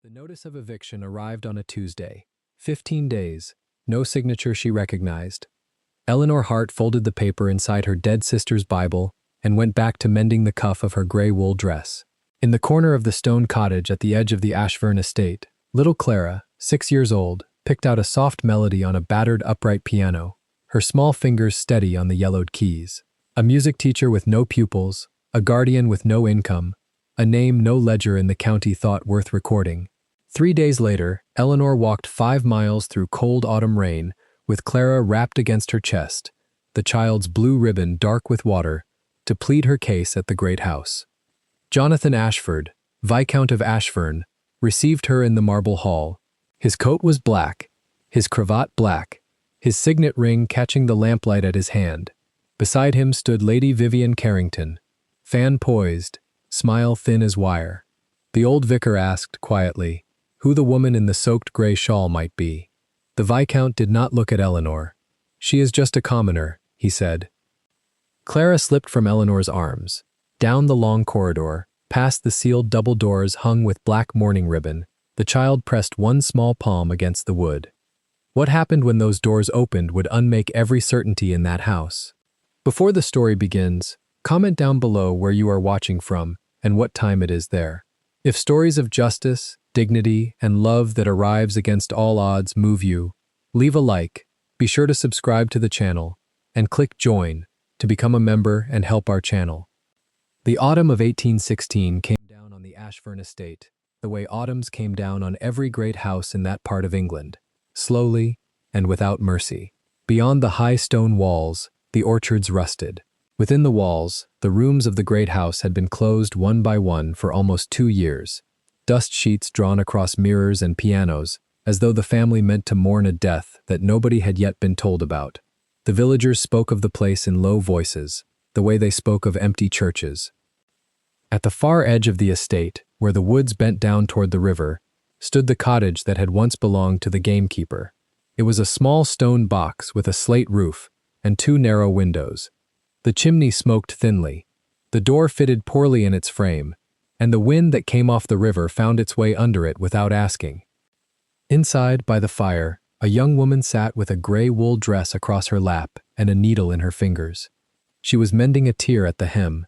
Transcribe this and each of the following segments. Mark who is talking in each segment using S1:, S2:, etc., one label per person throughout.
S1: The notice of eviction arrived on a Tuesday. 15 days. No signature she recognized. Eleanor Hart folded the paper inside her dead sister's Bible and went back to mending the cuff of her gray wool dress. In the corner of the stone cottage at the edge of the Ashburn estate, little Clara, 6 years old, picked out a soft melody on a battered upright piano, her small fingers steady on the yellowed keys. A music teacher with no pupils, a guardian with no income, a name no ledger in the county thought worth recording. 3 days later, Eleanor walked 5 miles through cold autumn rain, with Clara wrapped against her chest, the child's blue ribbon dark with water, to plead her case at the great house. Jonathan Ashford, Viscount of Ashburn, received her in the marble hall. His coat was black, his cravat black, his signet ring catching the lamplight at his hand. Beside him stood Lady Vivian Carrington, fan poised, smile thin as wire. The old vicar asked quietly who the woman in the soaked gray shawl might be. The Viscount did not look at Eleanor. "She is just a commoner," he said. Clara slipped from Eleanor's arms, down the long corridor, past the sealed double doors hung with black mourning ribbon. The child pressed one small palm against the wood. What happened when those doors opened would unmake every certainty in that house. Before the story begins, comment down below where you are watching from and what time it is there. If stories of justice, dignity, and love that arrives against all odds move you, leave a like, be sure to subscribe to the channel, and click join to become a member and help our channel. The autumn of 1816 came down on the Ashburn estate, the way autumns came down on every great house in that part of England, slowly and without mercy. Beyond the high stone walls, the orchards rusted. Within the walls, the rooms of the great house had been closed one by one for almost 2 years. Dust sheets drawn across mirrors and pianos, as though the family meant to mourn a death that nobody had yet been told about. The villagers spoke of the place in low voices, the way they spoke of empty churches. At the far edge of the estate, where the woods bent down toward the river, stood the cottage that had once belonged to the gamekeeper. It was a small stone box with a slate roof and 2 narrow windows. The chimney smoked thinly. The door fitted poorly in its frame, and the wind that came off the river found its way under it without asking. Inside, by the fire, a young woman sat with a gray wool dress across her lap and a needle in her fingers. She was mending a tear at the hem.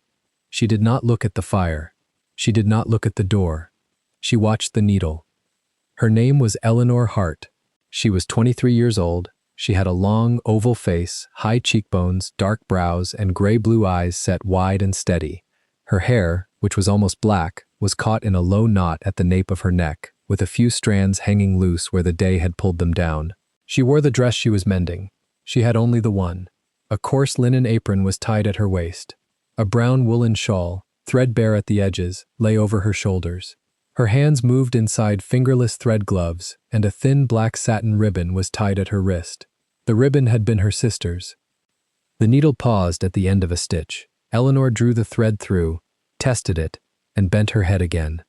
S1: She did not look at the fire. She did not look at the door. She watched the needle. Her name was Eleanor Hart. She was 23 years old. She had a long, oval face, high cheekbones, dark brows, and gray-blue eyes set wide and steady. Her hair, which was almost black, was caught in a low knot at the nape of her neck, with a few strands hanging loose where the day had pulled them down. She wore the dress she was mending. She had only the one. A coarse linen apron was tied at her waist. A brown woolen shawl, threadbare at the edges, lay over her shoulders. Her hands moved inside fingerless thread gloves, and a thin black satin ribbon was tied at her wrist. The ribbon had been her sister's. The needle paused at the end of a stitch. Eleanor drew the thread through, tested it, and bent her head again.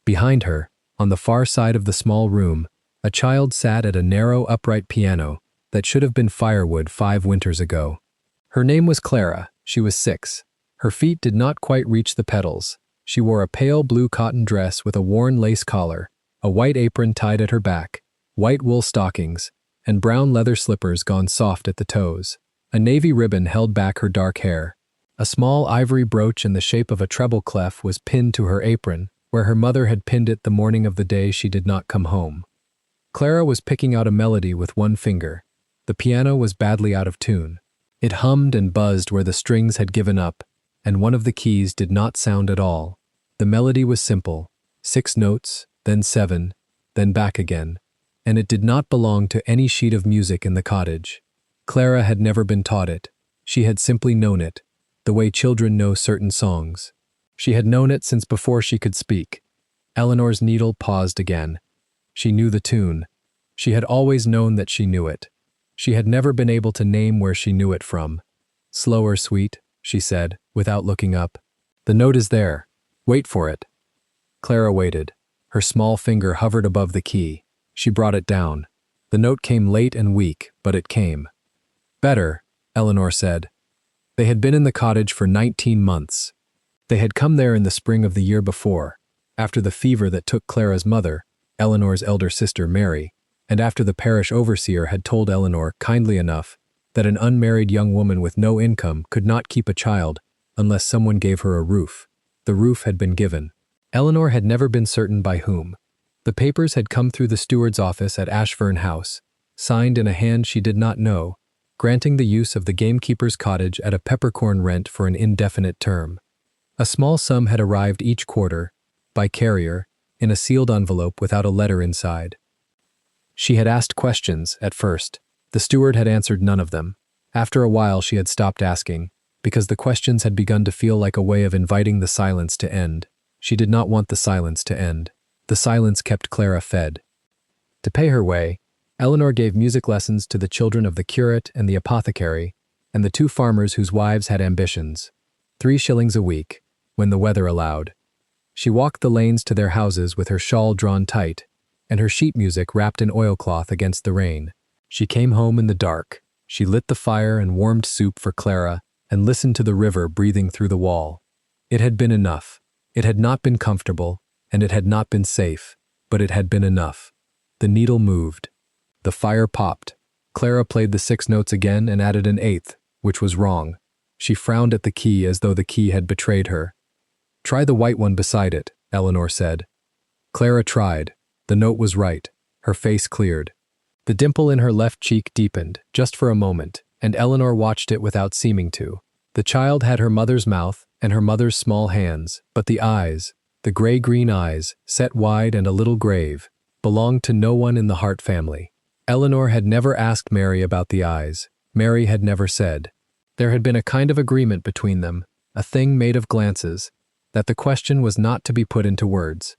S1: Behind her, on the far side of the small room, a child sat at a narrow upright piano that should have been firewood 5 winters ago. Her name was Clara. She was 6. Her feet did not quite reach the pedals. She wore a pale blue cotton dress with a worn lace collar, a white apron tied at her back, white wool stockings, and brown leather slippers gone soft at the toes. A navy ribbon held back her dark hair. A small ivory brooch in the shape of a treble clef was pinned to her apron, where her mother had pinned it the morning of the day she did not come home. Clara was picking out a melody with one finger. The piano was badly out of tune. It hummed and buzzed where the strings had given up, and one of the keys did not sound at all. The melody was simple, 6 notes, then 7, then back again, and it did not belong to any sheet of music in the cottage. Clara had never been taught it. She had simply known it, the way children know certain songs. She had known it since before she could speak. Eleanor's needle paused again. She knew the tune. She had always known that she knew it. She had never been able to name where she knew it from. "Slower, sweet," she said, without looking up. "The note is there. Wait for it." Clara waited. Her small finger hovered above the key. She brought it down. The note came late and weak, but it came. "Better," Eleanor said. They had been in the cottage for 19 months. They had come there in the spring of the year before, after the fever that took Clara's mother, Eleanor's elder sister Mary, and after the parish overseer had told Eleanor, kindly enough, that an unmarried young woman with no income could not keep a child unless someone gave her a roof. The roof had been given. Eleanor had never been certain by whom. The papers had come through the steward's office at Ashfern House, signed in a hand she did not know, granting the use of the gamekeeper's cottage at a peppercorn rent for an indefinite term. A small sum had arrived each quarter, by carrier, in a sealed envelope without a letter inside. She had asked questions, at first. The steward had answered none of them. After a while she had stopped asking, because the questions had begun to feel like a way of inviting the silence to end. She did not want the silence to end. The silence kept Clara fed. To pay her way, Eleanor gave music lessons to the children of the curate and the apothecary, and the two farmers whose wives had ambitions. 3 shillings a week, when the weather allowed. She walked the lanes to their houses with her shawl drawn tight, and her sheet music wrapped in oilcloth against the rain. She came home in the dark. She lit the fire and warmed soup for Clara, and listened to the river breathing through the wall. It had been enough. It had not been comfortable, and it had not been safe, but it had been enough. The needle moved. The fire popped. Clara played the 6 notes again and added an 8th, which was wrong. She frowned at the key as though the key had betrayed her. "Try the white one beside it," Eleanor said. Clara tried. The note was right. Her face cleared. The dimple in her left cheek deepened, just for a moment, and Eleanor watched it without seeming to. The child had her mother's mouth and her mother's small hands, but the eyes, the gray-green eyes, set wide and a little grave, belonged to no one in the Hart family. Eleanor had never asked Mary about the eyes. Mary had never said. There had been a kind of agreement between them, a thing made of glances, that the question was not to be put into words.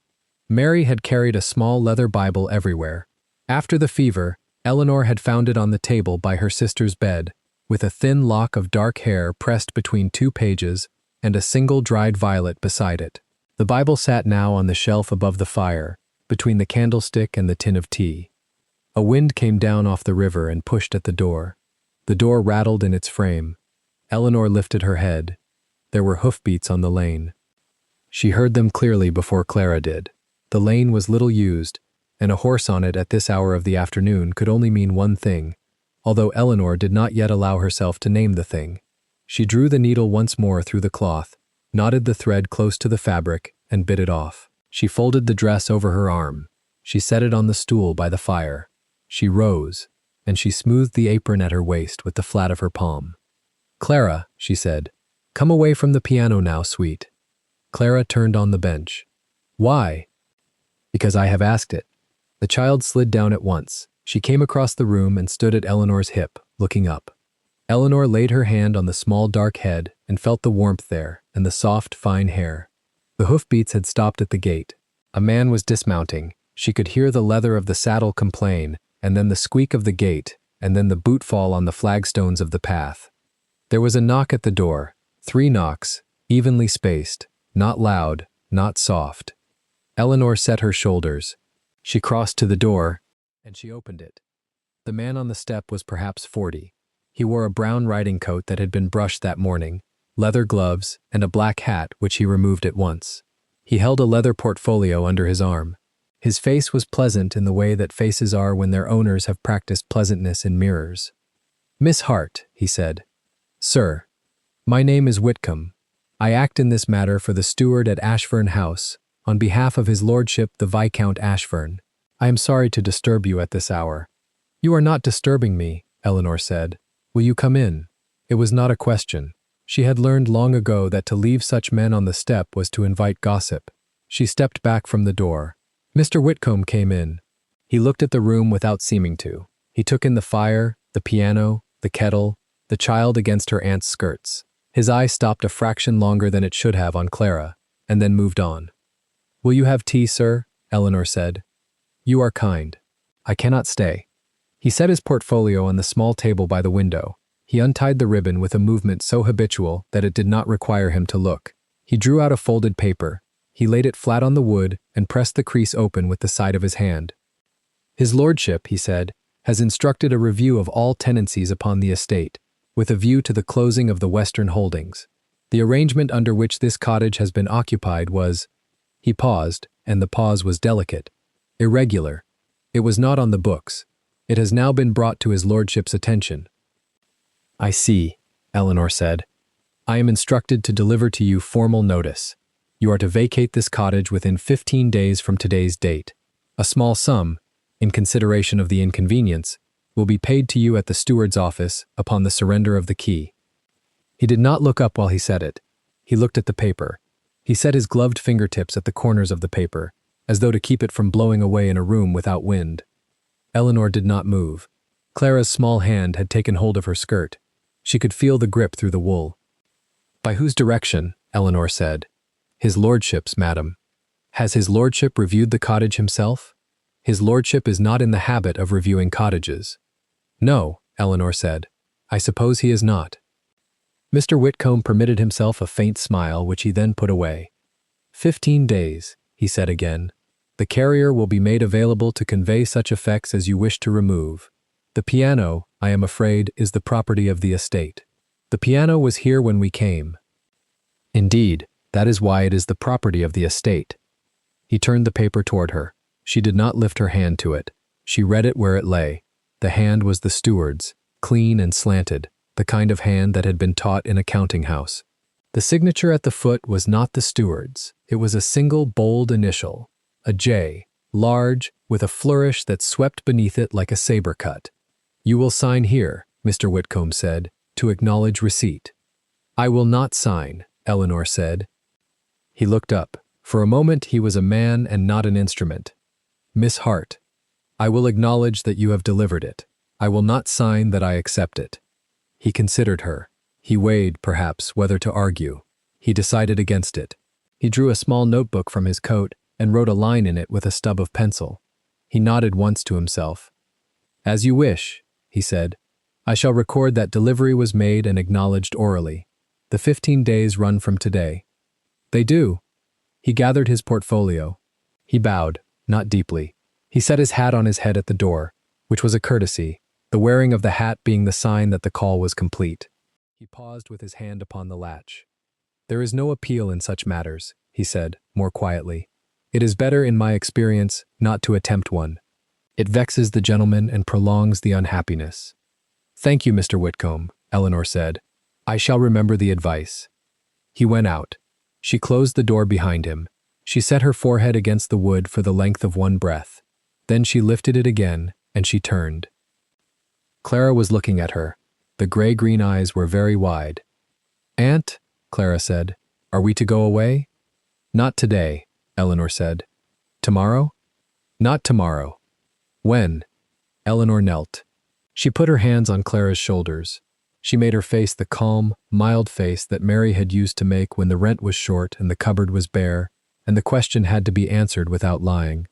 S1: Mary had carried a small leather Bible everywhere. After the fever, Eleanor had found it on the table by her sister's bed, with a thin lock of dark hair pressed between 2 pages and a single dried violet beside it. The Bible sat now on the shelf above the fire, between the candlestick and the tin of tea. A wind came down off the river and pushed at the door. The door rattled in its frame. Eleanor lifted her head. There were hoofbeats on the lane. She heard them clearly before Clara did. The lane was little used, and a horse on it at this hour of the afternoon could only mean one thing, although Eleanor did not yet allow herself to name the thing. She drew the needle once more through the cloth, knotted the thread close to the fabric, and bit it off. She folded the dress over her arm. She set it on the stool by the fire. She rose, and she smoothed the apron at her waist with the flat of her palm. "Clara," she said, "come away from the piano now, sweet." Clara turned on the bench. "Why?" "Because I have asked it." The child slid down at once. She came across the room and stood at Eleanor's hip, looking up. Eleanor laid her hand on the small dark head and felt the warmth there and the soft, fine hair. The hoofbeats had stopped at the gate. A man was dismounting. She could hear the leather of the saddle complain, and then the squeak of the gate, and then the boot fall on the flagstones of the path. There was a knock at the door, 3 knocks, evenly spaced, not loud, not soft. Eleanor set her shoulders. She crossed to the door, and she opened it. The man on the step was perhaps 40. He wore a brown riding coat that had been brushed that morning, leather gloves, and a black hat which he removed at once. He held a leather portfolio under his arm. His face was pleasant in the way that faces are when their owners have practiced pleasantness in mirrors. "Miss Hart," he said. "Sir, my name is Whitcomb. I act in this matter for the steward at Ashfern House, on behalf of his lordship the Viscount Ashfern. I am sorry to disturb you at this hour." "You are not disturbing me," Eleanor said. "Will you come in?" It was not a question. She had learned long ago that to leave such men on the step was to invite gossip. She stepped back from the door. Mr. Whitcomb came in. He looked at the room without seeming to. He took in the fire, the piano, the kettle, the child against her aunt's skirts. His eye stopped a fraction longer than it should have on Clara, and then moved on. "Will you have tea, sir?" Eleanor said. "You are kind. I cannot stay." He set his portfolio on the small table by the window. He untied the ribbon with a movement so habitual that it did not require him to look. He drew out a folded paper. He laid it flat on the wood and pressed the crease open with the side of his hand. "His lordship," he said, "has instructed a review of all tenancies upon the estate, with a view to the closing of the Western holdings. The arrangement under which this cottage has been occupied was—" He paused, and the pause was delicate. Irregular. It was not on the books. It has now been brought to his lordship's attention. I see, Eleanor said. I am instructed to deliver to you formal notice. You are to vacate this cottage within 15 days from today's date. A small sum, in consideration of the inconvenience, will be paid to you at the steward's office upon the surrender of the key. He did not look up while he said it. He looked at the paper. He set his gloved fingertips at the corners of the paper, as though to keep it from blowing away in a room without wind. Eleanor did not move. Clara's small hand had taken hold of her skirt. She could feel the grip through the wool. By whose direction? Eleanor said. His lordship's, madam. Has his lordship reviewed the cottage himself? His lordship is not in the habit of reviewing cottages. No, Eleanor said. I suppose he is not. Mr. Whitcomb permitted himself a faint smile, which he then put away. 15 days, he said again. The carrier will be made available to convey such effects as you wish to remove. The piano, I am afraid, is the property of the estate. The piano was here when we came. Indeed, that is why it is the property of the estate. He turned the paper toward her. She did not lift her hand to it. She read it where it lay. The hand was the steward's, clean and slanted, the kind of hand that had been taught in a counting house. The signature at the foot was not the steward's. It was a single bold initial, a J, large, with a flourish that swept beneath it like a saber cut. You will sign here, Mr. Whitcomb said, to acknowledge receipt. I will not sign, Eleanor said. He looked up. For a moment he was a man and not an instrument. Miss Hart, I will acknowledge that you have delivered it. I will not sign that I accept it. He considered her. He weighed, perhaps, whether to argue. He decided against it. He drew a small notebook from his coat and wrote a line in it with a stub of pencil. He nodded once to himself. As you wish, he said. I shall record that delivery was made and acknowledged orally. The 15 days run from today. They do. He gathered his portfolio. He bowed, not deeply. He set his hat on his head at the door, which was a courtesy, the wearing of the hat being the sign that the call was complete. He paused with his hand upon the latch. There is no appeal in such matters, he said, more quietly. It is better, in my experience, not to attempt one. It vexes the gentleman and prolongs the unhappiness. Thank you, Mr. Whitcomb, Eleanor said. I shall remember the advice. He went out. She closed the door behind him. She set her forehead against the wood for the length of one breath. Then she lifted it again, and she turned. Clara was looking at her. The gray-green eyes were very wide. Aunt, Clara said, are we to go away? Not today, Eleanor said. Tomorrow? Not tomorrow. When? Eleanor knelt. She put her hands on Clara's shoulders. She made her face the calm, mild face that Mary had used to make when the rent was short and the cupboard was bare, and the question had to be answered without lying.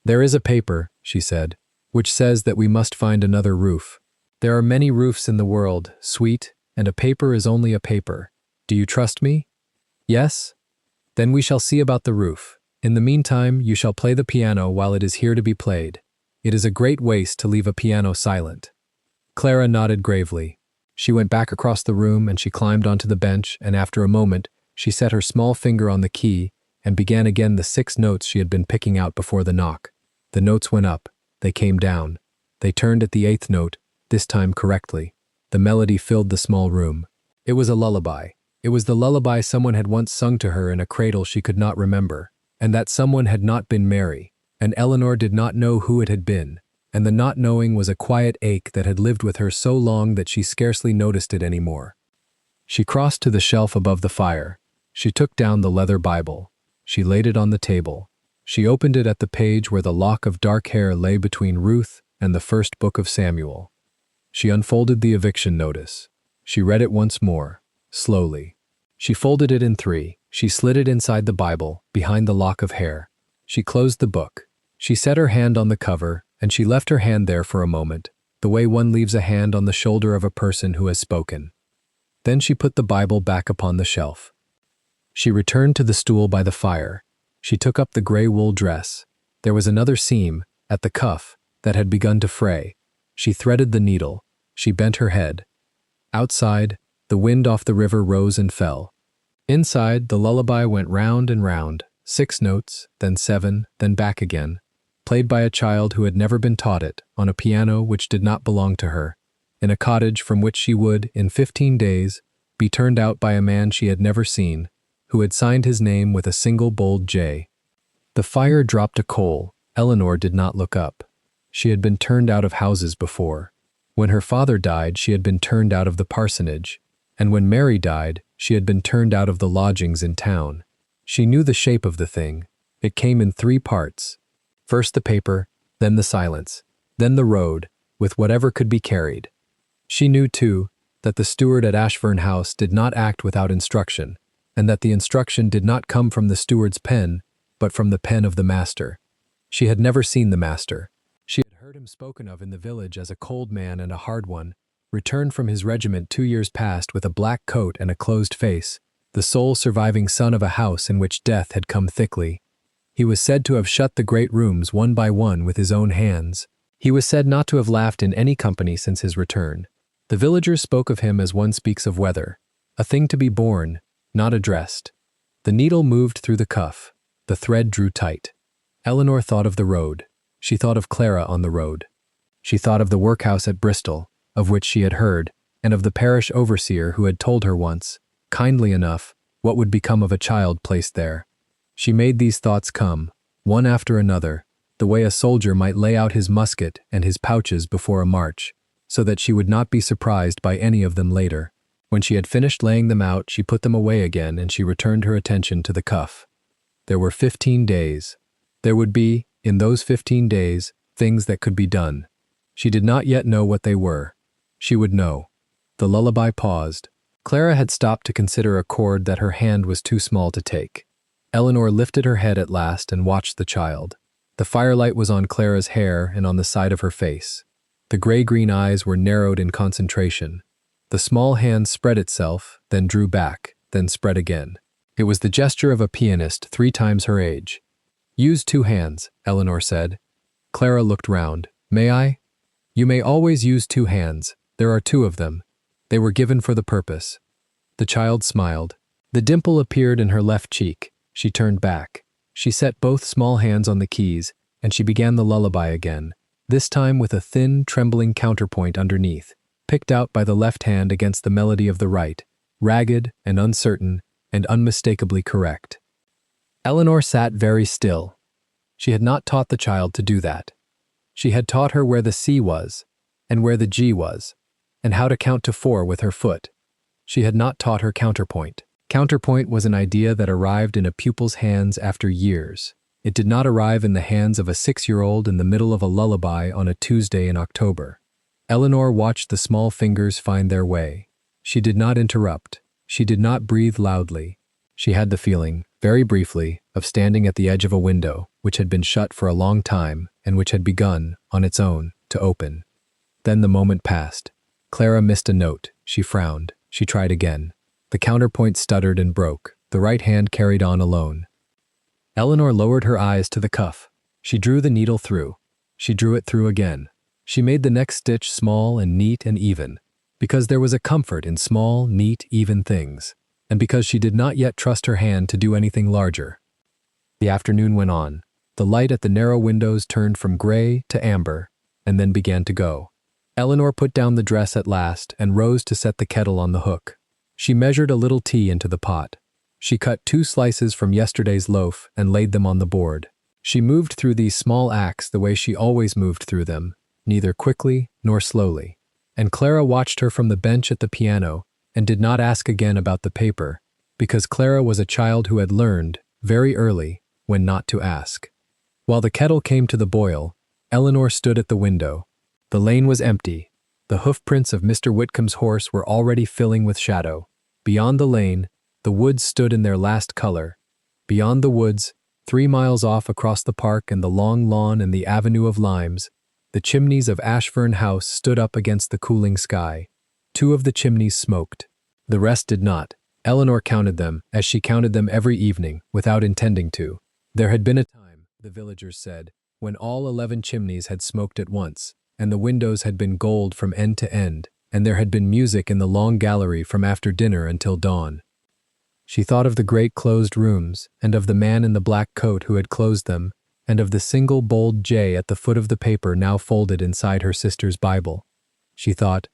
S1: There is a paper, she said, which says that we must find another roof. There are many roofs in the world, sweet, and a paper is only a paper. Do you trust me? Yes? Then we shall see about the roof. In the meantime, you shall play the piano while it is here to be played. It is a great waste to leave a piano silent. Clara nodded gravely. She went back across the room and she climbed onto the bench, and after a moment, she set her small finger on the key and began again the 6 notes she had been picking out before the knock. The notes went up. They came down. They turned at the 8th note, this time correctly. The melody filled the small room. It was a lullaby. It was the lullaby someone had once sung to her in a cradle she could not remember, and that someone had not been Mary, and Eleanor did not know who it had been, and the not knowing was a quiet ache that had lived with her so long that she scarcely noticed it anymore. She crossed to the shelf above the fire. She took down the leather Bible. She laid it on the table. She opened it at the page where the lock of dark hair lay between Ruth and the first book of Samuel. She unfolded the eviction notice. She read it once more, slowly. She folded it in 3. She slid it inside the Bible, behind the lock of hair. She closed the book. She set her hand on the cover, and she left her hand there for a moment, the way one leaves a hand on the shoulder of a person who has spoken. Then she put the Bible back upon the shelf. She returned to the stool by the fire. She took up the gray wool dress. There was another seam, at the cuff, that had begun to fray. She threaded the needle. She bent her head. Outside, the wind off the river rose and fell. Inside, the lullaby went round and round, 6 notes, then 7, then back again, played by a child who had never been taught it, on a piano which did not belong to her, in a cottage from which she would, in 15 days, be turned out by a man she had never seen, who had signed his name with a single bold J. The fire dropped a coal. Eleanor did not look up. She had been turned out of houses before. When her father died, she had been turned out of the parsonage, and when Mary died, she had been turned out of the lodgings in town. She knew the shape of the thing. It came in 3 parts. First the paper, then the silence, then the road, with whatever could be carried. She knew, too, that the steward at Ashfern House did not act without instruction, and that the instruction did not come from the steward's pen, but from the pen of the master. She had never seen the master. She had heard him spoken of in the village as a cold man and a hard one, returned from his regiment 2 years past with a black coat and a closed face, the sole surviving son of a house in which death had come thickly. He was said to have shut the great rooms one by one with his own hands. He was said not to have laughed in any company since his return. The villagers spoke of him as one speaks of weather, a thing to be borne, not addressed. The needle moved through the cuff. The thread drew tight. Eleanor thought of the road. She thought of Clara on the road. She thought of the workhouse at Bristol, of which she had heard, and of the parish overseer who had told her once, kindly enough, what would become of a child placed there. She made these thoughts come, one after another, the way a soldier might lay out his musket and his pouches before a march, so that she would not be surprised by any of them later. When she had finished laying them out, she put them away again and she returned her attention to the cuff. There were 15 days. There would be, in those 15 days, things that could be done. She did not yet know what they were. She would know. The lullaby paused. Clara had stopped to consider a chord that her hand was too small to take. Eleanor lifted her head at last and watched the child. The firelight was on Clara's hair and on the side of her face. The gray-green eyes were narrowed in concentration. The small hand spread itself, then drew back, then spread again. It was the gesture of a pianist 3 times her age. "Use 2 hands," Eleanor said. Clara looked round. "May I?" "You may always use 2 hands. There are 2 of them. They were given for the purpose." The child smiled. The dimple appeared in her left cheek. She turned back. She set both small hands on the keys, and she began the lullaby again, this time with a thin, trembling counterpoint underneath, picked out by the left hand against the melody of the right, ragged and uncertain and unmistakably correct. Eleanor sat very still. She had not taught the child to do that. She had taught her where the C was, and where the G was, and how to count to 4 with her foot. She had not taught her counterpoint. Counterpoint was an idea that arrived in a pupil's hands after years. It did not arrive in the hands of a 6-year-old in the middle of a lullaby on a Tuesday in October. Eleanor watched the small fingers find their way. She did not interrupt. She did not breathe loudly. She had the feeling, very briefly, of standing at the edge of a window, which had been shut for a long time and which had begun, on its own, to open. Then the moment passed. Clara missed a note. She frowned. She tried again. The counterpoint stuttered and broke. The right hand carried on alone. Eleanor lowered her eyes to the cuff. She drew the needle through. She drew it through again. She made the next stitch small and neat and even, because there was a comfort in small, neat, even things, and because she did not yet trust her hand to do anything larger. The afternoon went on. The light at the narrow windows turned from gray to amber, and then began to go. Eleanor put down the dress at last and rose to set the kettle on the hook. She measured a little tea into the pot. She cut 2 slices from yesterday's loaf and laid them on the board. She moved through these small acts the way she always moved through them, neither quickly nor slowly. And Clara watched her from the bench at the piano and did not ask again about the paper, because Clara was a child who had learned, very early, when not to ask. While the kettle came to the boil, Eleanor stood at the window. The lane was empty. The hoofprints of Mr. Whitcomb's horse were already filling with shadow. Beyond the lane, the woods stood in their last color. Beyond the woods, 3 miles off across the park and the long lawn and the avenue of limes, the chimneys of Ashfern House stood up against the cooling sky. 2 of the chimneys smoked. The rest did not. Eleanor counted them, as she counted them every evening, without intending to. There had been a time, the villagers said, when all 11 chimneys had smoked at once, and the windows had been gold from end to end, and there had been music in the long gallery from after dinner until dawn. She thought of the great closed rooms, and of the man in the black coat who had closed them, and of the single bold J at the foot of the paper now folded inside her sister's Bible. She thought,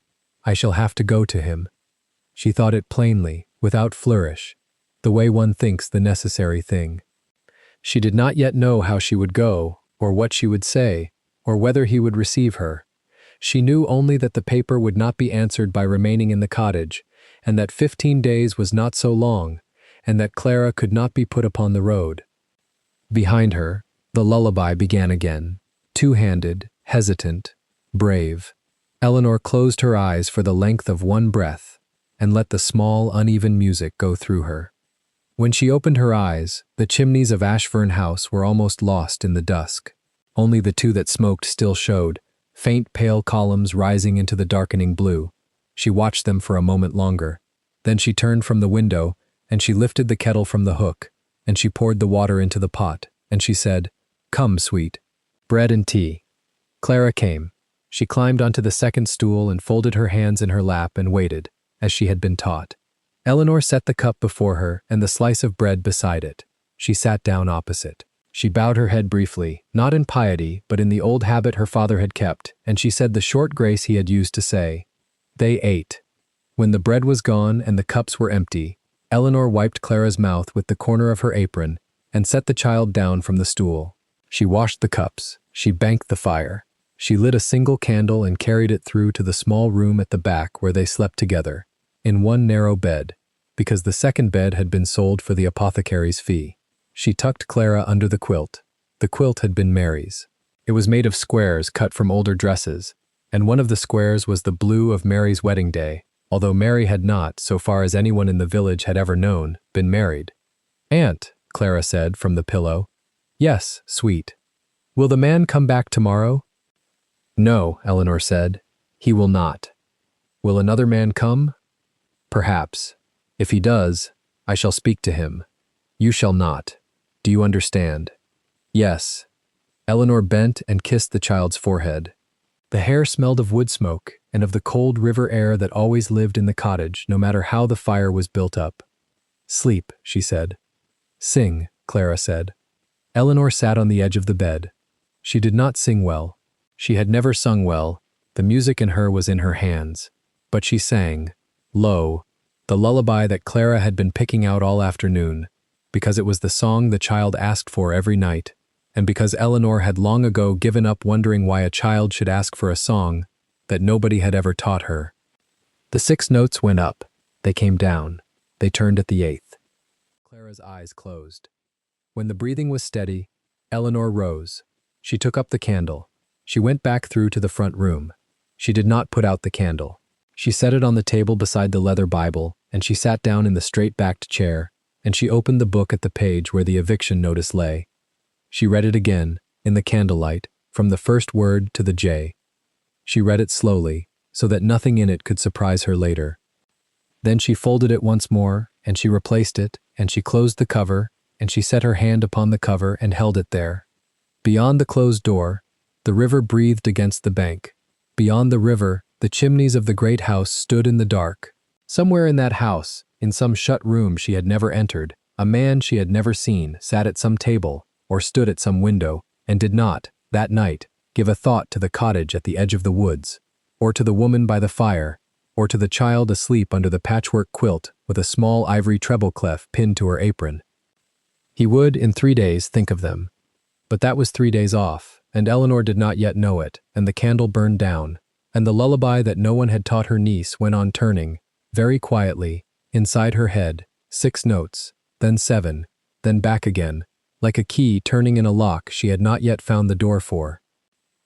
S1: I shall have to go to him. She thought it plainly, without flourish, the way one thinks the necessary thing. She did not yet know how she would go, or what she would say, or whether he would receive her. She knew only that the paper would not be answered by remaining in the cottage, and that 15 days was not so long, and that Clara could not be put upon the road. Behind her, the lullaby began again, two-handed, hesitant, brave. Eleanor closed her eyes for the length of one breath, and let the small, uneven music go through her. When she opened her eyes, the chimneys of Ashfern House were almost lost in the dusk. Only the two that smoked still showed, faint pale columns rising into the darkening blue. She watched them for a moment longer. Then she turned from the window, and she lifted the kettle from the hook, and she poured the water into the pot, and she said, Come, sweet. Bread and tea. Clara came. She climbed onto the second stool and folded her hands in her lap and waited, as she had been taught. Eleanor set the cup before her and the slice of bread beside it. She sat down opposite. She bowed her head briefly, not in piety, but in the old habit her father had kept, and she said the short grace he had used to say. They ate. When the bread was gone and the cups were empty, Eleanor wiped Clara's mouth with the corner of her apron and set the child down from the stool. She washed the cups. She banked the fire. She lit a single candle and carried it through to the small room at the back where they slept together, in one narrow bed, because the second bed had been sold for the apothecary's fee. She tucked Clara under the quilt. The quilt had been Mary's. It was made of squares cut from older dresses, and one of the squares was the blue of Mary's wedding day, although Mary had not, so far as anyone in the village had ever known, been married. Aunt, Clara said from the pillow. Yes, sweet. Will the man come back tomorrow? No, Eleanor said. He will not. Will another man come? Perhaps. If he does, I shall speak to him. You shall not. Do you understand? Yes. Eleanor bent and kissed the child's forehead. The hair smelled of wood smoke and of the cold river air that always lived in the cottage, no matter how the fire was built up. Sleep, she said. Sing, Clara said. Eleanor sat on the edge of the bed. She did not sing well. She had never sung well. The music in her was in her hands. But she sang, low, the lullaby that Clara had been picking out all afternoon, because it was the song the child asked for every night, and because Eleanor had long ago given up wondering why a child should ask for a song that nobody had ever taught her. The 6 notes went up. They came down. They turned at the 8th. Clara's eyes closed. When the breathing was steady, Eleanor rose. She took up the candle. She went back through to the front room. She did not put out the candle. She set it on the table beside the leather Bible, and she sat down in the straight-backed chair, and she opened the book at the page where the eviction notice lay. She read it again, in the candlelight, from the first word to the J. She read it slowly, so that nothing in it could surprise her later. Then she folded it once more, and she replaced it, and she closed the cover, and she set her hand upon the cover and held it there. Beyond the closed door, the river breathed against the bank. Beyond the river, the chimneys of the great house stood in the dark. Somewhere in that house, in some shut room she had never entered, a man she had never seen sat at some table or stood at some window and did not, that night, give a thought to the cottage at the edge of the woods, or to the woman by the fire, or to the child asleep under the patchwork quilt with a small ivory treble clef pinned to her apron. He would, in 3 days, think of them. But that was 3 days off, and Eleanor did not yet know it, and the candle burned down, and the lullaby that no one had taught her niece went on turning, very quietly, inside her head, 6 notes, then 7, then back again, like a key turning in a lock she had not yet found the door for.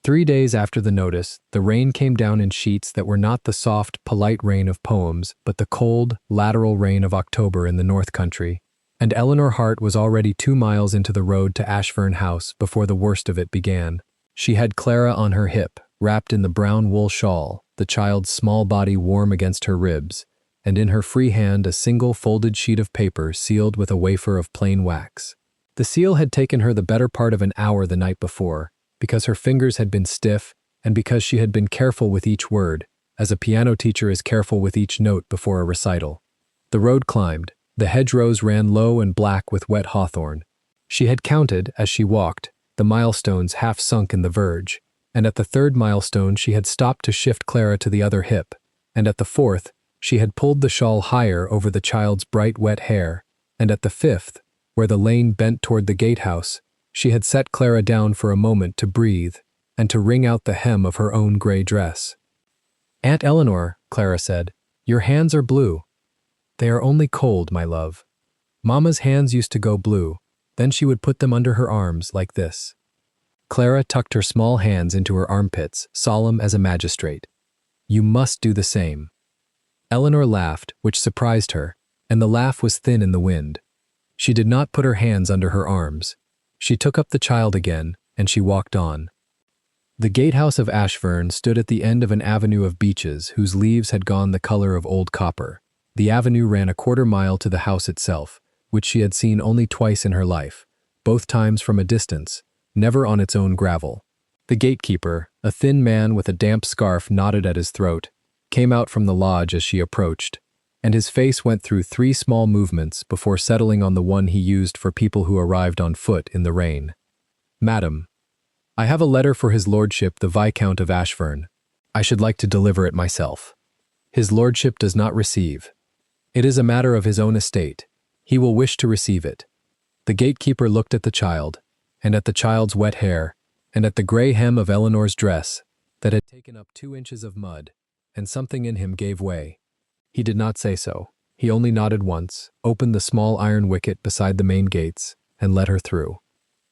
S1: 3 days after the notice, the rain came down in sheets that were not the soft, polite rain of poems, but the cold, lateral rain of October in the North Country, and Eleanor Hart was already 2 miles into the road to Ashfern House before the worst of it began. She had Clara on her hip, wrapped in the brown wool shawl, the child's small body warm against her ribs, and in her free hand a single folded sheet of paper sealed with a wafer of plain wax. The seal had taken her the better part of an hour the night before, because her fingers had been stiff and because she had been careful with each word, as a piano teacher is careful with each note before a recital. The road climbed. The hedgerows ran low and black with wet hawthorn. She had counted, as she walked, the milestones half sunk in the verge, and at the third milestone she had stopped to shift Clara to the other hip, and at the fourth she had pulled the shawl higher over the child's bright wet hair, and at the fifth, where the lane bent toward the gatehouse, she had set Clara down for a moment to breathe and to wring out the hem of her own gray dress. "Aunt Eleanor," Clara said, "your hands are blue." "They are only cold, my love. Mama's hands used to go blue, then she would put them under her arms like this." Clara tucked her small hands into her armpits, solemn as a magistrate. "You must do the same." Eleanor laughed, which surprised her, and the laugh was thin in the wind. She did not put her hands under her arms. She took up the child again, and she walked on. The gatehouse of Ashfern stood at the end of an avenue of beeches whose leaves had gone the color of old copper. The avenue ran a quarter-mile to the house itself, which she had seen only twice in her life, both times from a distance, never on its own gravel. The gatekeeper, a thin man with a damp scarf knotted at his throat, came out from the lodge as she approached, and his face went through 3 small movements before settling on the one he used for people who arrived on foot in the rain. "Madam, I have a letter for his lordship the Viscount of Ashfern. I should like to deliver it myself. His lordship does not receive. It is a matter of his own estate. He will wish to receive it." The gatekeeper looked at the child, and at the child's wet hair, and at the gray hem of Eleanor's dress that had taken up 2 inches of mud, and something in him gave way. He did not say so. He only nodded once, opened the small iron wicket beside the main gates, and let her through.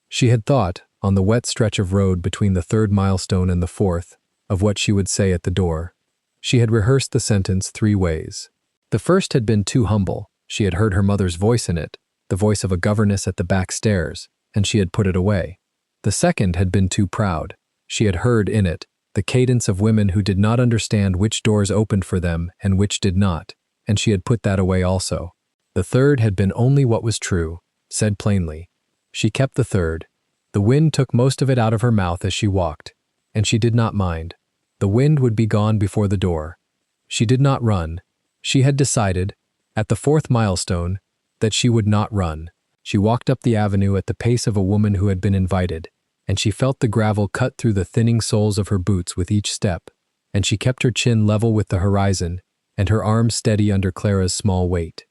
S1: She had thought, on the wet stretch of road between the 3rd milestone and the 4th, of what she would say at the door. She had rehearsed the sentence 3 ways. The first had been too humble. She had heard her mother's voice in it, the voice of a governess at the back stairs, and she had put it away. The second had been too proud. She had heard in it the cadence of women who did not understand which doors opened for them and which did not, and she had put that away also. The third had been only what was true, said plainly. She kept the third. The wind took most of it out of her mouth as she walked, and she did not mind. The wind would be gone before the door. She did not run. She had decided, at the 4th milestone, that she would not run. She walked up the avenue at the pace of a woman who had been invited, and she felt the gravel cut through the thinning soles of her boots with each step, and she kept her chin level with the horizon and her arms steady under Clara's small weight.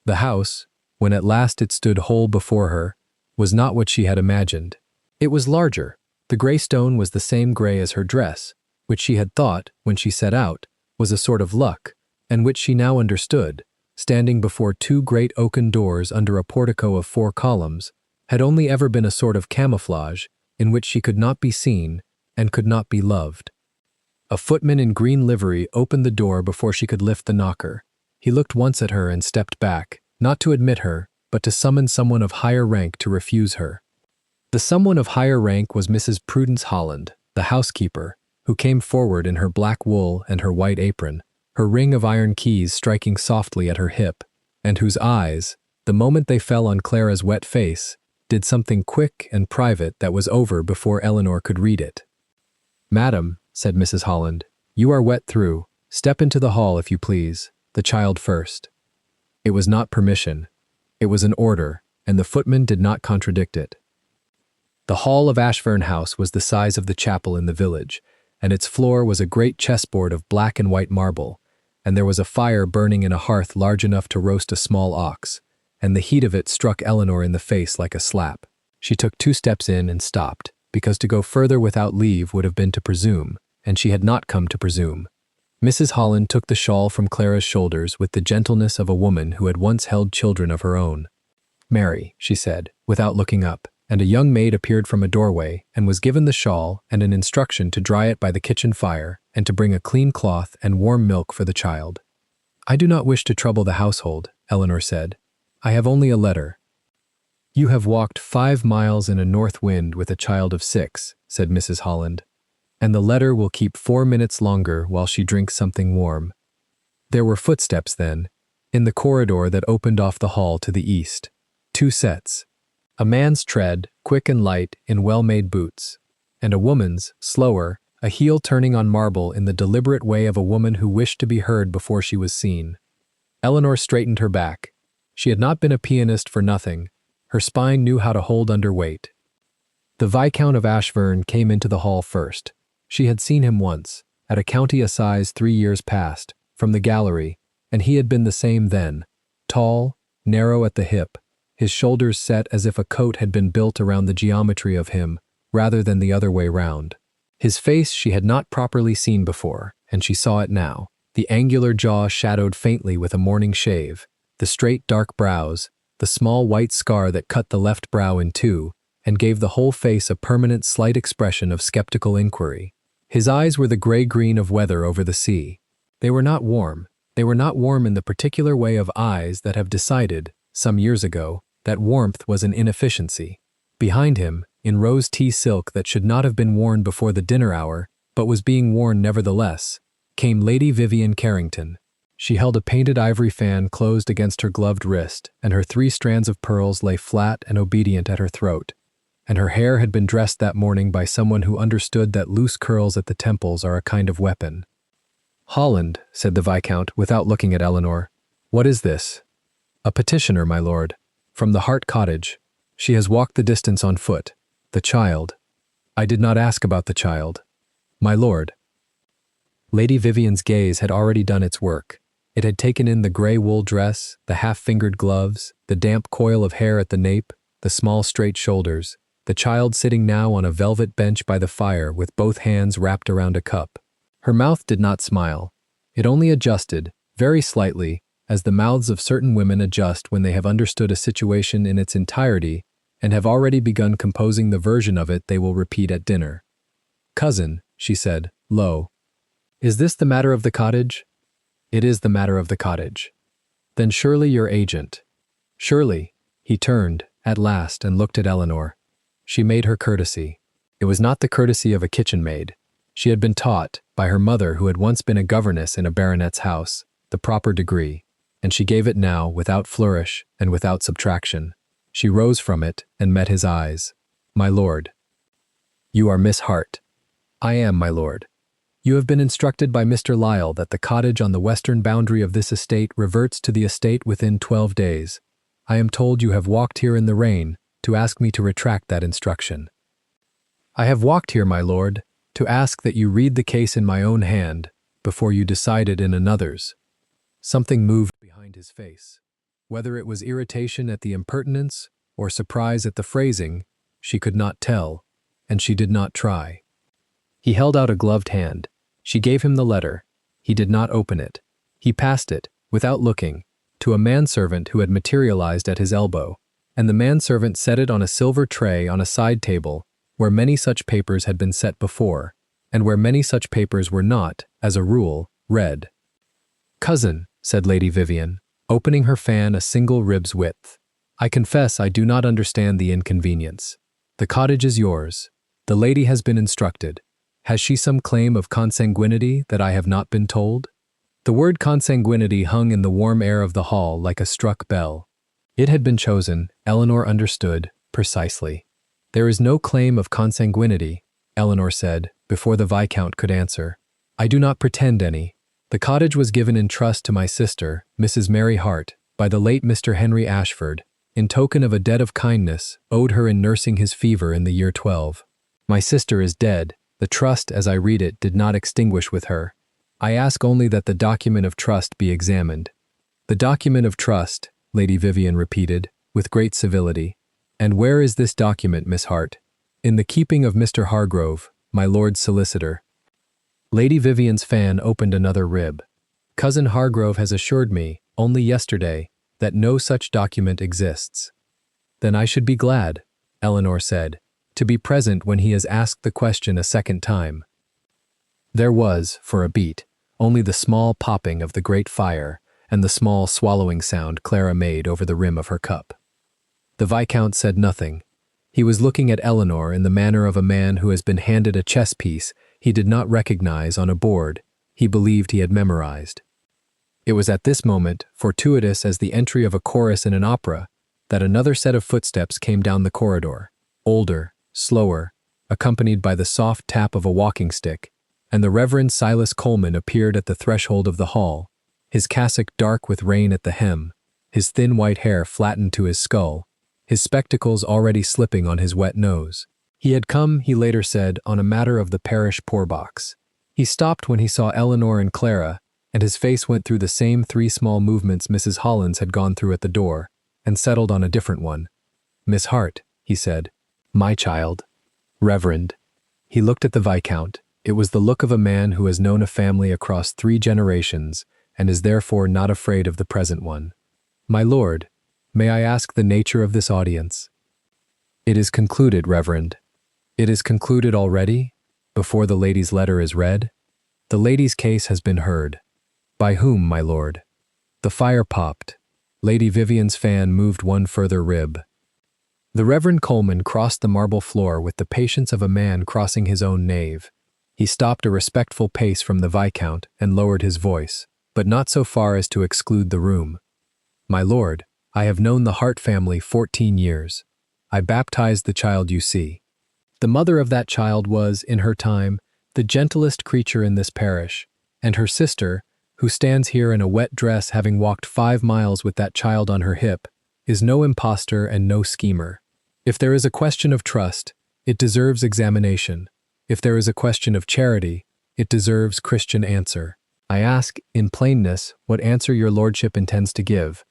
S1: The house, when at last it stood whole before her, was not what she had imagined. It was larger. The gray stone was the same gray as her dress, which she had thought, when she set out, was a sort of luck, and which she now understood, standing before 2 great oaken doors under a portico of 4 columns, had only ever been a sort of camouflage in which she could not be seen and could not be loved. A footman in green livery opened the door before she could lift the knocker. He looked once at her and stepped back, not to admit her, but to summon someone of higher rank to refuse her. The someone of higher rank was Mrs. Prudence Holland, the housekeeper, who came forward in her black wool and her white apron, her ring of iron keys striking softly at her hip, and whose eyes, the moment they fell on Clara's wet face, did something quick and private that was over before Eleanor could read it. "Madam," said Mrs. Holland, "you are wet through. Step into the hall, if you please. The child first." It was not permission. It was an order, and the footman did not contradict it. The hall of Ashfern House was the size of the chapel in the village, and its floor was a great chessboard of black and white marble, and there was a fire burning in a hearth large enough to roast a small ox, and the heat of it struck Eleanor in the face like a slap. She took 2 steps in and stopped, because to go further without leave would have been to presume, and she had not come to presume. Mrs. Holland took the shawl from Clara's shoulders with the gentleness of a woman who had once held children of her own. "Mary," she said, without looking up, and a young maid appeared from a doorway and was given the shawl and an instruction to dry it by the kitchen fire and to bring a clean cloth and warm milk for the child. "I do not wish to trouble the household," Eleanor said. "I have only a letter." "You have walked 5 miles in a north wind with a child of 6, said Mrs. Holland, "and the letter will keep 4 minutes longer while she drinks something warm." There were footsteps then, in the corridor that opened off the hall to the east. 2 sets. A man's tread, quick and light, in well-made boots, and a woman's, slower, a heel turning on marble in the deliberate way of a woman who wished to be heard before she was seen. Eleanor straightened her back. She had not been a pianist for nothing. Her spine knew how to hold under weight. The Viscount of Ashburn came into the hall first. She had seen him once, at a county assize 3 years past, from the gallery, and he had been the same then, tall, narrow at the hip, his shoulders set as if a coat had been built around the geometry of him, rather than the other way round. His face she had not properly seen before, and she saw it now, the angular jaw shadowed faintly with a morning shave, the straight dark brows, the small white scar that cut the left brow in two, and gave the whole face a permanent slight expression of skeptical inquiry. His eyes were the gray-green of weather over the sea. They were not warm. They were not warm in the particular way of eyes that have decided, some years ago, that warmth was an inefficiency. Behind him, in rose tea silk that should not have been worn before the dinner hour, but was being worn nevertheless, came Lady Vivian Carrington. She held a painted ivory fan closed against her gloved wrist, and her 3 strands of pearls lay flat and obedient at her throat. And her hair had been dressed that morning by someone who understood that loose curls at the temples are a kind of weapon. "Holland," said the Viscount, without looking at Eleanor. "What is this?" "A petitioner, my lord. From the Hart Cottage. She has walked the distance on foot. The child." "I did not ask about the child." "My lord." Lady Vivian's gaze had already done its work. It had taken in the gray wool dress, the half-fingered gloves, the damp coil of hair at the nape, the small straight shoulders, the child sitting now on a velvet bench by the fire with both hands wrapped around a cup. Her mouth did not smile. It only adjusted, very slightly, as the mouths of certain women adjust when they have understood a situation in its entirety and have already begun composing the version of it they will repeat at dinner. "Cousin," she said, low, "is this the matter of the cottage?" "It is the matter of the cottage." "Then surely your agent." "Surely." He turned, at last, and looked at Eleanor. She made her courtesy. It was not the courtesy of a kitchen maid. She had been taught, by her mother who had once been a governess in a baronet's house, the proper degree, and she gave it now without flourish and without subtraction. She rose from it and met his eyes. "My lord." "You are Miss Hart." "I am, my lord." "You have been instructed by Mr. Lyle that the cottage on the western boundary of this estate reverts to the estate within 12 days. I am told you have walked here in the rain to ask me to retract that instruction." "I have walked here, my lord, to ask that you read the case in my own hand before you decide it in another's." Something moved behind his face. Whether it was irritation at the impertinence or surprise at the phrasing, she could not tell, and she did not try. He held out a gloved hand. She gave him the letter. He did not open it. He passed it, without looking, to a manservant who had materialized at his elbow, and the manservant set it on a silver tray on a side table where many such papers had been set before, and where many such papers were not, as a rule, read. "Cousin," said Lady Vivian, opening her fan a single rib's width, "I confess I do not understand the inconvenience. The cottage is yours. The lady has been instructed. Has she some claim of consanguinity that I have not been told?" The word consanguinity hung in the warm air of the hall like a struck bell. It had been chosen, Eleanor understood, precisely. "There is no claim of consanguinity," Eleanor said, before the Viscount could answer. "I do not pretend any. The cottage was given in trust to my sister, Mrs. Mary Hart, by the late Mr. Henry Ashford, in token of a debt of kindness owed her in nursing his fever in the year 12. My sister is dead. The trust, as I read it, did not extinguish with her. I ask only that the document of trust be examined." "The document of trust," Lady Vivian repeated, with great civility. "And where is this document, Miss Hart?" "In the keeping of Mr. Hargrove, my lord's solicitor." Lady Vivian's fan opened another rib. "Cousin Hargrove has assured me, only yesterday, that no such document exists." "Then I should be glad," Eleanor said, "to be present when he has asked the question a second time." There was, for a beat, only the small popping of the great fire and the small swallowing sound Clara made over the rim of her cup. The Viscount said nothing. He was looking at Eleanor in the manner of a man who has been handed a chess piece he did not recognize on a board he believed he had memorized. It was at this moment, fortuitous as the entry of a chorus in an opera, that another set of footsteps came down the corridor, older, slower, accompanied by the soft tap of a walking stick, and the Reverend Silas Coleman appeared at the threshold of the hall, his cassock dark with rain at the hem, his thin white hair flattened to his skull, his spectacles already slipping on his wet nose. He had come, he later said, on a matter of the parish poor box. He stopped when he saw Eleanor and Clara, and his face went through the same 3 small movements Mrs. Hollins had gone through at the door, and settled on a different one. "Miss Hart," he said. "My child." "Reverend." He looked at the Viscount. It was the look of a man who has known a family across 3 generations and is therefore not afraid of the present one. "My lord, may I ask the nature of this audience?" "It is concluded, Reverend." "It is concluded already? Before the lady's letter is read?" "The lady's case has been heard." "By whom, my lord?" The fire popped. Lady Vivian's fan moved one further rib. The Reverend Coleman crossed the marble floor with the patience of a man crossing his own nave. He stopped a respectful pace from the Viscount and lowered his voice, but not so far as to exclude the room. "My lord, I have known the Hart family 14 years. I baptized the child you see. The mother of that child was, in her time, the gentlest creature in this parish, and her sister, who stands here in a wet dress having walked 5 miles with that child on her hip, is no impostor and no schemer. If there is a question of trust, it deserves examination. If there is a question of charity, it deserves Christian answer. I ask, in plainness, what answer your lordship intends to give."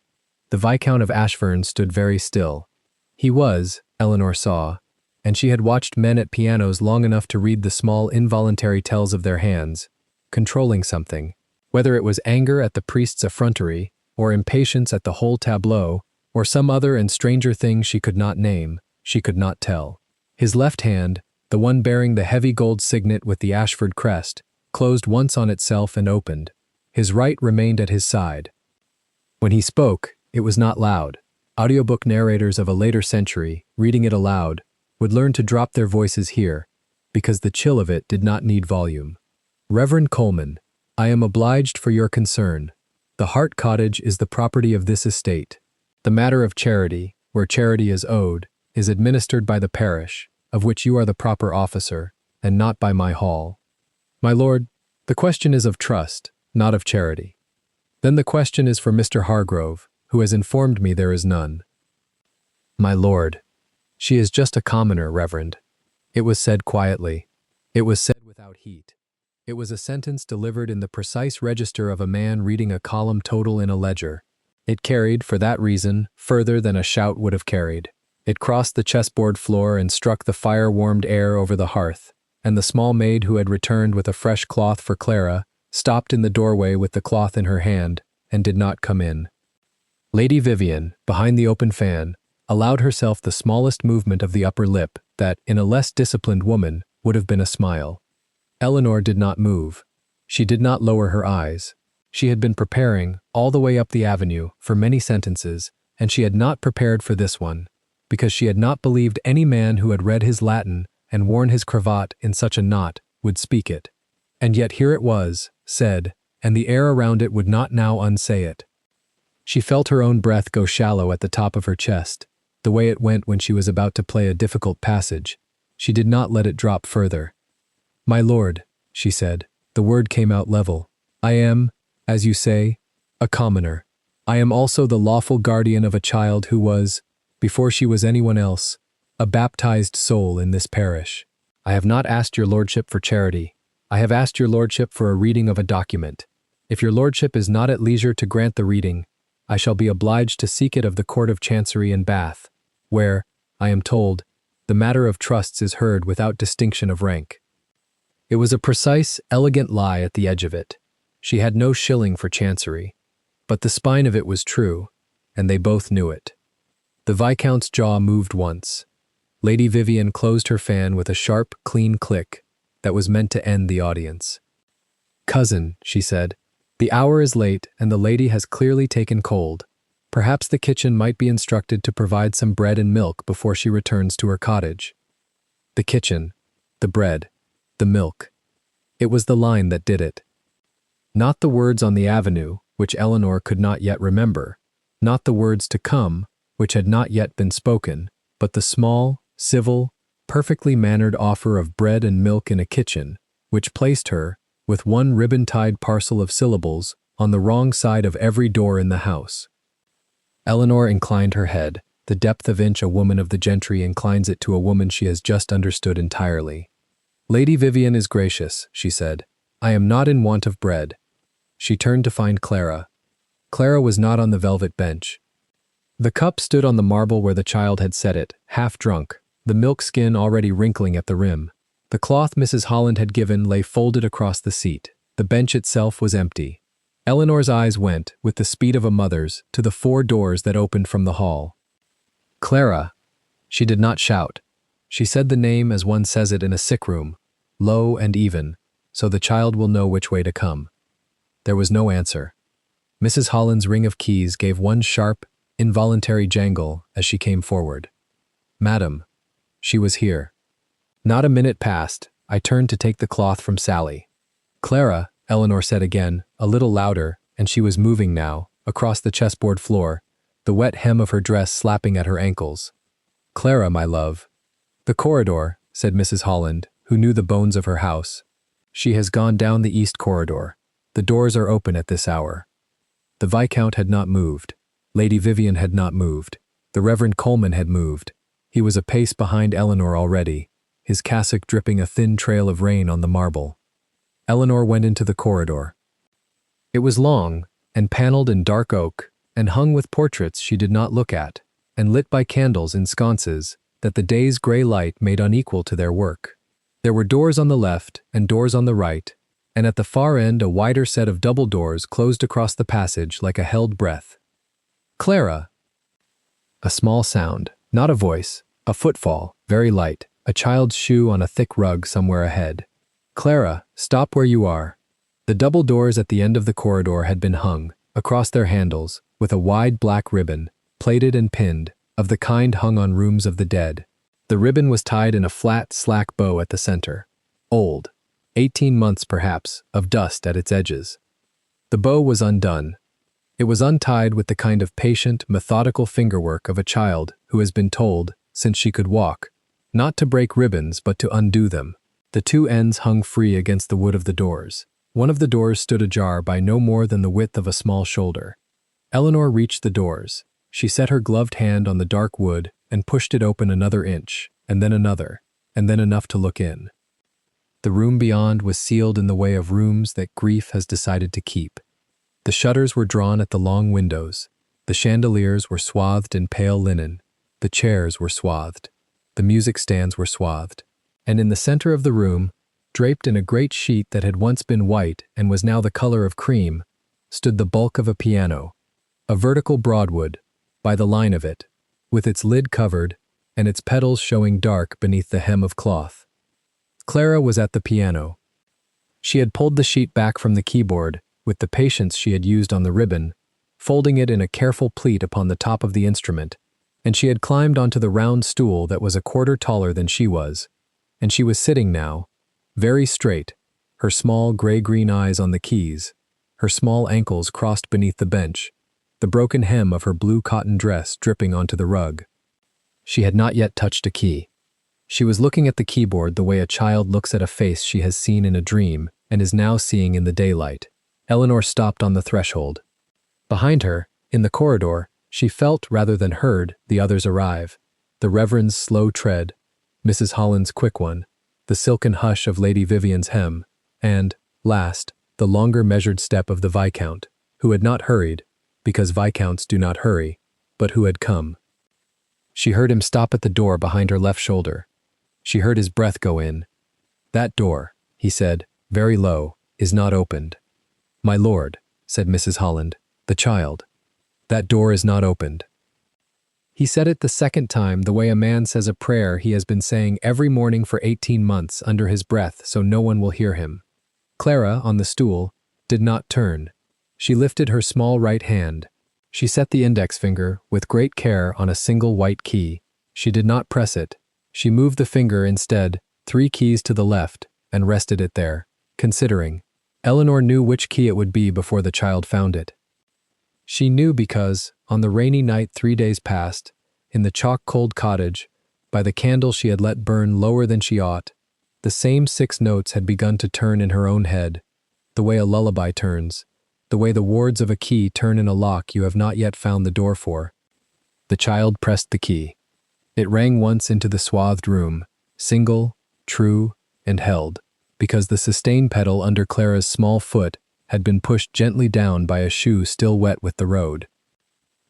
S1: The Viscount of Ashfern stood very still. He was, Eleanor saw, and she had watched men at pianos long enough to read the small involuntary tells of their hands, controlling something. Whether it was anger at the priest's effrontery, or impatience at the whole tableau, or some other and stranger thing she could not name, she could not tell. His left hand, the one bearing the heavy gold signet with the Ashford crest, closed once on itself and opened. His right remained at his side. When he spoke, it was not loud. Audiobook narrators of a later century, reading it aloud, would learn to drop their voices here, because the chill of it did not need volume. "Reverend Coleman, I am obliged for your concern. The Hart cottage is the property of this estate. The matter of charity, where charity is owed, is administered by the parish, of which you are the proper officer, and not by my hall. My lord, the question is of trust, not of charity. Then the question is for Mr. Hargrove, who has informed me there is none." "My lord, she is just a commoner, Reverend." It was said quietly. It was said without heat. It was a sentence delivered in the precise register of a man reading a column total in a ledger. It carried, for that reason, further than a shout would have carried. It crossed the chessboard floor and struck the fire-warmed air over the hearth, and the small maid who had returned with a fresh cloth for Clara stopped in the doorway with the cloth in her hand and did not come in. Lady Vivian, behind the open fan, allowed herself the smallest movement of the upper lip that, in a less disciplined woman, would have been a smile. Eleanor did not move. She did not lower her eyes. She had been preparing, all the way up the avenue, for many sentences, and she had not prepared for this one, because she had not believed any man who had read his Latin and worn his cravat in such a knot would speak it. And yet here it was, said, and the air around it would not now unsay it. She felt her own breath go shallow at the top of her chest, the way it went when she was about to play a difficult passage. She did not let it drop further. "My lord," she said, the word came out level, "I am, as you say, a commoner. I am also the lawful guardian of a child who was, before she was anyone else, a baptized soul in this parish. I have not asked your lordship for charity. I have asked your lordship for a reading of a document. If your lordship is not at leisure to grant the reading, I shall be obliged to seek it of the Court of Chancery in Bath, where, I am told, the matter of trusts is heard without distinction of rank." It was a precise, elegant lie at the edge of it. She had no shilling for Chancery, but the spine of it was true, and they both knew it. The Viscount's jaw moved once. Lady Vivian closed her fan with a sharp, clean click that was meant to end the audience. "Cousin," she said, "the hour is late and the lady has clearly taken cold. Perhaps the kitchen might be instructed to provide some bread and milk before she returns to her cottage." The kitchen, the bread, the milk. It was the line that did it. Not the words on the avenue, which Eleanor could not yet remember, not the words to come, which had not yet been spoken, but the small, civil, perfectly mannered offer of bread and milk in a kitchen, which placed her, with one ribbon-tied parcel of syllables, on the wrong side of every door in the house. Eleanor inclined her head. The depth of inch a woman of the gentry inclines it to a woman she has just understood entirely. Lady Vivian is gracious, she said. I am not in want of bread. She turned to find Clara. Clara was not on the velvet bench. The cup stood on the marble where the child had set it, half drunk, the milk skin already wrinkling at the rim. The cloth Mrs. Holland had given lay folded across the seat. The bench itself was empty. Eleanor's eyes went, with the speed of a mother's, to the 4 doors that opened from the hall. Clara! She did not shout. She said the name as one says it in a sick room, low and even, so the child will know which way to come. There was no answer. Mrs. Holland's ring of keys gave one sharp, involuntary jangle as she came forward. Madam. She was here. Not a minute passed. I turned to take the cloth from Sally. Clara, Eleanor said again, a little louder, and she was moving now, across the chessboard floor, the wet hem of her dress slapping at her ankles. Clara, my love. The corridor, said Mrs. Holland, who knew the bones of her house. She has gone down the east corridor. The doors are open at this hour. The Viscount had not moved. Lady Vivian had not moved. The Reverend Coleman had moved. He was a pace behind Eleanor already, his cassock dripping a thin trail of rain on the marble. Eleanor went into the corridor. It was long, and paneled in dark oak, and hung with portraits she did not look at, and lit by candles in sconces that the day's gray light made unequal to their work. There were doors on the left and doors on the right, and at the far end a wider set of double doors closed across the passage like a held breath. Clara! A small sound, not a voice, a footfall, very light, a child's shoe on a thick rug somewhere ahead. Clara, stop where you are. The double doors at the end of the corridor had been hung, across their handles, with a wide black ribbon, plaited and pinned, of the kind hung on rooms of the dead. The ribbon was tied in a flat, slack bow at the center. Old, 18 months perhaps, of dust at its edges. The bow was undone. It was untied with the kind of patient, methodical fingerwork of a child who has been told, since she could walk, not to break ribbons but to undo them. The 2 ends hung free against the wood of the doors. One of the doors stood ajar by no more than the width of a small shoulder. Eleanor reached the doors. She set her gloved hand on the dark wood and pushed it open another inch, and then another, and then enough to look in. The room beyond was sealed in the way of rooms that grief has decided to keep. The shutters were drawn at the long windows. The chandeliers were swathed in pale linen. The chairs were swathed. The music stands were swathed. And in the center of the room, draped in a great sheet that had once been white and was now the color of cream, stood the bulk of a piano, a vertical broadwood, by the line of it, with its lid covered and its pedals showing dark beneath the hem of cloth. Clara was at the piano. She had pulled the sheet back from the keyboard with the patience she had used on the ribbon, folding it in a careful pleat upon the top of the instrument, and she had climbed onto the round stool that was a quarter taller than she was, and she was sitting now, very straight, her small gray-green eyes on the keys, her small ankles crossed beneath the bench, the broken hem of her blue cotton dress dripping onto the rug. She had not yet touched a key. She was looking at the keyboard the way a child looks at a face she has seen in a dream and is now seeing in the daylight. Eleanor stopped on the threshold. Behind her, in the corridor, she felt rather than heard the others arrive. The Reverend's slow tread, Mrs. Holland's quick one, the silken hush of Lady Vivian's hem, and, last, the longer measured step of the Viscount, who had not hurried, because Viscounts do not hurry, but who had come. She heard him stop at the door behind her left shoulder. She heard his breath go in. That door, he said, very low, is not opened. My lord, said Mrs. Holland, the child. That door is not opened. He said it the second time the way a man says a prayer he has been saying every morning for 18 months under his breath so no one will hear him. Clara, on the stool, did not turn. She lifted her small right hand. She set the index finger, with great care, on a single white key. She did not press it. She moved the finger instead, 3 keys to the left, and rested it there, considering. Eleanor knew which key it would be before the child found it. She knew because, on the rainy night 3 days past, in the chalk-cold cottage, by the candle she had let burn lower than she ought, the same 6 notes had begun to turn in her own head, the way a lullaby turns, the way the wards of a key turn in a lock you have not yet found the door for. The child pressed the key. It rang once into the swathed room, single, true, and held, because the sustain pedal under Clara's small foot had been pushed gently down by a shoe still wet with the road.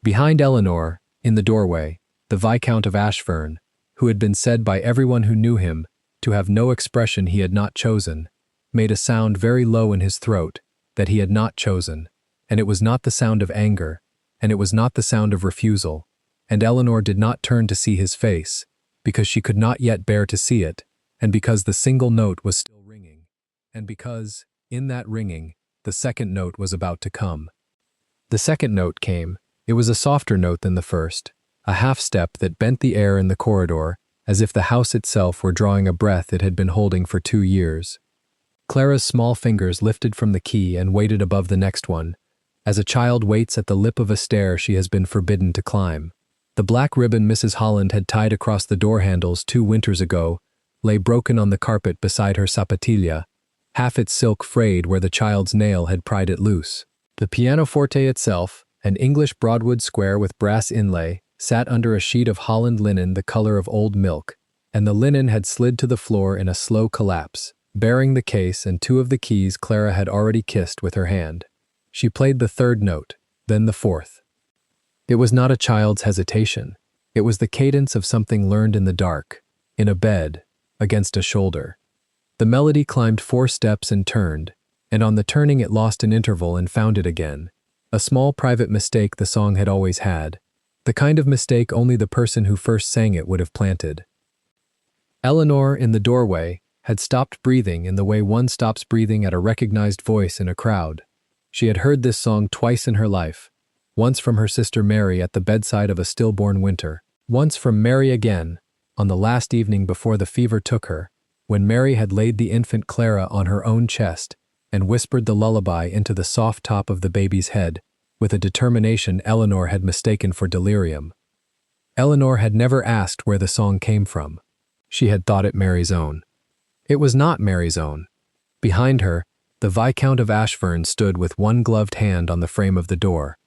S1: Behind Eleanor, in the doorway, the Viscount of Ashfern, who had been said by everyone who knew him to have no expression he had not chosen, made a sound very low in his throat that he had not chosen, and it was not the sound of anger, and it was not the sound of refusal, and Eleanor did not turn to see his face, because she could not yet bear to see it, and because the single note was still ringing, and because, in that ringing, the second note was about to come. The second note came. It was a softer note than the first, a half-step that bent the air in the corridor, as if the house itself were drawing a breath it had been holding for 2 years. Clara's small fingers lifted from the key and waited above the next one, as a child waits at the lip of a stair she has been forbidden to climb. The black ribbon Mrs. Holland had tied across the door handles 2 winters ago lay broken on the carpet beside her sapatilla, half its silk frayed where the child's nail had pried it loose. The pianoforte itself, an English broadwood square with brass inlay, sat under a sheet of Holland linen the color of old milk, and the linen had slid to the floor in a slow collapse, bearing the case and 2 of the keys Clara had already kissed with her hand. She played the 3rd note, then the 4th. It was not a child's hesitation. It was the cadence of something learned in the dark, in a bed, against a shoulder. The melody climbed 4 steps and turned, and on the turning it lost an interval and found it again. A small private mistake the song had always had, the kind of mistake only the person who first sang it would have planted. Eleanor, in the doorway, had stopped breathing in the way one stops breathing at a recognized voice in a crowd. She had heard this song twice in her life, once from her sister Mary at the bedside of a stillborn winter, once from Mary again, on the last evening before the fever took her, when Mary had laid the infant Clara on her own chest and whispered the lullaby into the soft top of the baby's head, with a determination Eleanor had mistaken for delirium. Eleanor had never asked where the song came from. She had thought it Mary's own. It was not Mary's own. Behind her, the Viscount of Ashfern stood with one gloved hand on the frame of the door.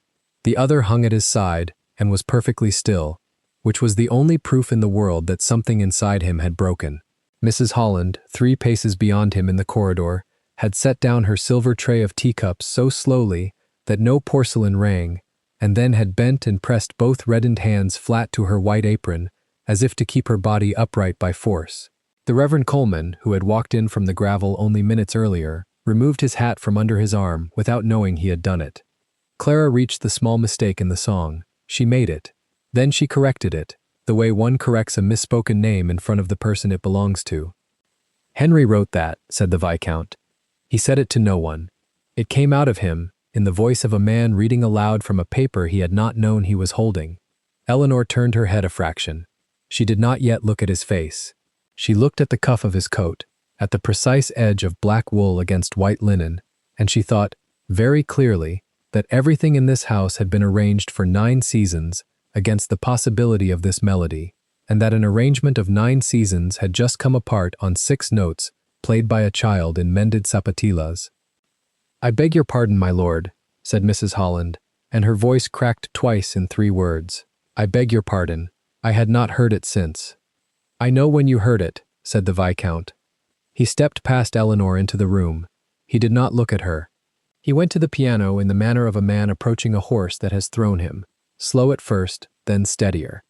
S1: The other hung at his side and was perfectly still, which was the only proof in the world that something inside him had broken. Mrs. Holland, 3 paces beyond him in the corridor, had set down her silver tray of teacups so slowly that no porcelain rang, and then had bent and pressed both reddened hands flat to her white apron, as if to keep her body upright by force. The Reverend Coleman, who had walked in from the gravel only minutes earlier, removed his hat from under his arm without knowing he had done it. Clara reached the small mistake in the song. She made it. Then she corrected it, the way one corrects a misspoken name in front of the person it belongs to. "Henry wrote that," said the Viscount. "He said it to no one. It came out of him, in the voice of a man reading aloud from a paper he had not known he was holding." Eleanor turned her head a fraction. She did not yet look at his face. She looked at the cuff of his coat, at the precise edge of black wool against white linen, and she thought, very clearly, that everything in this house had been arranged for 9 seasons against the possibility of this melody, and that an arrangement of 9 seasons had just come apart on 6 notes played by a child in mended sapatillas. "I beg your pardon, my lord," said Mrs. Holland, and her voice cracked twice in 3 words. "I beg your pardon. I had not heard it since." "I know when you heard it," said the Viscount. He stepped past Eleanor into the room. He did not look at her. He went to the piano in the manner of a man approaching a horse that has thrown him, slow at first, then steadier.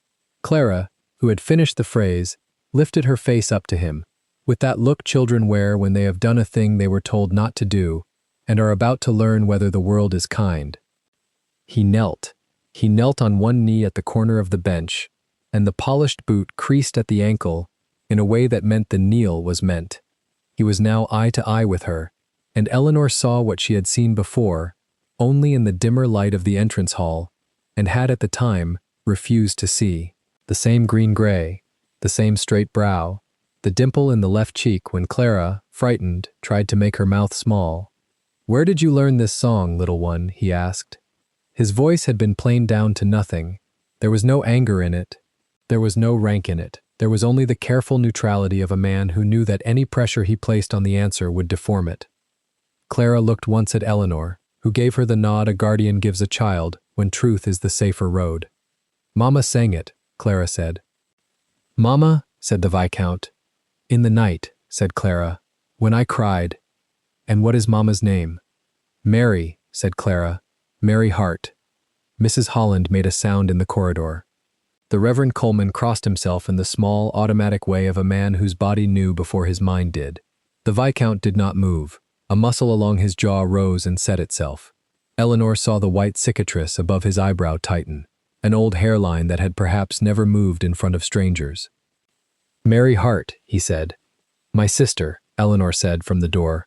S1: Clara, who had finished the phrase, lifted her face up to him, with that look children wear when they have done a thing they were told not to do and are about to learn whether the world is kind. He knelt. He knelt on one knee at the corner of the bench, and the polished boot creased at the ankle in a way that meant the kneel was meant. He was now eye to eye with her, and Eleanor saw what she had seen before, only in the dimmer light of the entrance hall, and had at the time refused to see. The same green-gray, the same straight brow, the dimple in the left cheek when Clara, frightened, tried to make her mouth small. "Where did you learn this song, little one?" he asked. His voice had been planed down to nothing. There was no anger in it. There was no rank in it. There was only the careful neutrality of a man who knew that any pressure he placed on the answer would deform it. Clara looked once at Eleanor, who gave her the nod a guardian gives a child when truth is the safer road. Mamma sang it, Clara said. Mamma, said the Viscount. In the night, said Clara, when I cried. And what is Mamma's name? Mary, said Clara. Mary Hart. Mrs. Holland made a sound in the corridor. The Reverend Coleman crossed himself in the small, automatic way of a man whose body knew before his mind did. The Viscount did not move. A muscle along his jaw rose and set itself. Eleanor saw the white cicatrice above his eyebrow tighten, an old hairline that had perhaps never moved in front of strangers. Mary Hart, he said. My sister, Eleanor said from the door.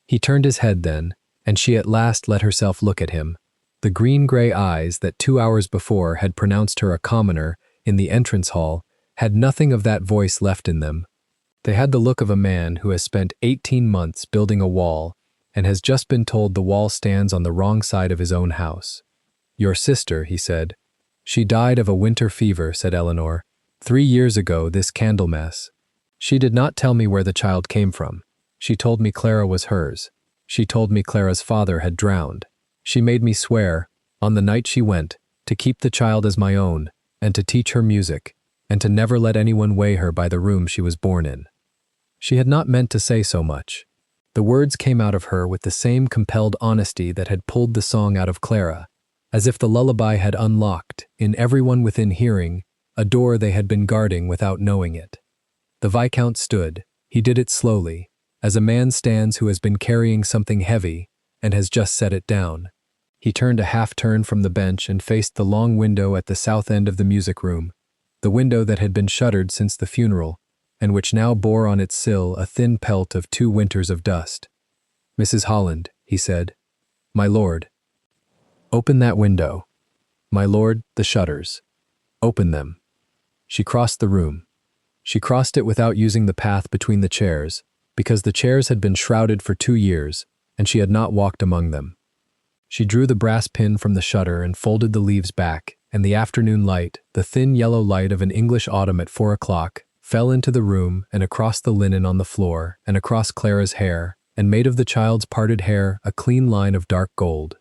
S1: He turned his head then, and she at last let herself look at him. The green-gray eyes that 2 hours before had pronounced her a commoner in the entrance hall had nothing of that voice left in them. They had the look of a man who has spent 18 months building a wall and has just been told the wall stands on the wrong side of his own house. Your sister, he said. She died of a winter fever, said Eleanor. 3 years ago, this Candlemas. She did not tell me where the child came from. She told me Clara was hers. She told me Clara's father had drowned. She made me swear, on the night she went, to keep the child as my own, and to teach her music, and to never let anyone weigh her by the room she was born in. She had not meant to say so much. The words came out of her with the same compelled honesty that had pulled the song out of Clara, as if the lullaby had unlocked, in everyone within hearing, a door they had been guarding without knowing it. The Viscount stood. He did it slowly, as a man stands who has been carrying something heavy and has just set it down. He turned a half-turn from the bench and faced the long window at the south end of the music room, the window that had been shuttered since the funeral, and which now bore on its sill a thin pelt of 2 winters of dust. Mrs. Holland, he said. My lord. Open that window. My lord, the shutters. Open them. She crossed the room. She crossed it without using the path between the chairs, because the chairs had been shrouded for 2 years, and she had not walked among them. She drew the brass pin from the shutter and folded the leaves back, and the afternoon light, the thin yellow light of an English autumn at 4 o'clock, fell into the room and across the linen on the floor and across Clara's hair, and made of the child's parted hair a clean line of dark gold.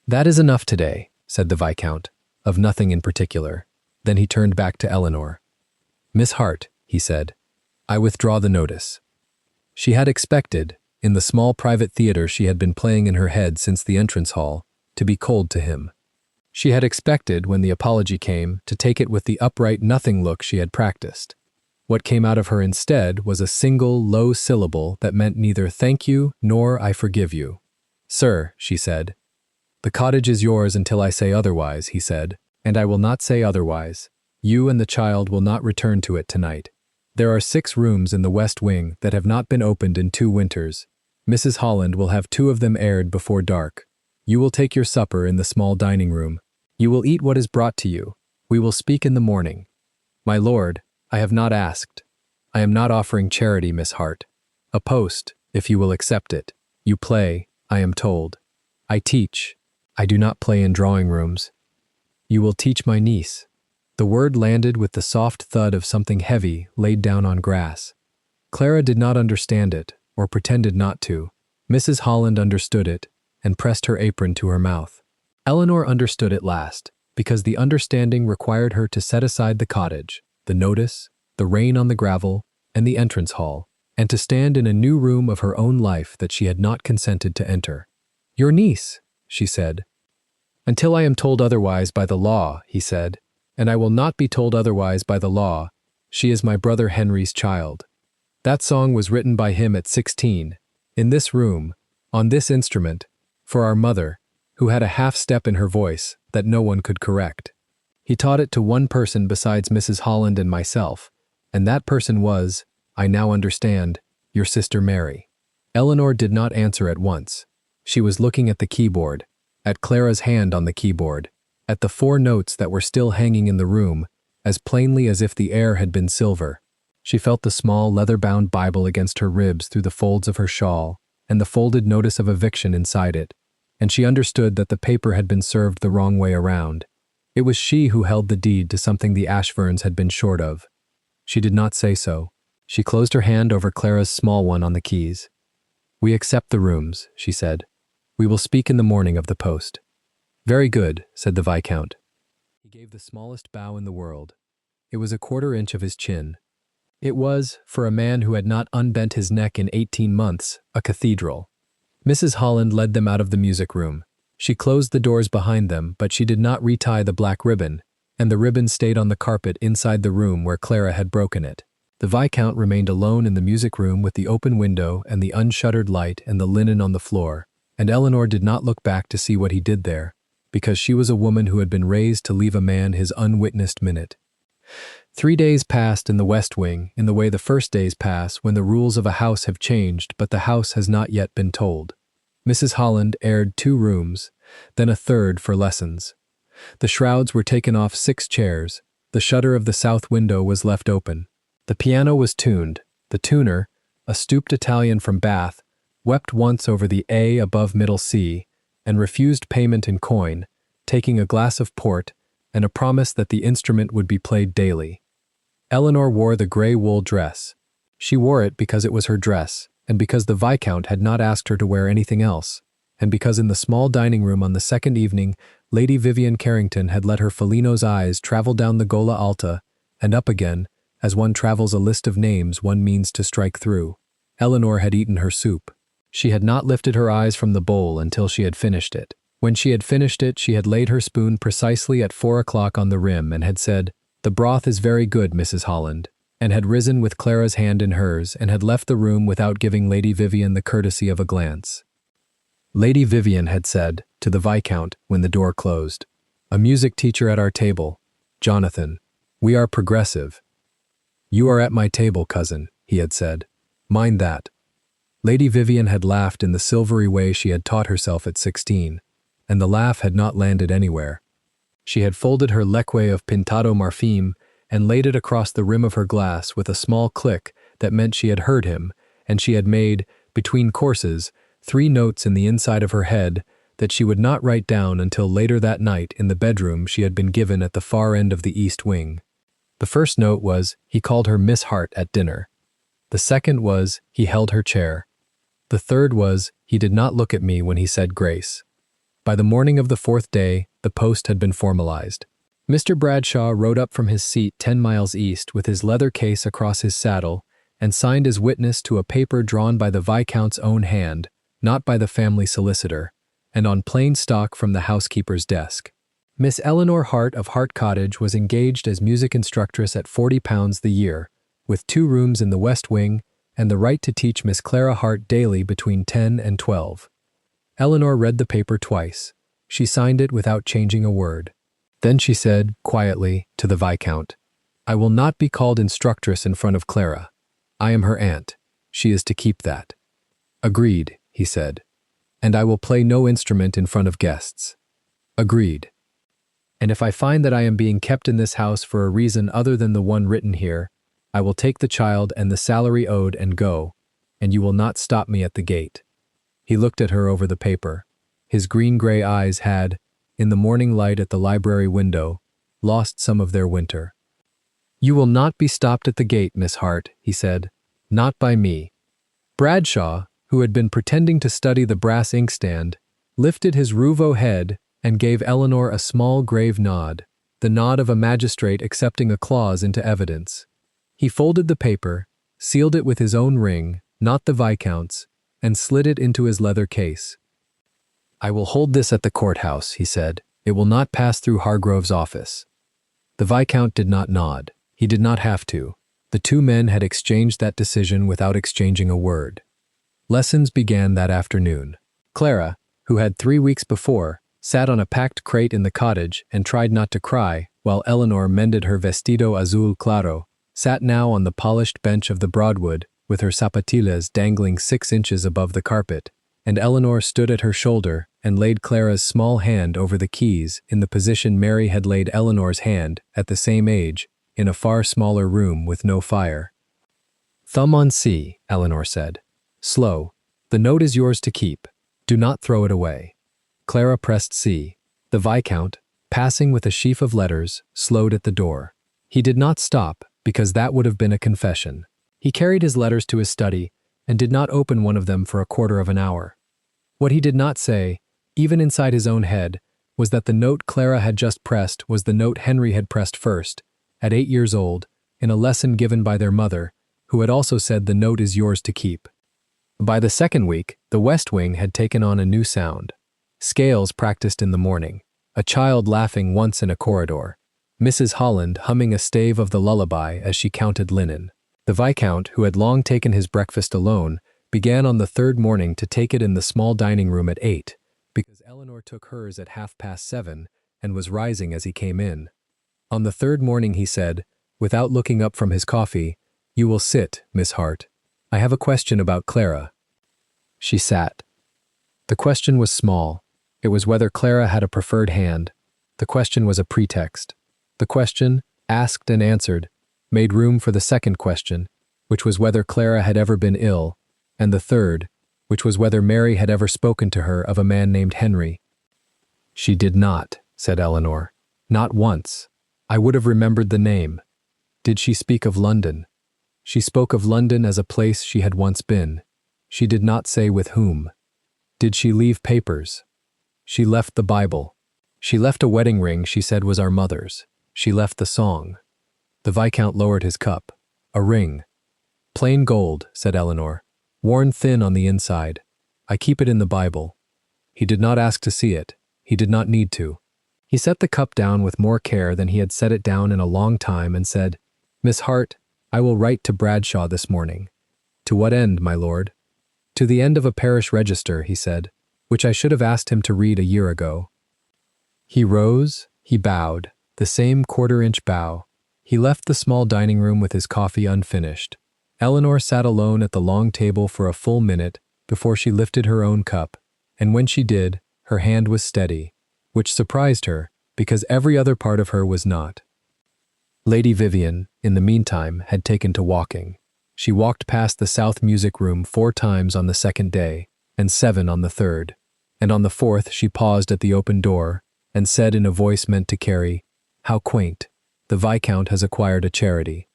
S1: That is enough today, said the Viscount, of nothing in particular. Then he turned back to Eleanor. Miss Hart, he said, I withdraw the notice. She had expected, in the small private theater she had been playing in her head since the entrance hall, to be cold to him. She had expected, when the apology came, to take it with the upright nothing look she had practiced. What came out of her instead was a single, low syllable that meant neither thank you nor I forgive you. Sir, she said. The cottage is yours until I say otherwise, he said, and I will not say otherwise. You and the child will not return to it tonight. There are 6 rooms in the west wing that have not been opened in 2 winters. Mrs. Holland will have 2 of them aired before dark. You will take your supper in the small dining room. You will eat what is brought to you. We will speak in the morning. My lord, I have not asked. I am not offering charity, Miss Hart. A post, if you will accept it. You play, I am told. I teach. I do not play in drawing rooms. You will teach my niece. The word landed with the soft thud of something heavy laid down on grass. Clara did not understand it, or pretended not to. Mrs. Holland understood it, and pressed her apron to her mouth. Eleanor understood it last, because the understanding required her to set aside the cottage, the notice, the rain on the gravel, and the entrance hall, and to stand in a new room of her own life that she had not consented to enter. Your niece, she said. Until I am told otherwise by the law, he said, and I will not be told otherwise by the law. She is my brother Henry's child. That song was written by him at 16, in this room, on this instrument, for our mother, who had a half-step in her voice that no one could correct. He taught it to one person besides Mrs. Holland and myself, and that person was, I now understand, your sister Mary. Eleanor did not answer at once. She was looking at the keyboard, at Clara's hand on the keyboard, at the 4 notes that were still hanging in the room, as plainly as if the air had been silver. She felt the small leather-bound Bible against her ribs through the folds of her shawl, and the folded notice of eviction inside it, and she understood that the paper had been served the wrong way around. It was she who held the deed to something the Ashburns had been short of. She did not say so. She closed her hand over Clara's small one on the keys. We accept the rooms, she said. We will speak in the morning of the post. Very good, said the Viscount. He gave the smallest bow in the world. It was a quarter inch of his chin. It was, for a man who had not unbent his neck in 18 months, a cathedral. Mrs. Holland led them out of the music room. She closed the doors behind them, but she did not retie the black ribbon, and the ribbon stayed on the carpet inside the room where Clara had broken it. The Viscount remained alone in the music room with the open window and the unshuttered light and the linen on the floor, and Eleanor did not look back to see what he did there, because she was a woman who had been raised to leave a man his unwitnessed minute. 3 days passed in the West Wing in the way the first days pass when the rules of a house have changed but the house has not yet been told. Mrs. Holland aired 2 rooms, then a third for lessons. The shrouds were taken off 6 chairs. The shutter of the south window was left open. The piano was tuned. The tuner, a stooped Italian from Bath, wept once over the A above middle C and refused payment in coin, taking a glass of port and a promise that the instrument would be played daily. Eleanor wore the gray wool dress. She wore it because it was her dress, and because the Viscount had not asked her to wear anything else, and because in the small dining room on the second evening, Lady Vivian Carrington had let her Felino's eyes travel down the Gola Alta and up again, as one travels a list of names one means to strike through. Eleanor had eaten her soup. She had not lifted her eyes from the bowl until she had finished it. When she had finished it, she had laid her spoon precisely at 4 o'clock on the rim and had said, "The broth is very good, Mrs. Holland," and had risen with Clara's hand in hers and had left the room without giving Lady Vivian the courtesy of a glance. Lady Vivian had said, to the Viscount when the door closed, "A music teacher at our table. Jonathan, we are progressive." "You are at my table, cousin," he had said. "Mind that." Lady Vivian had laughed in the silvery way she had taught herself at 16, and the laugh had not landed anywhere. She had folded her leque of pintado marfim and laid it across the rim of her glass with a small click that meant she had heard him, and she had made, between courses, 3 notes in the inside of her head that she would not write down until later that night in the bedroom she had been given at the far end of the East Wing. The first note was, he called her Miss Hart at dinner. The second was, he held her chair. The third was, he did not look at me when he said grace. By the morning of the 4th day, the post had been formalized. Mr. Bradshaw rode up from his seat 10 miles east with his leather case across his saddle and signed as witness to a paper drawn by the Viscount's own hand, not by the family solicitor, and on plain stock from the housekeeper's desk. Miss Eleanor Hart of Hart Cottage was engaged as music instructress at £40 the year, with 2 rooms in the West Wing and the right to teach Miss Clara Hart daily between 10 and 12. Eleanor read the paper twice. She signed it without changing a word. Then she said, quietly, to the Viscount, "I will not be called instructress in front of Clara. I am her aunt. She is to keep that." "Agreed," he said. "And I will play no instrument in front of guests." "Agreed. And if I find that I am being kept in this house for a reason other than the one written here, I will take the child and the salary owed and go, and you will not stop me at the gate." He looked at her over the paper. His green-gray eyes had, in the morning light at the library window, lost some of their winter. "You will not be stopped at the gate, Miss Hart," he said. "Not by me." Bradshaw, who had been pretending to study the brass inkstand, lifted his Rouveau head and gave Eleanor a small grave nod, the nod of a magistrate accepting a clause into evidence. He folded the paper, sealed it with his own ring, not the Viscount's, and slid it into his leather case. "I will hold this at the courthouse," he said. "It will not pass through Hargrove's office." The Viscount did not nod. He did not have to. The 2 men had exchanged that decision without exchanging a word. Lessons began that afternoon. Clara, who had 3 weeks before, sat on a packed crate in the cottage and tried not to cry, while Eleanor mended her vestido azul claro, sat now on the polished bench of the Broadwood, with her zapatillas dangling 6 inches above the carpet, and Eleanor stood at her shoulder and laid Clara's small hand over the keys in the position Mary had laid Eleanor's hand at the same age, in a far smaller room with no fire. "Thumb on C," Eleanor said. "Slow. The note is yours to keep. Do not throw it away." Clara pressed C. The Viscount, passing with a sheaf of letters, slowed at the door. He did not stop, because that would have been a confession. He carried his letters to his study and did not open one of them for a quarter of an hour. What he did not say, even inside his own head, was that the note Clara had just pressed was the note Henry had pressed first, at 8 years old, in a lesson given by their mother, who had also said the note is yours to keep. By the second week, the West Wing had taken on a new sound. Scales practiced in the morning, a child laughing once in a corridor, Mrs. Holland humming a stave of the lullaby as she counted linen. The Viscount, who had long taken his breakfast alone, began on the third morning to take it in the small dining room at 8, because Eleanor took hers at 7:30 and was rising as he came in. On the third morning he said, without looking up from his coffee, "You will sit, Miss Hart. I have a question about Clara." She sat. The question was small. It was whether Clara had a preferred hand. The question was a pretext. The question, asked and answered, made room for the second question, which was whether Clara had ever been ill, and the third, which was whether Mary had ever spoken to her of a man named Henry. "She did not," said Eleanor. "Not once. I would have remembered the name. Did she speak of London?" "She spoke of London as a place she had once been. She did not say with whom." "Did she leave papers?" "She left the Bible. She left a wedding ring she said was our mother's. She left the song." The Viscount lowered his cup. "A ring." "Plain gold," said Eleanor. "Worn thin on the inside. I keep it in the Bible." He did not ask to see it. He did not need to. He set the cup down with more care than he had set it down in a long time and said, "Miss Hart, I will write to Bradshaw this morning." "To what end, my lord?" "To the end of a parish register," he said, "which I should have asked him to read a year ago." He rose, he bowed, the same quarter-inch bow. He left the small dining room with his coffee unfinished. Eleanor sat alone at the long table for a full minute before she lifted her own cup, and when she did, her hand was steady, which surprised her because every other part of her was not. Lady Vivian, in the meantime, had taken to walking. She walked past the South Music Room 4 times on the second day, and 7 on the third, and on the fourth she paused at the open door and said in a voice meant to carry, "How quaint! The Viscount has acquired a charity."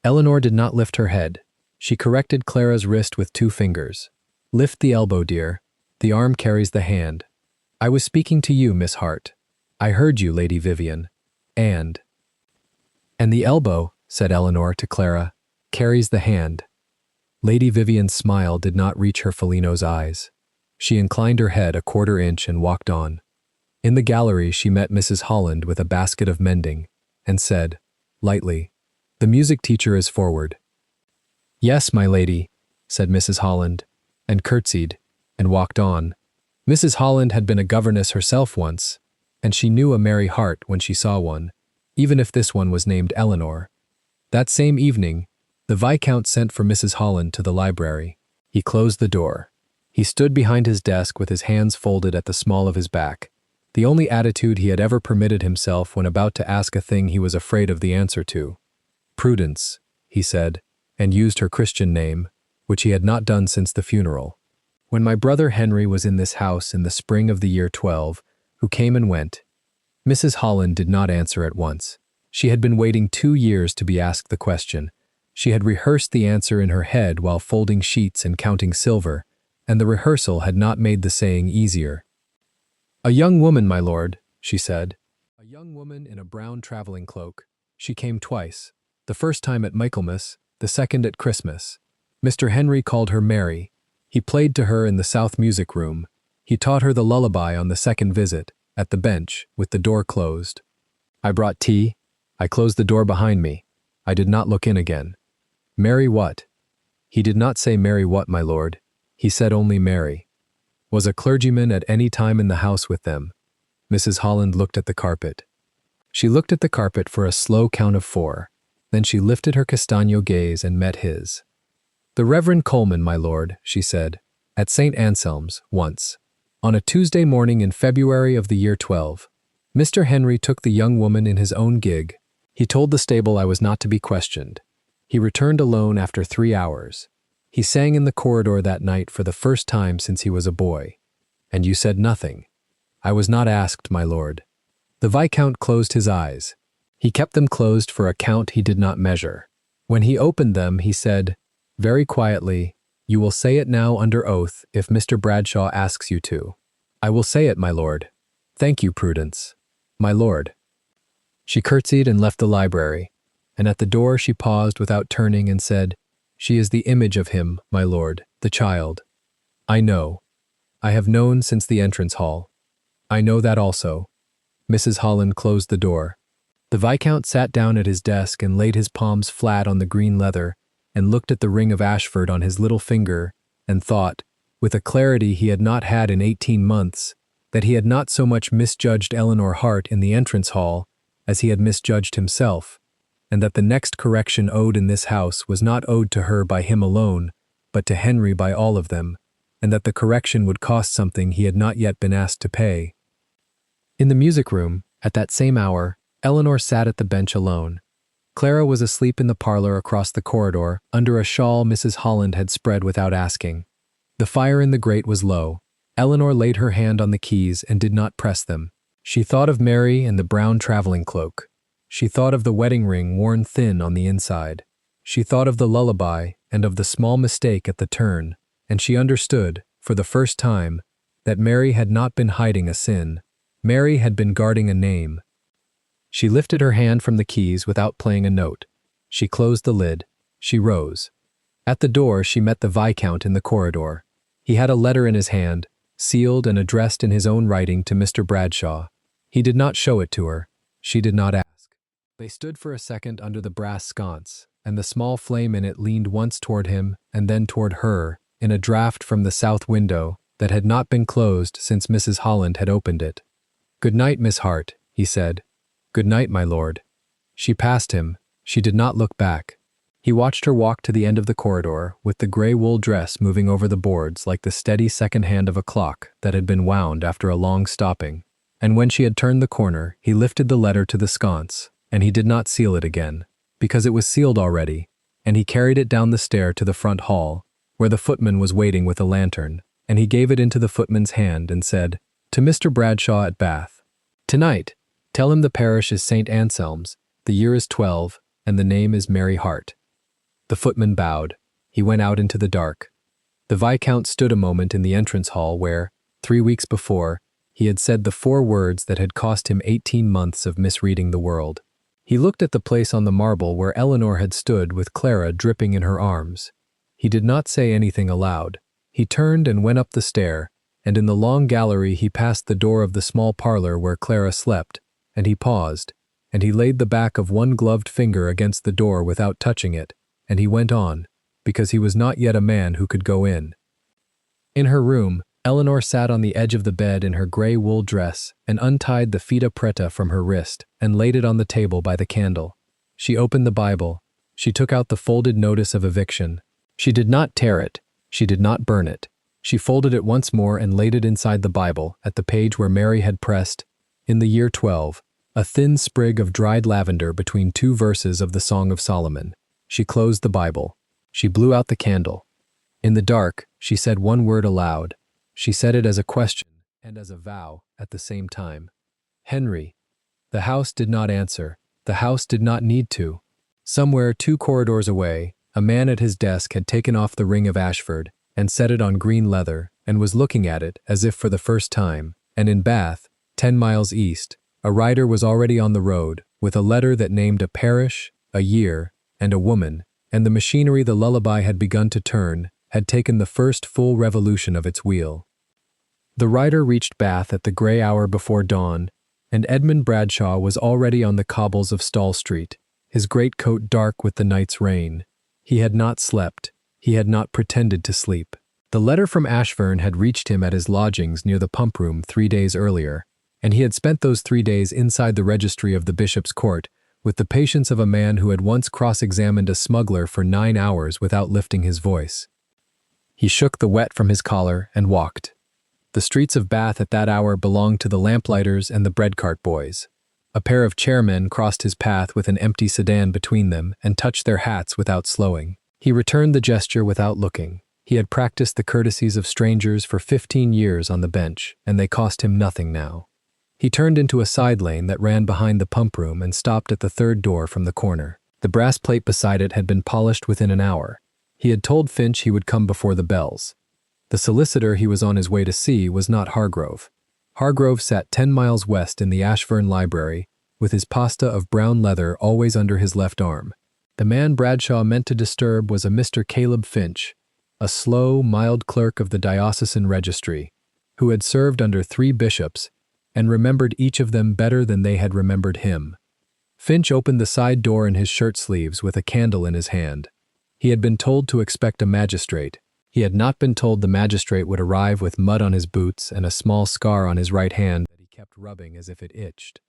S1: Eleanor did not lift her head. She corrected Clara's wrist with 2 fingers. "Lift the elbow, dear. The arm carries the hand. I was speaking to you, Miss Hart. I heard you, Lady Vivian. And the elbow," said Eleanor to Clara, "carries the hand." Lady Vivian's smile did not reach her Felino's eyes. She inclined her head a quarter-inch and walked on. In the gallery she met Mrs. Holland with a basket of mending, and said, lightly, "The music teacher is forward." "Yes, my lady," said Mrs. Holland, and curtsied, and walked on. Mrs. Holland had been a governess herself once, and she knew a merry heart when she saw one, even if this one was named Eleanor. That same evening, the Viscount sent for Mrs. Holland to the library. He closed the door. He stood behind his desk with his hands folded at the small of his back, the only attitude he had ever permitted himself when about to ask a thing he was afraid of the answer to. "Prudence," he said, and used her Christian name, which he had not done since the funeral. "When my brother Henry was in this house in the spring of the year 12, who came and went?" Mrs. Holland did not answer at once. She had been waiting 2 years to be asked the question. She had rehearsed the answer in her head while folding sheets and counting silver, and the rehearsal had not made the saying easier. "A young woman, my lord," she said. "A young woman in a brown traveling cloak. She came twice, the first time at Michaelmas, the second at Christmas. Mr. Henry called her Mary. He played to her in the South Music Room. He taught her the lullaby on the second visit, at the bench, with the door closed. I brought tea. I closed the door behind me. I did not look in again. Mary what?" "He did not say Mary what, my lord. He said only Mary." "Was a clergyman at any time in the house with them?" Mrs. Holland looked at the carpet. She looked at the carpet for a slow count of 4. Then she lifted her castagno gaze and met his. "The Reverend Coleman, my lord," she said, "at St. Anselm's, once. On a Tuesday morning in February of the year 12. Mr. Henry took the young woman in his own gig. He told the stable I was not to be questioned. He returned alone after 3 hours. He sang in the corridor that night for the first time since he was a boy. And you said nothing." "I was not asked, my lord." The Viscount closed his eyes. He kept them closed for a count he did not measure. When he opened them, he said, very quietly, "You will say it now under oath if Mr. Bradshaw asks you to." "I will say it, my lord." "Thank you, Prudence." "My lord." She curtsied and left the library, and at the door she paused without turning and said, "She is the image of him, my lord, the child." "I know. I have known since the entrance hall. I know that also." Mrs. Holland closed the door. The Viscount sat down at his desk and laid his palms flat on the green leather and looked at the ring of Ashford on his little finger and thought, with a clarity he had not had in 18 months, that he had not so much misjudged Eleanor Hart in the entrance hall as he had misjudged himself, and that the next correction owed in this house was not owed to her by him alone, but to Henry by all of them, and that the correction would cost something he had not yet been asked to pay. In the music room, at that same hour, Eleanor sat at the bench alone. Clara was asleep in the parlor across the corridor, under a shawl Mrs. Holland had spread without asking. The fire in the grate was low. Eleanor laid her hand on the keys and did not press them. She thought of Mary and the brown traveling cloak. She thought of the wedding ring worn thin on the inside. She thought of the lullaby and of the small mistake at the turn, and she understood, for the first time, that Mary had not been hiding a sin. Mary had been guarding a name. She lifted her hand from the keys without playing a note. She closed the lid. She rose. At the door she met the Viscount in the corridor. He had a letter in his hand, sealed and addressed in his own writing to Mr. Bradshaw. He did not show it to her. She did not ask. They stood for a second under the brass sconce, and the small flame in it leaned once toward him and then toward her, in a draught from the south window that had not been closed since Mrs. Holland had opened it. "Good night, Miss Hart," he said. "Good night, my lord." She passed him. She did not look back. He watched her walk to the end of the corridor, with the gray wool dress moving over the boards like the steady second hand of a clock that had been wound after a long stopping. And when she had turned the corner, he lifted the letter to the sconce, and he did not seal it again, because it was sealed already, and he carried it down the stair to the front hall, where the footman was waiting with a lantern, and he gave it into the footman's hand and said, "To Mr. Bradshaw at Bath. Tonight, tell him the parish is St. Anselm's, the year is 12, and the name is Mary Hart." The footman bowed. He went out into the dark. The Viscount stood a moment in the entrance hall where, 3 weeks before, he had said the 4 words that had cost him 18 months of misreading the world. He looked at the place on the marble where Eleanor had stood with Clara dripping in her arms. He did not say anything aloud. He turned and went up the stair, and in the long gallery he passed the door of the small parlor where Clara slept, and he paused, and he laid the back of one gloved finger against the door without touching it, and he went on, because he was not yet a man who could go in. In her room, Eleanor sat on the edge of the bed in her gray wool dress and untied the fita preta from her wrist and laid it on the table by the candle. She opened the Bible. She took out the folded notice of eviction. She did not tear it. She did not burn it. She folded it once more and laid it inside the Bible at the page where Mary had pressed, "In the year 12, a thin sprig of dried lavender between 2 verses of the Song of Solomon." She closed the Bible. She blew out the candle. In the dark, she said one word aloud. She said it as a question and as a vow at the same time. "Henry." The house did not answer. The house did not need to. Somewhere 2 corridors away, a man at his desk had taken off the ring of Ashford and set it on green leather and was looking at it as if for the first time, and in Bath, 10 miles east, a rider was already on the road with a letter that named a parish, a year, and a woman, and the machinery the lullaby had begun to turn had taken the first full revolution of its wheel. The rider reached Bath at the gray hour before dawn, and Edmund Bradshaw was already on the cobbles of Stall Street, his greatcoat dark with the night's rain. He had not slept. He had not pretended to sleep. The letter from Ashford had reached him at his lodgings near the pump room 3 days earlier, and he had spent those 3 days inside the registry of the bishop's court with the patience of a man who had once cross-examined a smuggler for 9 hours without lifting his voice. He shook the wet from his collar and walked. The streets of Bath at that hour belonged to the lamplighters and the bread-cart boys. A pair of chairmen crossed his path with an empty sedan between them and touched their hats without slowing. He returned the gesture without looking. He had practiced the courtesies of strangers for 15 years on the bench, and they cost him nothing now. He turned into a side lane that ran behind the pump room and stopped at the 3rd door from the corner. The brass plate beside it had been polished within an hour. He had told Finch he would come before the bells. The solicitor he was on his way to see was not Hargrove. Hargrove sat 10 miles west in the Ashfern Library, with his pasta of brown leather always under his left arm. The man Bradshaw meant to disturb was a Mr. Caleb Finch, a slow, mild clerk of the diocesan registry, who had served under 3 bishops and remembered each of them better than they had remembered him. Finch opened the side door in his shirt sleeves with a candle in his hand. He had been told to expect a magistrate. He had not been told the magistrate would arrive with mud on his boots and a small scar on his right hand that he kept rubbing as if it itched.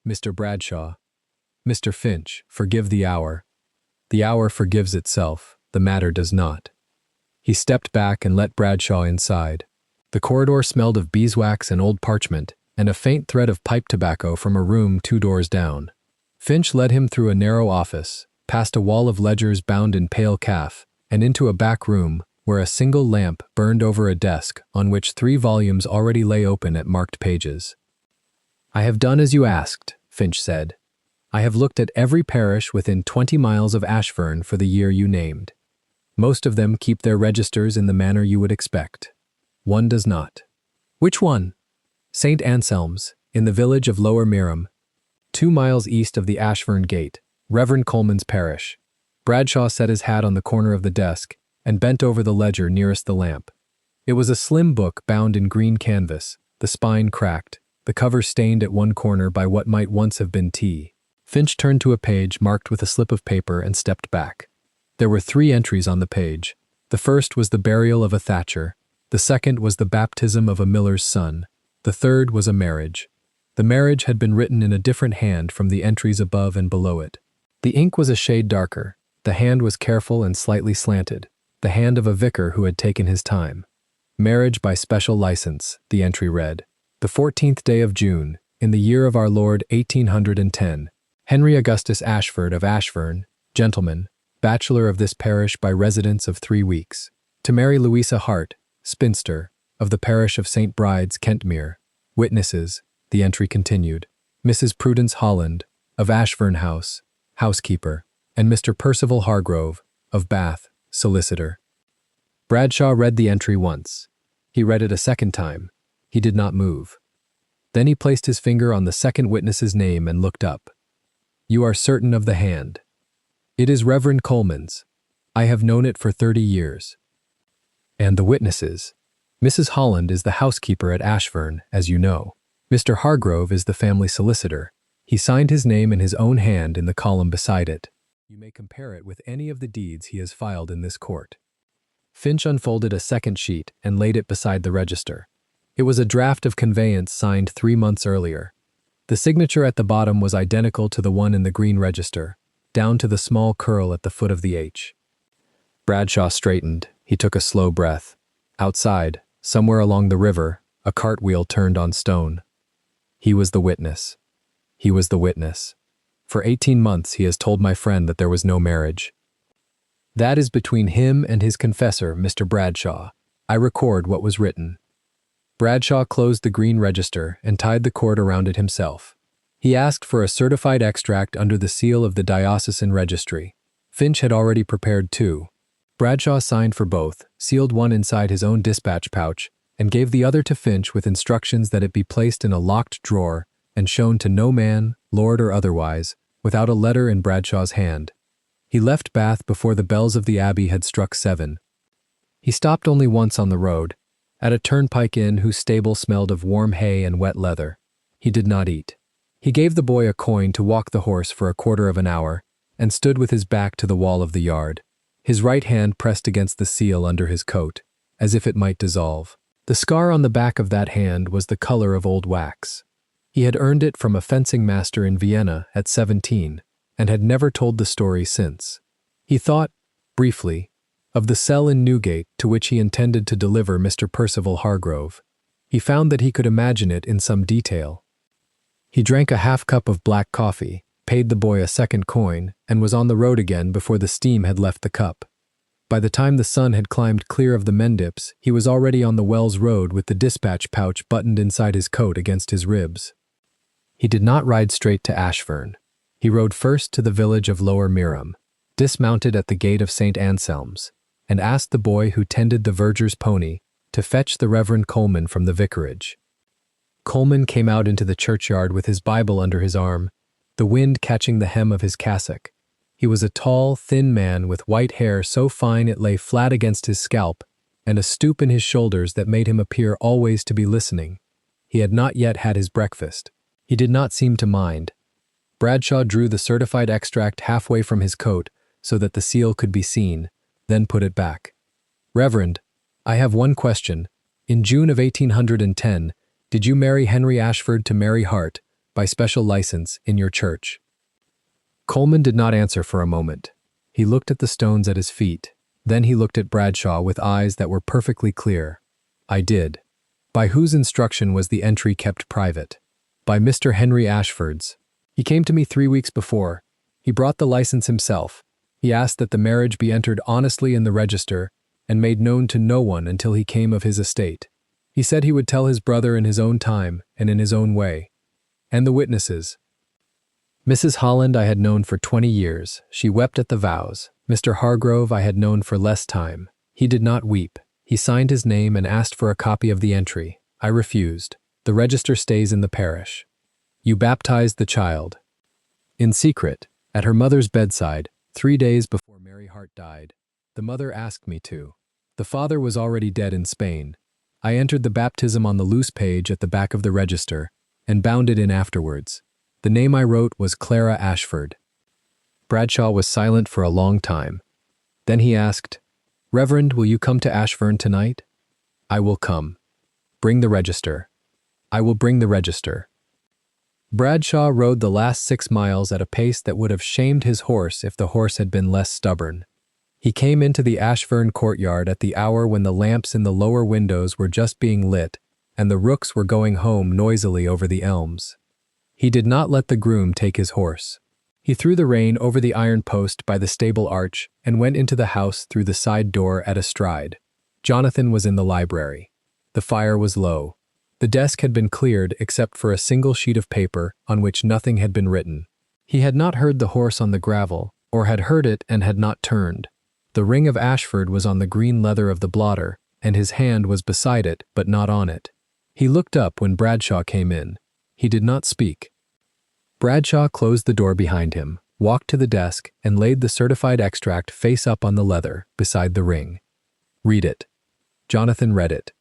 S1: Mr. Bradshaw, Mr. Finch, forgive the hour. The hour forgives itself, the matter does not. He stepped back and let Bradshaw inside. The corridor smelled of beeswax and old parchment, and a faint thread of pipe tobacco from a room 2 doors down. Finch led him through a narrow office, past a wall of ledgers bound in pale calf, and into a back room where a single lamp burned over a desk on which 3 volumes already lay open at marked pages. "I have done as you asked," Finch said. "I have looked at every parish within 20 miles of Ashfern for the year you named. Most of them keep their registers in the manner you would expect. One does not." "Which one?" "St. Anselm's, in the village of Lower Meerham, 2 miles east of the Ashfern Gate, Reverend Coleman's parish." Bradshaw set his hat on the corner of the desk and bent over the ledger nearest the lamp. It was a slim book bound in green canvas, the spine cracked, the cover stained at one corner by what might once have been tea. Finch turned to a page marked with a slip of paper and stepped back. There were 3 entries on the page. The first was the burial of a thatcher. The second was the baptism of a miller's son. The third was a marriage. The marriage had been written in a different hand from the entries above and below it. The ink was a shade darker. The hand was careful and slightly slanted, the hand of a vicar who had taken his time. "Marriage by special license," the entry read. "The 14th day of June, in the year of our Lord 1810, Henry Augustus Ashford of Ashfern, gentleman, bachelor of this parish by residence of 3 weeks, to marry Louisa Hart, spinster, of the parish of St. Bride's, Kentmere. Witnesses," the entry continued, "Mrs. Prudence Holland, of Ashfern House, housekeeper, and Mr. Percival Hargrove, of Bath, solicitor." Bradshaw read the entry once. He read it a second time. He did not move. Then he placed his finger on the second witness's name and looked up. "You are certain of the hand?" "It is Reverend Coleman's. I have known it for 30 years. "And the witnesses?" "Mrs. Holland is the housekeeper at Ashfern, as you know. Mr. Hargrove is the family solicitor. He signed his name in his own hand in the column beside it. You may compare it with any of the deeds he has filed in this court." Finch unfolded a second sheet and laid it beside the register. It was a draft of conveyance signed 3 months earlier. The signature at the bottom was identical to the one in the green register, down to the small curl at the foot of the H. Bradshaw straightened. He took a slow breath. Outside, somewhere along the river, a cartwheel turned on stone. He was the witness. He was the witness. For 18 months he has told my friend that there was no marriage. That is between him and his confessor, Mr. Bradshaw. I record what was written. Bradshaw closed the green register and tied the cord around it himself. He asked for a certified extract under the seal of the diocesan registry. Finch had already prepared 2. Bradshaw signed for both, sealed one inside his own dispatch pouch, and gave the other to Finch with instructions that it be placed in a locked drawer and shown to no man, lord or otherwise, without a letter in Bradshaw's hand. He left Bath before the bells of the Abbey had struck 7. He stopped only once on the road, at a turnpike inn whose stable smelled of warm hay and wet leather. He did not eat. He gave the boy a coin to walk the horse for a quarter of an hour, and stood with his back to the wall of the yard, his right hand pressed against the seal under his coat, as if it might dissolve. The scar on the back of that hand was the color of old wax. He had earned it from a fencing master in Vienna at 17, and had never told the story since. He thought, briefly, of the cell in Newgate to which he intended to deliver Mr. Percival Hargrove. He found that he could imagine it in some detail. He drank a half-cup of black coffee, paid the boy a second coin, and was on the road again before the steam had left the cup. By the time the sun had climbed clear of the Mendips, he was already on the Wells Road with the dispatch pouch buttoned inside his coat against his ribs. He did not ride straight to Ashfern. He rode first to the village of Lower Meerham, dismounted at the gate of St. Anselm's, and asked the boy who tended the verger's pony to fetch the Reverend Coleman from the vicarage. Coleman came out into the churchyard with his Bible under his arm, the wind catching the hem of his cassock. He was a tall, thin man with white hair so fine it lay flat against his scalp, and a stoop in his shoulders that made him appear always to be listening. He had not yet had his breakfast. He did not seem to mind. Bradshaw drew the certified extract halfway from his coat so that the seal could be seen, then put it back. "Reverend, I have one question. In June of 1810, did you marry Henry Ashford to Mary Hart, by special license, in your church?" Coleman did not answer for a moment. He looked at the stones at his feet. Then he looked at Bradshaw with eyes that were perfectly clear. "I did." "By whose instruction was the entry kept private?" "By Mr. Henry Ashford's. He came to me 3 weeks before. He brought the license himself. He asked that the marriage be entered honestly in the register and made known to no one until he came of his estate. He said he would tell his brother in his own time and in his own way. And the witnesses." "Mrs. Holland I had known for 20 years. She wept at the vows. Mr. Hargrove I had known for less time. He did not weep. He signed his name and asked for a copy of the entry. I refused. The register stays in the parish." "You baptized the child?" "In secret, at her mother's bedside, 3 days before Mary Hart died. The mother asked me to. The father was already dead in Spain. I entered the baptism on the loose page at the back of the register and bound it in afterwards. The name I wrote was Clara Ashford." Bradshaw was silent for a long time. Then he asked, "Reverend, will you come to Ashford tonight?" "I will come." "Bring the register." "I will bring the register." Bradshaw rode the last 6 miles at a pace that would have shamed his horse if the horse had been less stubborn. He came into the Ashford courtyard at the hour when the lamps in the lower windows were just being lit and the rooks were going home noisily over the elms. He did not let the groom take his horse. He threw the rein over the iron post by the stable arch and went into the house through the side door at a stride. Jonathan was in the library. The fire was low. The desk had been cleared except for a single sheet of paper on which nothing had been written. He had not heard the horse on the gravel, or had heard it and had not turned. The ring of Ashford was on the green leather of the blotter, and his hand was beside it, but not on it. He looked up when Bradshaw came in. He did not speak. Bradshaw closed the door behind him, walked to the desk, and laid the certified extract face up on the leather, beside the ring. "Read it." Jonathan read it.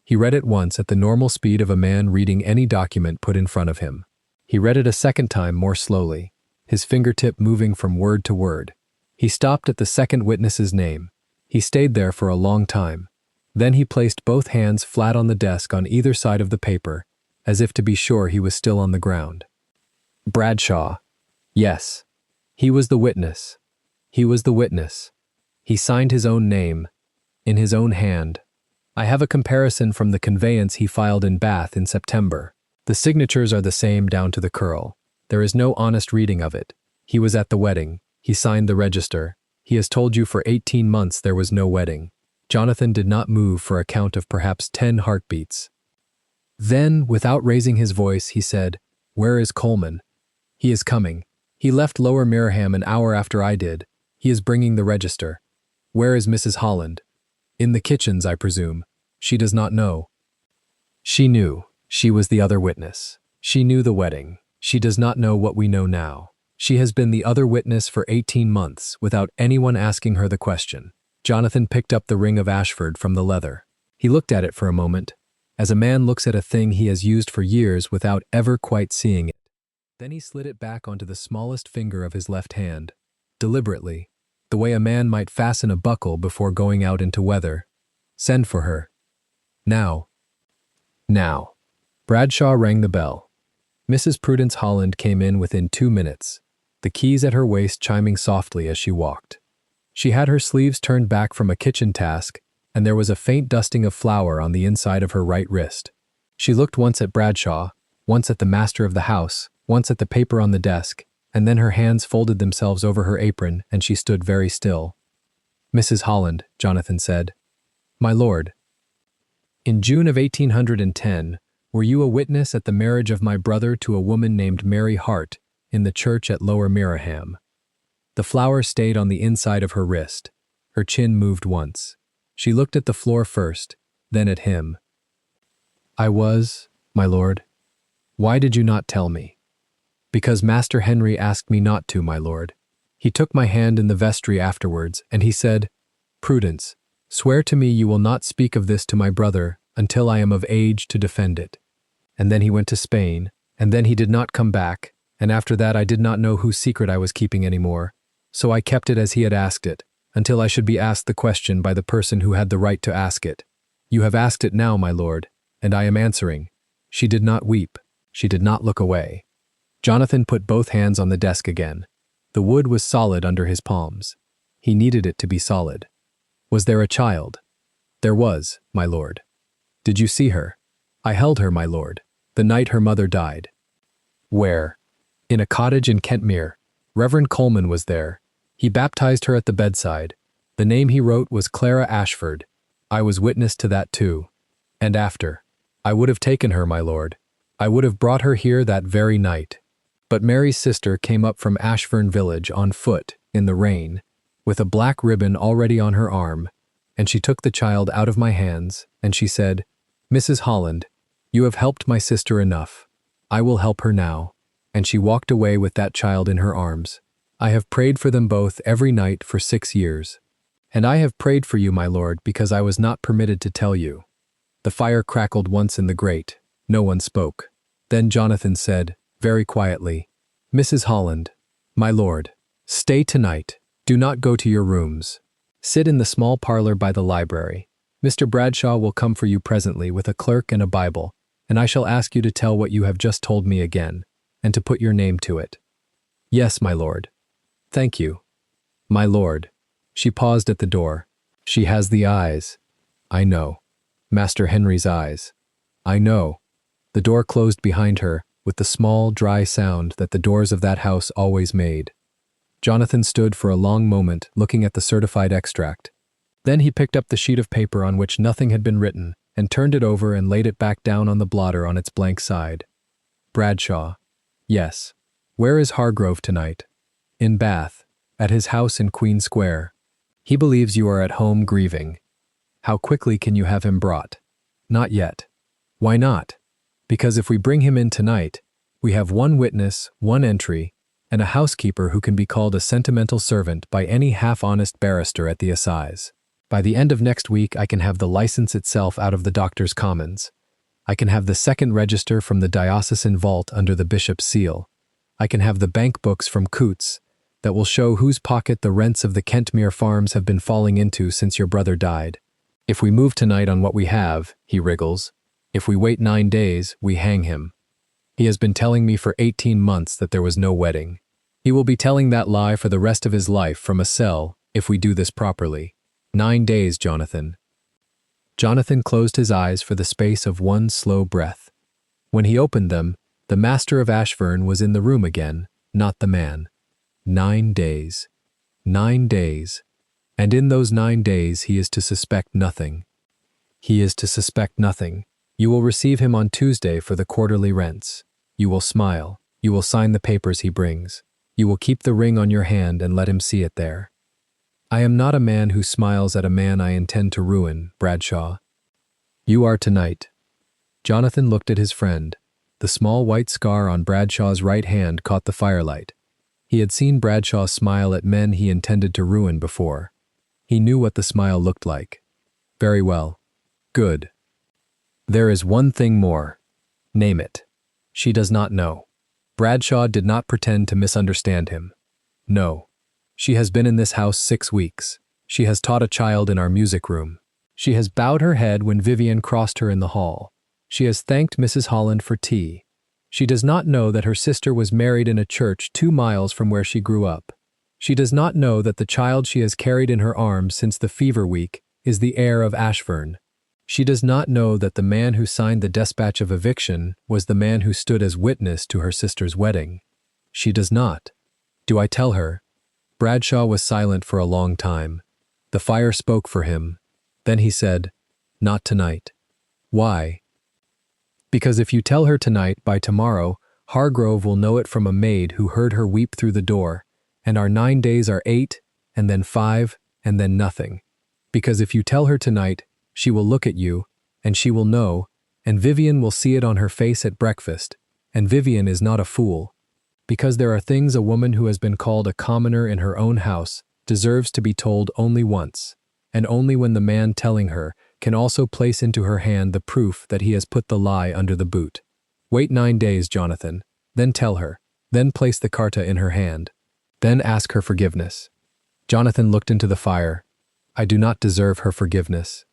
S1: He read it once at the normal speed of a man reading any document put in front of him. He read it a second time more slowly, his fingertip moving from word to word. He stopped at the second witness's name. He stayed there for a long time. Then he placed both hands flat on the desk on either side of the paper, as if to be sure he was still on the ground. Bradshaw. Yes. He was the witness. He was the witness. He signed his own name, in his own hand. I have a comparison from the conveyance he filed in Bath in September. The signatures are the same down to the curl. There is no honest reading of it. He was at the wedding. He signed the register. He has told you for 18 months there was no wedding. Jonathan did not move for a count of perhaps 10 heartbeats. Then, without raising his voice, he said, "Where is Coleman?" "He is coming. He left Lower Mireham an hour after I did. He is bringing the register." "Where is Mrs. Holland?" "In the kitchens, I presume. She does not know." She knew. She was the other witness. She knew the wedding. She does not know what we know now. She has been the other witness for 18 months without anyone asking her the question. Jonathan picked up the ring of Ashford from the leather. He looked at it for a moment, as a man looks at a thing he has used for years without ever quite seeing it. Then he slid it back onto the smallest finger of his left hand, deliberately, the way a man might fasten a buckle before going out into weather. "Send for her." "Now." "Now." Bradshaw rang the bell. Mrs. Prudence Holland came in within 2 minutes, the keys at her waist chiming softly as she walked. She had her sleeves turned back from a kitchen task, and there was a faint dusting of flour on the inside of her right wrist. She looked once at Bradshaw, once at the master of the house, once at the paper on the desk, and then her hands folded themselves over her apron and she stood very still. "Mrs. Holland," Jonathan said. "My lord." "In June of 1810, were you a witness at the marriage of my brother to a woman named Mary Hart in the church at Lower Mireham?" The flower stayed on the inside of her wrist. Her chin moved once. She looked at the floor first, then at him. "I was, my lord." Why did you not tell me? Because Master Henry asked me not to, my lord. He took my hand in the vestry afterwards, and he said, Prudence, swear to me you will not speak of this to my brother until I am of age to defend it. And then he went to Spain, and then he did not come back, and after that I did not know whose secret I was keeping any more, so I kept it as he had asked it, until I should be asked the question by the person who had the right to ask it. You have asked it now, my lord, and I am answering. She did not weep. She did not look away. Jonathan put both hands on the desk again. The wood was solid under his palms. He needed it to be solid. Was there a child? There was, my lord. Did you see her? I held her, my lord, the night her mother died. Where? In a cottage in Kentmere. Reverend Coleman was there. He baptized her at the bedside. The name he wrote was Clara Ashford. I was witness to that too. And after. I would have taken her, my lord. I would have brought her here that very night. But Mary's sister came up from Ashfern village on foot, in the rain, with a black ribbon already on her arm, and she took the child out of my hands, and she said, Mrs. Holland, you have helped my sister enough. I will help her now. And she walked away with that child in her arms. I have prayed for them both every night for 6 years. And I have prayed for you, my lord, because I was not permitted to tell you. The fire crackled once in the grate. No one spoke. Then Jonathan said, very quietly, Mrs. Holland, my lord, stay tonight. Do not go to your rooms. Sit in the small parlor by the library. Mr. Bradshaw will come for you presently with a clerk and a Bible, and I shall ask you to tell what you have just told me again, and to put your name to it. Yes, my lord. Thank you. My lord. She paused at the door. She has the eyes. I know. Master Henry's eyes. I know. The door closed behind her, with the small, dry sound that the doors of that house always made. Jonathan stood for a long moment looking at the certified extract. Then he picked up the sheet of paper on which nothing had been written and turned it over and laid it back down on the blotter on its blank side. Bradshaw. Yes. Where is Hargrove tonight? In Bath, at his house in Queen Square. He believes you are at home grieving. How quickly can you have him brought? Not yet. Why not? Because if we bring him in tonight, we have one witness, one entry, and a housekeeper who can be called a sentimental servant by any half-honest barrister at the assize. By the end of next week, I can have the license itself out of the Doctor's Commons. I can have the second register from the diocesan vault under the bishop's seal. I can have the bank books from Coutts that will show whose pocket the rents of the Kentmere farms have been falling into since your brother died. If we move tonight on what we have, he wriggles. If we wait 9 days, we hang him. He has been telling me for 18 months that there was no wedding. He will be telling that lie for the rest of his life from a cell if we do this properly. 9 days, Jonathan. Jonathan closed his eyes for the space of one slow breath. When he opened them, the master of Ashfern was in the room again, not the man. 9 days. 9 days. And in those 9 days he is to suspect nothing. He is to suspect nothing. You will receive him on Tuesday for the quarterly rents. You will smile. You will sign the papers he brings. You will keep the ring on your hand and let him see it there. I am not a man who smiles at a man I intend to ruin, Bradshaw. You are tonight. Jonathan looked at his friend. The small white scar on Bradshaw's right hand caught the firelight. He had seen Bradshaw smile at men he intended to ruin before. He knew what the smile looked like. Very well. Good. There is one thing more. Name it. She does not know. Bradshaw did not pretend to misunderstand him. No. She has been in this house 6 weeks. She has taught a child in our music room. She has bowed her head when Vivian crossed her in the hall. She has thanked Mrs. Holland for tea. She does not know that her sister was married in a church 2 miles from where she grew up. She does not know that the child she has carried in her arms since the fever week is the heir of Ashfern. She does not know that the man who signed the despatch of eviction was the man who stood as witness to her sister's wedding. She does not. Do I tell her? Bradshaw was silent for a long time. The fire spoke for him. Then he said, Not tonight. Why? Because if you tell her tonight, by tomorrow, Hargrove will know it from a maid who heard her weep through the door, and our 9 days are 8, and then 5, and then nothing. Because if you tell her tonight, she will look at you, and she will know, and Vivian will see it on her face at breakfast, And Vivian is not a fool, because there are things a woman who has been called a commoner in her own house deserves to be told only once, and only when the man telling her can also place into her hand the proof that he has put the lie under the boot. Wait 9 days, Jonathan, then tell her, then place the carta in her hand, then ask her forgiveness. Jonathan looked into the fire. I do not deserve her forgiveness.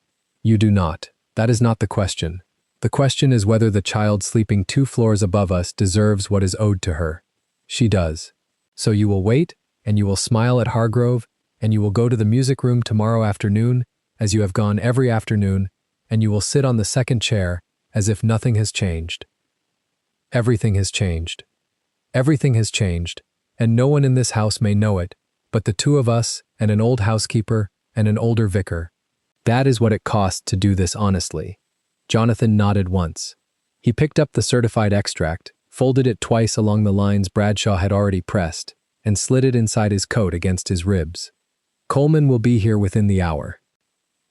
S1: You do not. That is not the question. The question is whether the child sleeping 2 floors above us deserves what is owed to her. She does. So you will wait, and you will smile at Hargrove, and you will go to the music room tomorrow afternoon, as you have gone every afternoon, and you will sit on the second chair, as if nothing has changed. Everything has changed. Everything has changed, and no one in this house may know it, but the 2 of us, and an old housekeeper, and an older vicar. That is what it cost to do this honestly. Jonathan nodded once. He picked up the certified extract, folded it twice along the lines Bradshaw had already pressed, and slid it inside his coat against his ribs. Coleman will be here within the hour.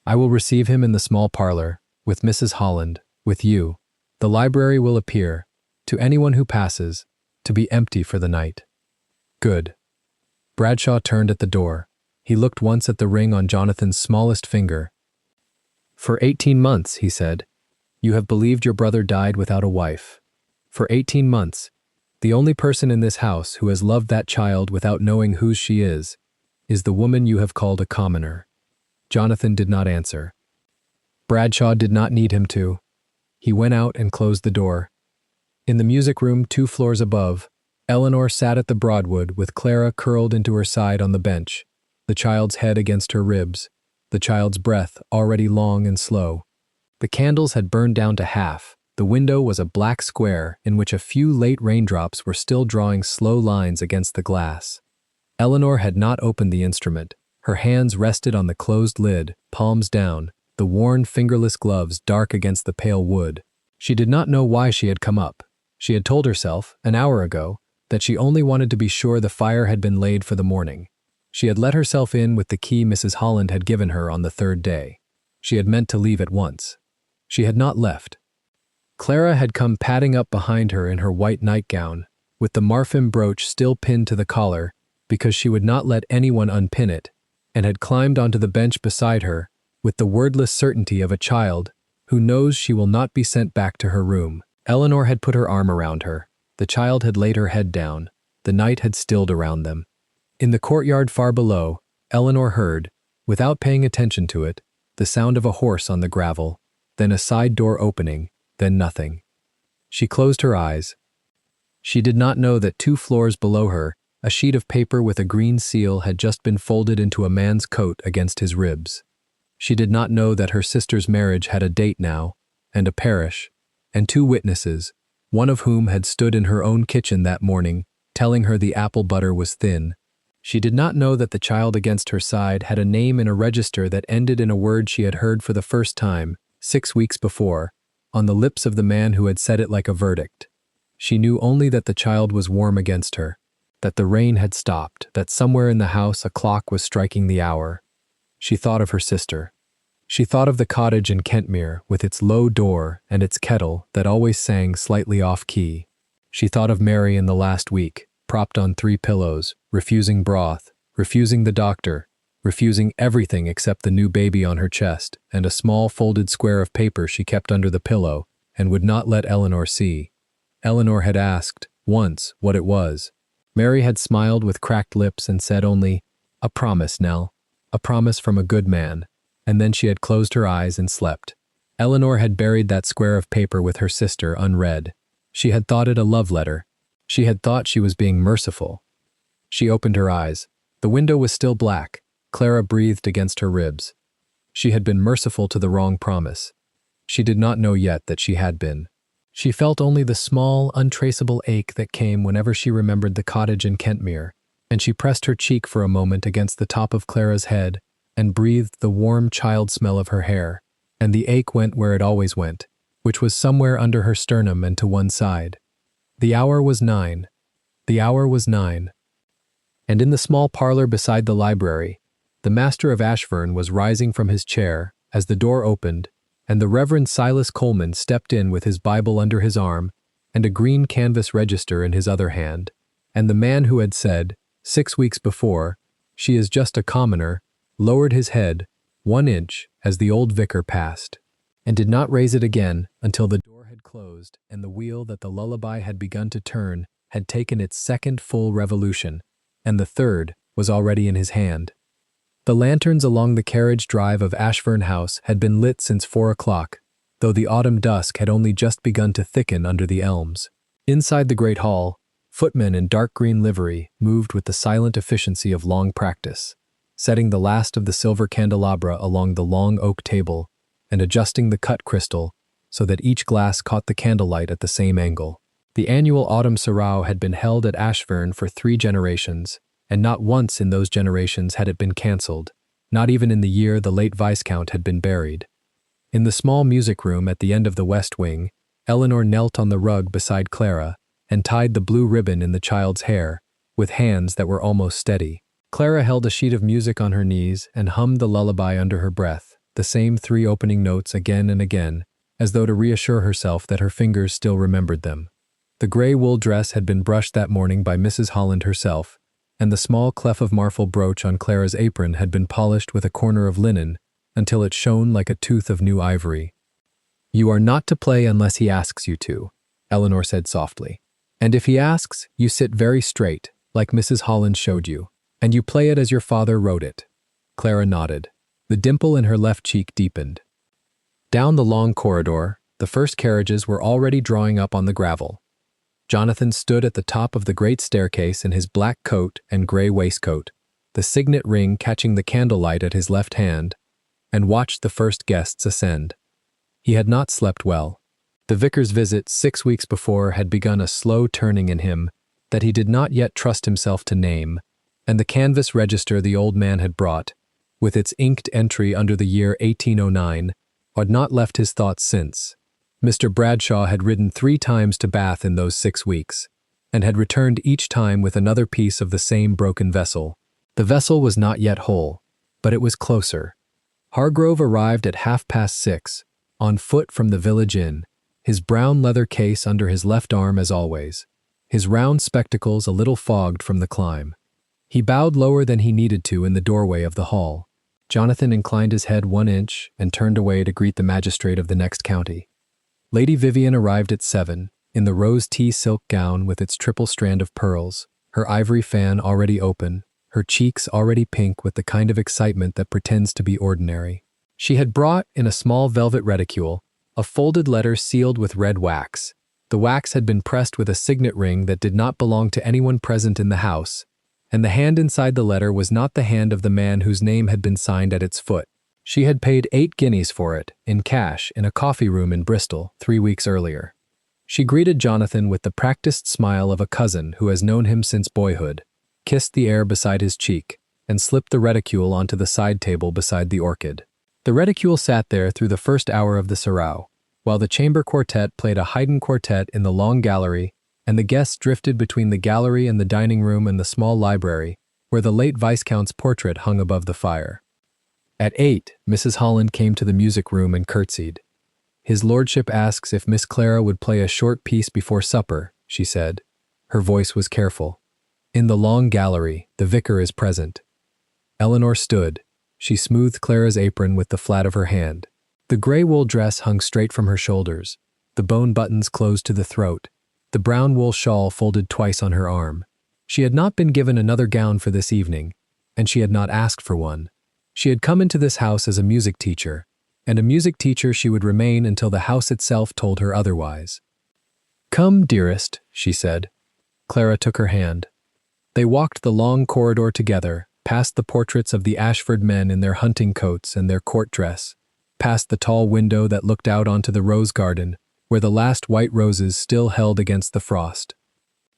S1: I will receive him in the small parlor, with Mrs. Holland, with you. The library will appear, to anyone who passes, to be empty for the night. Good. Bradshaw turned at the door. He looked once at the ring on Jonathan's smallest finger. For 18 months, he said, you have believed your brother died without a wife. For 18 months, the only person in this house who has loved that child without knowing whose she is the woman you have called a commoner. Jonathan did not answer. Bradshaw did not need him to. He went out and closed the door. In the music room 2 floors above, Eleanor sat at the Broadwood with Clara curled into her side on the bench, the child's head against her ribs, the child's breath already long and slow. The candles had burned down to half. The window was a black square in which a few late raindrops were still drawing slow lines against the glass. Eleanor had not opened the instrument. Her hands rested on the closed lid, palms down, the worn fingerless gloves dark against the pale wood. She did not know why she had come up. She had told herself, an hour ago, that she only wanted to be sure the fire had been laid for the morning. She had let herself in with the key Mrs. Holland had given her on the 3rd day. She had meant to leave at once. She had not left. Clara had come padding up behind her in her white nightgown, with the marfim brooch still pinned to the collar, because she would not let anyone unpin it, and had climbed onto the bench beside her, with the wordless certainty of a child who knows she will not be sent back to her room. Eleanor had put her arm around her. The child had laid her head down. The night had stilled around them. In the courtyard far below, Eleanor heard, without paying attention to it, the sound of a horse on the gravel, then a side door opening, then nothing. She closed her eyes. She did not know that 2 floors below her, a sheet of paper with a green seal had just been folded into a man's coat against his ribs. She did not know that her sister's marriage had a date now, and a parish, and 2 witnesses, one of whom had stood in her own kitchen that morning, telling her the apple butter was thin. She did not know that the child against her side had a name in a register that ended in a word she had heard for the first time, 6 weeks before, on the lips of the man who had said it like a verdict. She knew only that the child was warm against her, that the rain had stopped, that somewhere in the house a clock was striking the hour. She thought of her sister. She thought of the cottage in Kentmere with its low door and its kettle that always sang slightly off-key. She thought of Mary in the last week, propped on 3 pillows, refusing broth, refusing the doctor, refusing everything except the new baby on her chest and a small folded square of paper she kept under the pillow and would not let Eleanor see. Eleanor had asked, once, what it was. Mary had smiled with cracked lips and said only, "A promise, Nell, a promise from a good man," and then she had closed her eyes and slept. Eleanor had buried that square of paper with her sister unread. She had thought it a love letter. She had thought she was being merciful. She opened her eyes. The window was still black. Clara breathed against her ribs. She had been merciful to the wrong promise. She did not know yet that she had been. She felt only the small, untraceable ache that came whenever she remembered the cottage in Kentmere, and she pressed her cheek for a moment against the top of Clara's head and breathed the warm child smell of her hair, and the ache went where it always went, which was somewhere under her sternum and to one side. The hour was 9. The hour was 9. And in the small parlor beside the library, the master of Ashfern was rising from his chair as the door opened, and the Reverend Silas Coleman stepped in with his Bible under his arm and a green canvas register in his other hand, and the man who had said, 6 weeks before, "She is just a commoner," lowered his head 1 inch as the old vicar passed, and did not raise it again until the door had closed and the wheel that the lullaby had begun to turn had taken its second full revolution, and the third was already in his hand. The lanterns along the carriage drive of Ashfern House had been lit since 4 o'clock, though the autumn dusk had only just begun to thicken under the elms. Inside the great hall, footmen in dark green livery moved with the silent efficiency of long practice, setting the last of the silver candelabra along the long oak table and adjusting the cut crystal so that each glass caught the candlelight at the same angle. The annual autumn sarau had been held at Ashfern for 3 generations, and not once in those generations had it been cancelled, not even in the year the late Viscount had been buried. In the small music room at the end of the west wing, Eleanor knelt on the rug beside Clara and tied the blue ribbon in the child's hair, with hands that were almost steady. Clara held a sheet of music on her knees and hummed the lullaby under her breath, the same 3 opening notes again and again, as though to reassure herself that her fingers still remembered them. The gray wool dress had been brushed that morning by Mrs. Holland herself, and the small clef of marfil brooch on Clara's apron had been polished with a corner of linen until it shone like a tooth of new ivory. "You are not to play unless he asks you to," Eleanor said softly. "And if he asks, you sit very straight, like Mrs. Holland showed you, and you play it as your father wrote it." Clara nodded. The dimple in her left cheek deepened. Down the long corridor, the first carriages were already drawing up on the gravel. Jonathan stood at the top of the great staircase in his black coat and gray waistcoat, the signet ring catching the candlelight at his left hand, and watched the first guests ascend. He had not slept well. The vicar's visit 6 weeks before had begun a slow turning in him that he did not yet trust himself to name, and the canvas register the old man had brought, with its inked entry under the year 1809, had not left his thoughts since. Mr. Bradshaw had ridden 3 times to Bath in those 6 weeks, and had returned each time with another piece of the same broken vessel. The vessel was not yet whole, but it was closer. Hargrove arrived at 6:30, on foot from the village inn, his brown leather case under his left arm as always, his round spectacles a little fogged from the climb. He bowed lower than he needed to in the doorway of the hall. Jonathan inclined his head 1 inch and turned away to greet the magistrate of the next county. Lady Vivian arrived at 7, in the rose tea silk gown with its triple strand of pearls, her ivory fan already open, her cheeks already pink with the kind of excitement that pretends to be ordinary. She had brought, in a small velvet reticule, a folded letter sealed with red wax. The wax had been pressed with a signet ring that did not belong to anyone present in the house, and the hand inside the letter was not the hand of the man whose name had been signed at its foot. She had paid 8 guineas for it, in cash, in a coffee room in Bristol 3 weeks earlier. She greeted Jonathan with the practiced smile of a cousin who has known him since boyhood, kissed the air beside his cheek, and slipped the reticule onto the side table beside the orchid. The reticule sat there through the first hour of the sarau, while the chamber quartet played a Haydn quartet in the long gallery, and the guests drifted between the gallery and the dining room and the small library, where the late Viscount's portrait hung above the fire. At 8, Mrs. Holland came to the music room and curtsied. "His lordship asks if Miss Clara would play a short piece before supper," she said. Her voice was careful. "In the long gallery, the vicar is present." Eleanor stood. She smoothed Clara's apron with the flat of her hand. The gray wool dress hung straight from her shoulders, the bone buttons closed to the throat, the brown wool shawl folded twice on her arm. She had not been given another gown for this evening, and she had not asked for one. She had come into this house as a music teacher, and a music teacher she would remain until the house itself told her otherwise. "Come, dearest," she said. Clara took her hand. They walked the long corridor together, past the portraits of the Ashford men in their hunting coats and their court dress, past the tall window that looked out onto the rose garden, where the last white roses still held against the frost.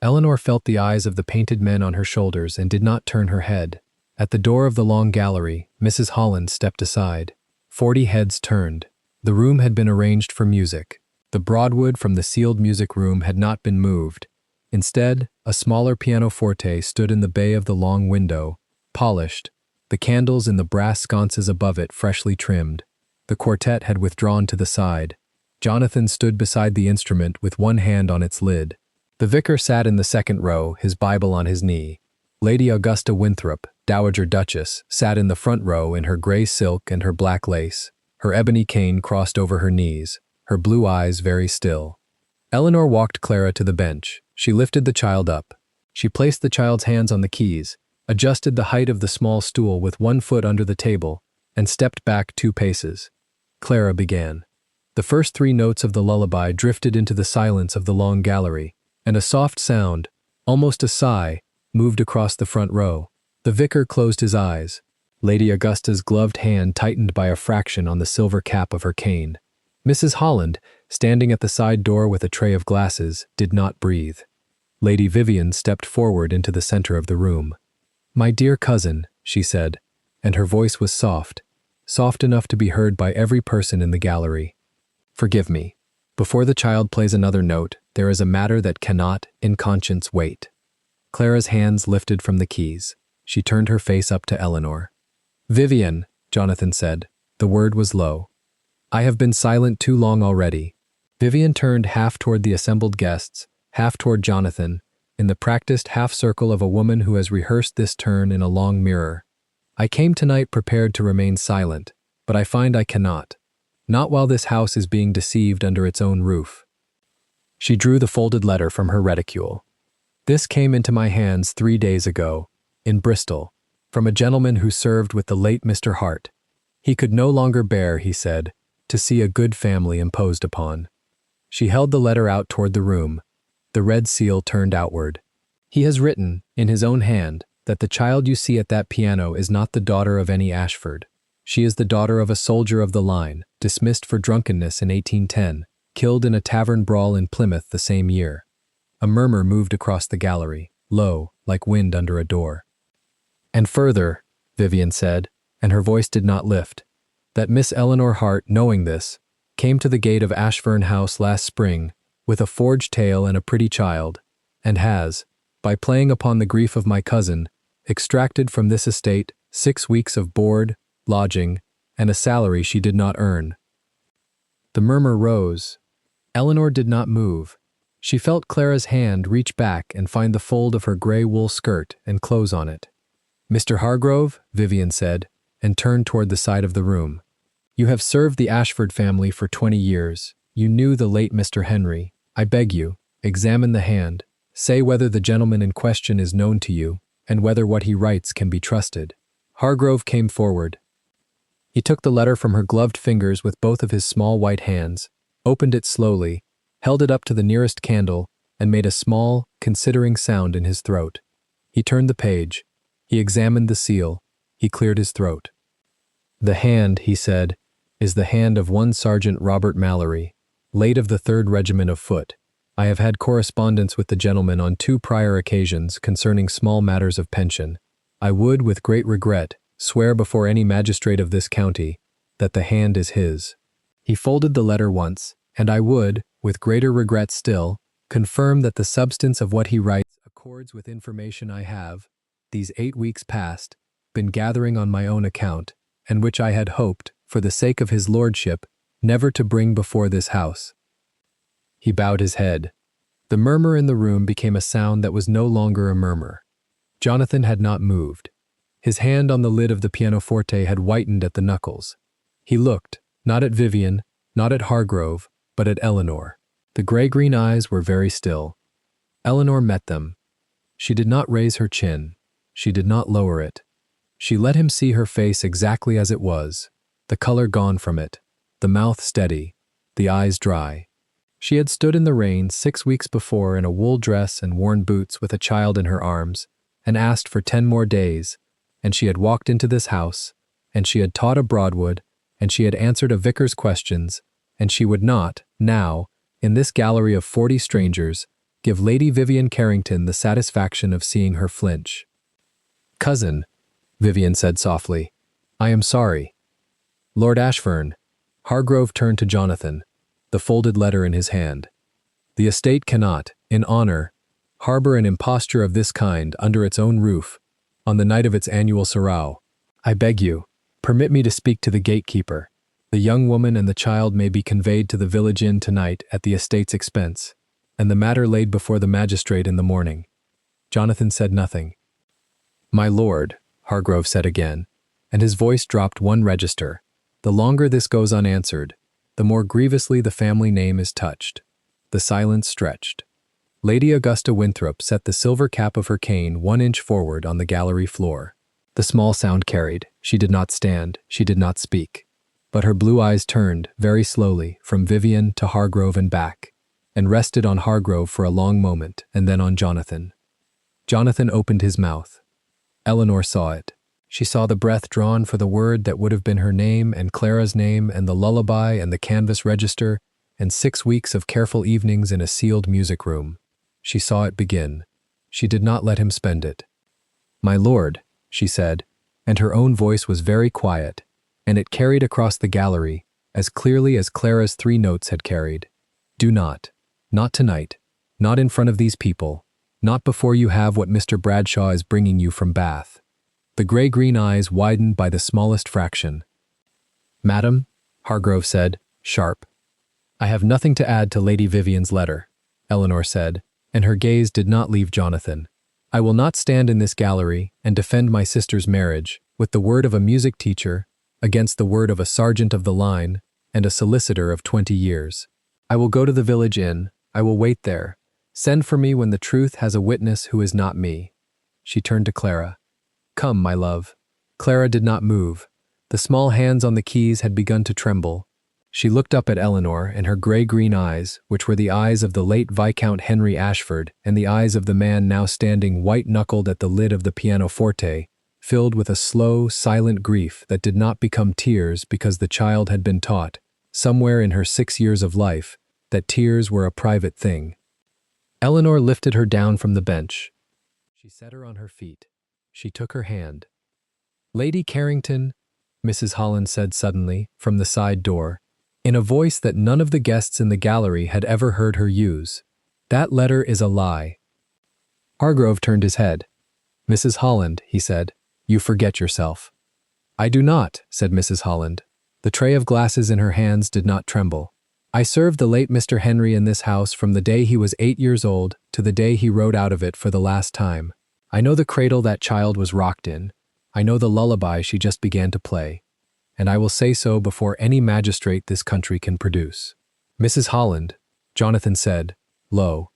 S1: Eleanor felt the eyes of the painted men on her shoulders and did not turn her head. At the door of the long gallery, Mrs. Holland stepped aside. 40 heads turned. The room had been arranged for music. The broadwood from the sealed music room had not been moved. Instead, a smaller pianoforte stood in the bay of the long window, polished, the candles in the brass sconces above it freshly trimmed. The quartet had withdrawn to the side. Jonathan stood beside the instrument with one hand on its lid. The vicar sat in the second row, his Bible on his knee. Lady Augusta Winthrop, Dowager Duchess, sat in the front row in her gray silk and her black lace, her ebony cane crossed over her knees, her blue eyes very still. Eleanor walked Clara to the bench. She lifted the child up. She placed the child's hands on the keys, adjusted the height of the small stool with one foot under the table, and stepped back 2 paces. Clara began. The first 3 notes of the lullaby drifted into the silence of the long gallery, and a soft sound, almost a sigh, moved across the front row. The vicar closed his eyes. Lady Augusta's gloved hand tightened by a fraction on the silver cap of her cane. Mrs. Holland, standing at the side door with a tray of glasses, did not breathe. Lady Vivian stepped forward into the center of the room. "My dear cousin," she said, and her voice was soft, soft enough to be heard by every person in the gallery. "Forgive me. Before the child plays another note, there is a matter that cannot, in conscience, wait." Clara's hands lifted from the keys. She turned her face up to Eleanor. "Vivian," Jonathan said. The word was low. "I have been silent too long already." Vivian turned half toward the assembled guests, half toward Jonathan, in the practiced half-circle of a woman who has rehearsed this turn in a long mirror. "I came tonight prepared to remain silent, but I find I cannot. Not while this house is being deceived under its own roof." She drew the folded letter from her reticule. "This came into my hands 3 days ago, in Bristol, from a gentleman who served with the late Mr. Hart. He could no longer bear, he said, to see a good family imposed upon." She held the letter out toward the room, the red seal turned outward. "He has written, in his own hand, that the child you see at that piano is not the daughter of any Ashford. She is the daughter of a soldier of the line, dismissed for drunkenness in 1810, killed in a tavern brawl in Plymouth the same year." A murmur moved across the gallery, low, like wind under a door. "And further," Vivian said, and her voice did not lift, "that Miss Eleanor Hart, knowing this, came to the gate of Ashfern House last spring with a forged tale and a pretty child, and has, by playing upon the grief of my cousin, extracted from this estate 6 weeks of board, lodging, and a salary she did not earn." The murmur rose. Eleanor did not move. She felt Clara's hand reach back and find the fold of her gray wool skirt and close on it. "Mr. Hargrove," Vivian said, and turned toward the side of the room. "You have served the Ashford family for 20 years. You knew the late Mr. Henry. I beg you, examine the hand. Say whether the gentleman in question is known to you, and whether what he writes can be trusted." Hargrove came forward. He took the letter from her gloved fingers with both of his small white hands, opened it slowly, held it up to the nearest candle, and made a small, considering sound in his throat. He turned the page. He examined the seal. He cleared his throat. "The hand," he said, "is the hand of one Sergeant Robert Mallory, late of the 3rd Regiment of Foot. I have had correspondence with the gentleman on 2 prior occasions concerning small matters of pension. I would, with great regret, swear before any magistrate of this county that the hand is his." He folded the letter once, and I would, with greater regret still, confirm that the substance of what he writes accords with information I have, these 8 weeks past, been gathering on my own account, and which I had hoped, for the sake of his lordship, never to bring before this house. He bowed his head. The murmur in the room became a sound that was no longer a murmur. Jonathan had not moved. His hand on the lid of the pianoforte had whitened at the knuckles. He looked, not at Vivian, not at Hargrove, but at Eleanor. The gray-green eyes were very still. Eleanor met them. She did not raise her chin. She did not lower it. She let him see her face exactly as it was, the color gone from it, the mouth steady, the eyes dry. She had stood in the rain 6 weeks before in a wool dress and worn boots with a child in her arms, and asked for 10 more days, and she had walked into this house, and she had taught a Broadwood, and she had answered a vicar's questions, and she would not, now, in this gallery of 40 strangers, give Lady Vivian Carrington the satisfaction of seeing her flinch. "Cousin," Vivian said softly, "I am sorry." "Lord Ashfern." Hargrove turned to Jonathan, the folded letter in his hand. "The estate cannot, in honor, harbor an imposture of this kind under its own roof, on the night of its annual sarao. I beg you, permit me to speak to the gatekeeper." The young woman and the child may be conveyed to the village inn tonight at the estate's expense, and the matter laid before the magistrate in the morning." Jonathan said nothing. "My lord," Hargrove said again, and his voice dropped one register. "The longer this goes unanswered, the more grievously the family name is touched." The silence stretched. Lady Augusta Winthrop set the silver cap of her cane 1 inch forward on the gallery floor. The small sound carried. She did not stand, she did not speak. But her blue eyes turned, very slowly, from Vivian to Hargrove and back, and rested on Hargrove for a long moment, and then on Jonathan. Jonathan opened his mouth. Eleanor saw it. She saw the breath drawn for the word that would have been her name and Clara's name and the lullaby and the canvas register and 6 weeks of careful evenings in a sealed music room. She saw it begin. She did not let him spend it. "My lord," she said, and her own voice was very quiet, and it carried across the gallery as clearly as Clara's 3 notes had carried. "Do not tonight, not in front of these people, not before you have what Mr. Bradshaw is bringing you from Bath." The gray-green eyes widened by the smallest fraction. "Madam," Hargrove said, sharp. "I have nothing to add to Lady Vivian's letter," Eleanor said, and her gaze did not leave Jonathan. "I will not stand in this gallery and defend my sister's marriage with the word of a music teacher against the word of a sergeant of the line and a solicitor of 20 years. I will go to the village inn. I will wait there. Send for me when the truth has a witness who is not me." She turned to Clara. "Come, my love." Clara did not move. The small hands on the keys had begun to tremble. She looked up at Eleanor, and her gray-green eyes, which were the eyes of the late Viscount Henry Ashford and the eyes of the man now standing white-knuckled at the lid of the pianoforte, filled with a slow, silent grief that did not become tears because the child had been taught, somewhere in her 6 years of life, that tears were a private thing. Eleanor lifted her down from the bench. She set her on her feet. She took her hand. "Lady Carrington," Mrs. Holland said suddenly, from the side door, in a voice that none of the guests in the gallery had ever heard her use, "that letter is a lie." Hargrove turned his head. "Mrs. Holland," he said, "you forget yourself." "I do not," said Mrs. Holland. The tray of glasses in her hands did not tremble. "I served the late Mr. Henry in this house from the day he was 8 years old to the day he rode out of it for the last time. I know the cradle that child was rocked in. I know the lullaby she just began to play. And I will say so before any magistrate this country can produce." "Mrs. Holland," Jonathan said, low.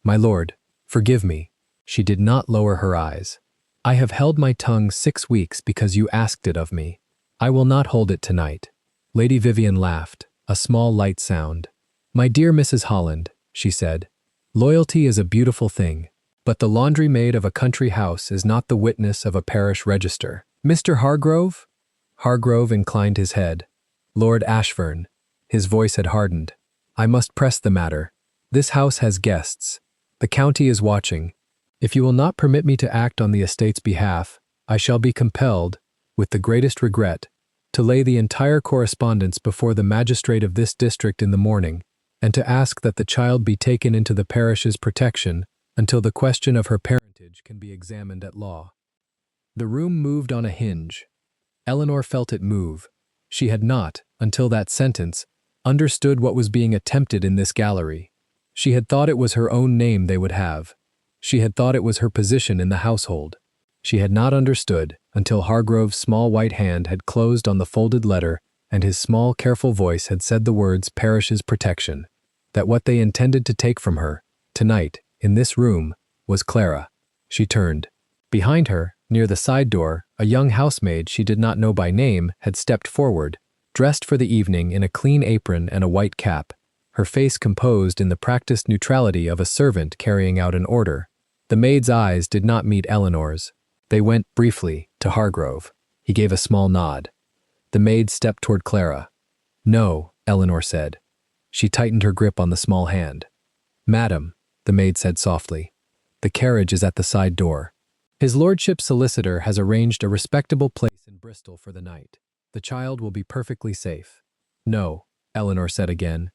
S1: "My lord, forgive me." She did not lower her eyes. "I have held my tongue 6 weeks because you asked it of me. I will not hold it tonight." Lady Vivian laughed, a small light sound. "My dear Mrs. Holland," she said, "loyalty is a beautiful thing, but the laundry maid of a country house is not the witness of a parish register." "Mr. Hargrove?" Hargrove inclined his head. "Lord Ashfern." His voice had hardened. "I must press the matter. This house has guests. The county is watching. If you will not permit me to act on the estate's behalf, I shall be compelled, with the greatest regret, to lay the entire correspondence before the magistrate of this district in the morning, and to ask that the child be taken into the parish's protection until the question of her parentage can be examined at law." The room moved on a hinge. Eleanor felt it move. She had not, until that sentence, understood what was being attempted in this gallery. She had thought it was her own name they would have. She had thought it was her position in the household. She had not understood until Hargrove's small white hand had closed on the folded letter and his small, careful voice had said the words "parish's protection," that what they intended to take from her, tonight, in this room, was Clara. She turned. Behind her, near the side door, a young housemaid she did not know by name had stepped forward, dressed for the evening in a clean apron and a white cap, her face composed in the practiced neutrality of a servant carrying out an order. The maid's eyes did not meet Eleanor's. They went, briefly, to Hargrove. He gave a small nod. The maid stepped toward Clara. "No," Eleanor said. She tightened her grip on the small hand. "Madam," the maid said softly, "the carriage is at the side door. His lordship's solicitor has arranged a respectable place in Bristol for the night. The child will be perfectly safe." "No," Eleanor said again.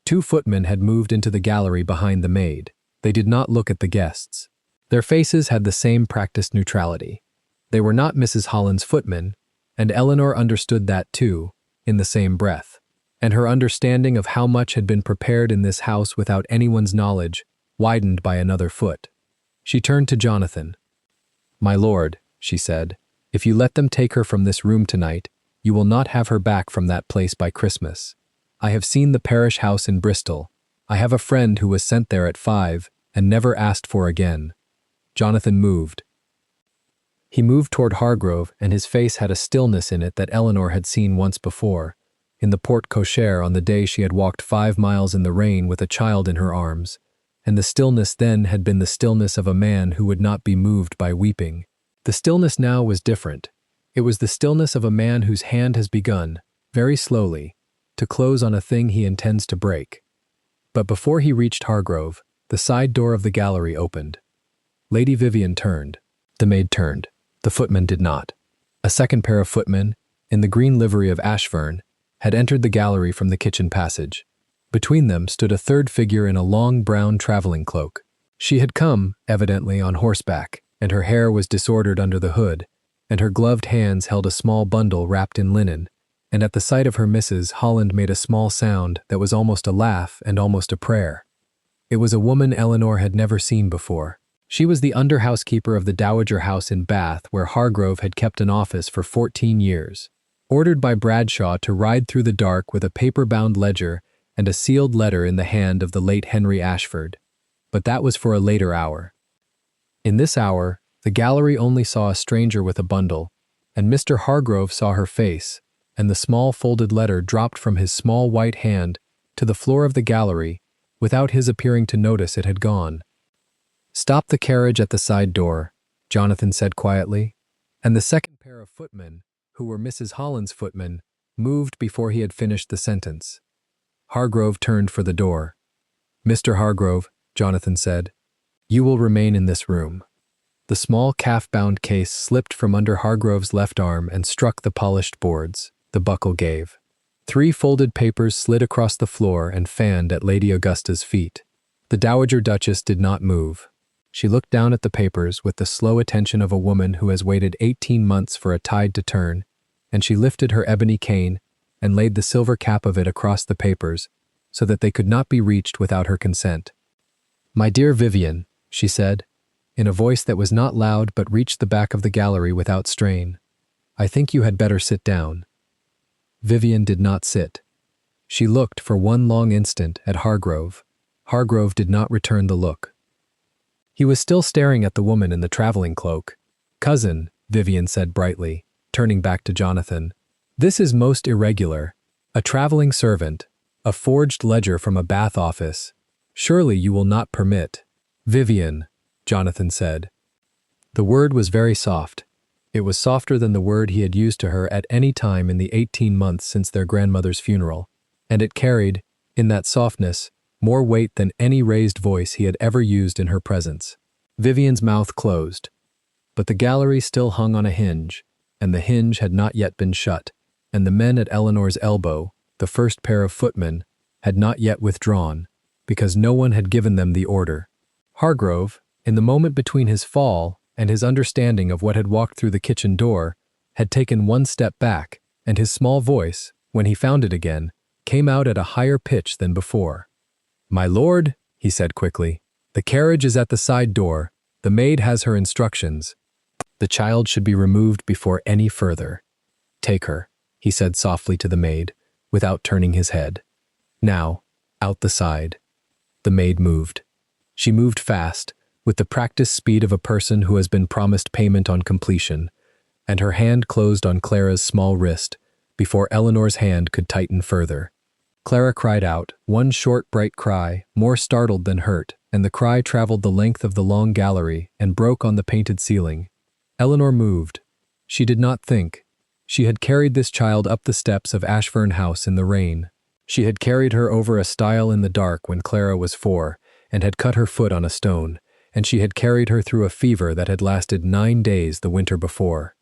S1: 2 footmen had moved into the gallery behind the maid. They did not look at the guests. Their faces had the same practiced neutrality. They were not Mrs. Holland's footmen, and Eleanor understood that too, in the same breath. And her understanding of how much had been prepared in this house without anyone's knowledge widened by another foot. She turned to Jonathan. "My lord," she said, "if you let them take her from this room tonight, you will not have her back from that place by Christmas. I have seen the parish house in Bristol. I have a friend who was sent there at 5 and never asked for again." Jonathan moved. He moved toward Hargrove, and his face had a stillness in it that Eleanor had seen once before, in the porte cochere on the day she had walked 5 miles in the rain with a child in her arms, and the stillness then had been the stillness of a man who would not be moved by weeping. The stillness now was different. It was the stillness of a man whose hand has begun, very slowly, to close on a thing he intends to break. But before he reached Hargrove, the side door of the gallery opened. Lady Vivian turned. The maid turned. The footman did not. A second pair of footmen, in the green livery of Ashfern, had entered the gallery from the kitchen passage. Between them stood a third figure in a long brown traveling cloak. She had come, evidently, on horseback, and her hair was disordered under the hood, and her gloved hands held a small bundle wrapped in linen, and at the sight of her Mrs. Holland made a small sound that was almost a laugh and almost a prayer. It was a woman Eleanor had never seen before. She was the under-housekeeper of the Dowager House in Bath, where Hargrove had kept an office for 14 years. Ordered by Bradshaw to ride through the dark with a paper-bound ledger and a sealed letter in the hand of the late Henry Ashford. But that was for a later hour. In this hour, the gallery only saw a stranger with a bundle, and Mr. Hargrove saw her face, and the small folded letter dropped from his small white hand to the floor of the gallery without his appearing to notice it had gone. "Stop the carriage at the side door," Jonathan said quietly, and the second pair of footmen, who were Mrs. Holland's footmen, moved before he had finished the sentence. Hargrove turned for the door. "Mr. Hargrove," Jonathan said, "you will remain in this room." The small calf-bound case slipped from under Hargrove's left arm and struck the polished boards. The buckle gave. 3 folded papers slid across the floor and fanned at Lady Augusta's feet. The Dowager Duchess did not move. She looked down at the papers with the slow attention of a woman who has waited 18 months for a tide to turn, and she lifted her ebony cane and laid the silver cap of it across the papers so that they could not be reached without her consent. "My dear Vivian," she said, in a voice that was not loud but reached the back of the gallery without strain, "I think you had better sit down." Vivian did not sit. She looked for one long instant at Hargrove. Hargrove did not return the look. He was still staring at the woman in the traveling cloak. "Cousin," Vivian said brightly, turning back to Jonathan, "this is most irregular. A traveling servant, a forged ledger from a Bath office. Surely you will not permit—" "Vivian," Jonathan said. The word was very soft. It was softer than the word he had used to her at any time in the 18 months since their grandmother's funeral, and it carried, in that softness, more weight than any raised voice he had ever used in her presence. Vivian's mouth closed, but the gallery still hung on a hinge, and the hinge had not yet been shut, and the men at Eleanor's elbow, the first pair of footmen, had not yet withdrawn, because no one had given them the order. Hargrove, in the moment between his fall and his understanding of what had walked through the kitchen door, had taken one step back, and his small voice, when he found it again, came out at a higher pitch than before. "My lord," he said quickly, "the carriage is at the side door. The maid has her instructions. The child should be removed before any further. Take her," he said softly to the maid, without turning his head. "Now, out the side." The maid moved. She moved fast, with the practiced speed of a person who has been promised payment on completion, and her hand closed on Clara's small wrist before Eleanor's hand could tighten further. Clara cried out, one short, bright cry, more startled than hurt, and the cry traveled the length of the long gallery and broke on the painted ceiling. Eleanor moved. She did not think. She had carried this child up the steps of Ashfern House in the rain. She had carried her over a stile in the dark when Clara was 4, and had cut her foot on a stone, and she had carried her through a fever that had lasted 9 days the winter before.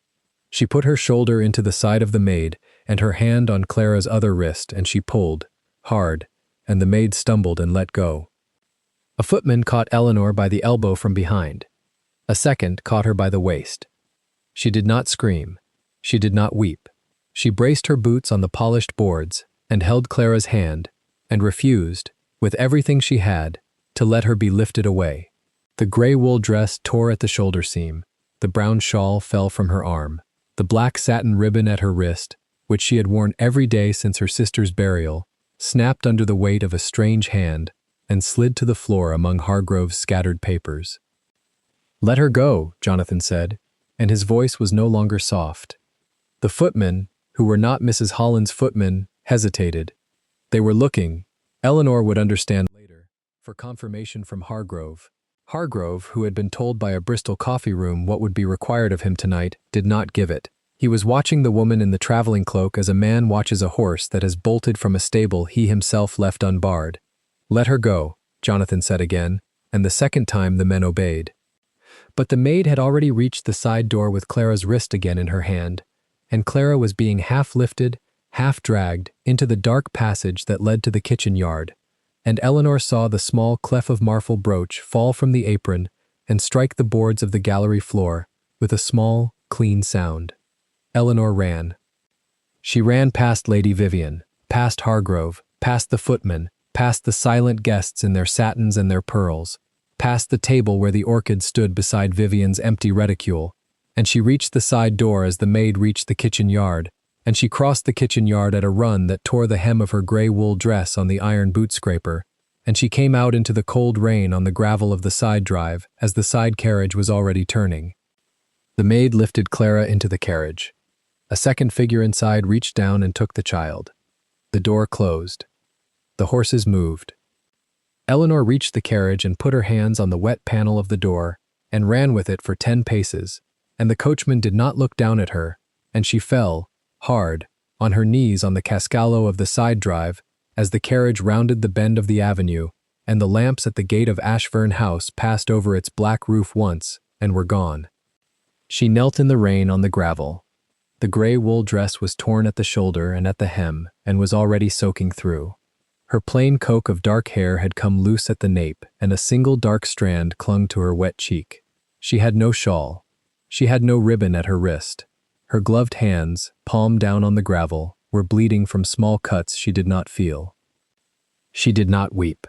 S1: She put her shoulder into the side of the maid, and her hand on Clara's other wrist, and she pulled, hard, and the maid stumbled and let go. A footman caught Eleanor by the elbow from behind. A second caught her by the waist. She did not scream. She did not weep. She braced her boots on the polished boards and held Clara's hand and refused, with everything she had, to let her be lifted away. The gray wool dress tore at the shoulder seam. The brown shawl fell from her arm. The black satin ribbon at her wrist, which she had worn every day since her sister's burial, snapped under the weight of a strange hand and slid to the floor among Hargrove's scattered papers. "Let her go," Jonathan said, and his voice was no longer soft. The footmen, who were not Mrs. Holland's footmen, hesitated. They were looking, Eleanor would understand later, for confirmation from Hargrove. Hargrove, who had been told by a Bristol coffee room what would be required of him tonight, did not give it. He was watching the woman in the traveling cloak as a man watches a horse that has bolted from a stable he himself left unbarred. "Let her go," Jonathan said again, and the second time the men obeyed. But the maid had already reached the side door with Clara's wrist again in her hand, and Clara was being half lifted, half dragged into the dark passage that led to the kitchen yard, and Eleanor saw the small clef of marfil brooch fall from the apron and strike the boards of the gallery floor with a small, clean sound. Eleanor ran. She ran past Lady Vivian, past Hargrove, past the footmen, past the silent guests in their satins and their pearls, past the table where the orchid stood beside Vivian's empty reticule, and she reached the side door as the maid reached the kitchen yard, and she crossed the kitchen yard at a run that tore the hem of her gray wool dress on the iron boot scraper, and she came out into the cold rain on the gravel of the side drive as the side carriage was already turning. The maid lifted Clara into the carriage. A second figure inside reached down and took the child. The door closed. The horses moved. Eleanor reached the carriage and put her hands on the wet panel of the door and ran with it for 10 paces, and the coachman did not look down at her, and she fell, hard, on her knees on the cascallo of the side drive as the carriage rounded the bend of the avenue, and the lamps at the gate of Ashfern House passed over its black roof once and were gone. She knelt in the rain on the gravel. The gray wool dress was torn at the shoulder and at the hem and was already soaking through. Her plain coque of dark hair had come loose at the nape, and a single dark strand clung to her wet cheek. She had no shawl. She had no ribbon at her wrist. Her gloved hands, palm down on the gravel, were bleeding from small cuts she did not feel. She did not weep.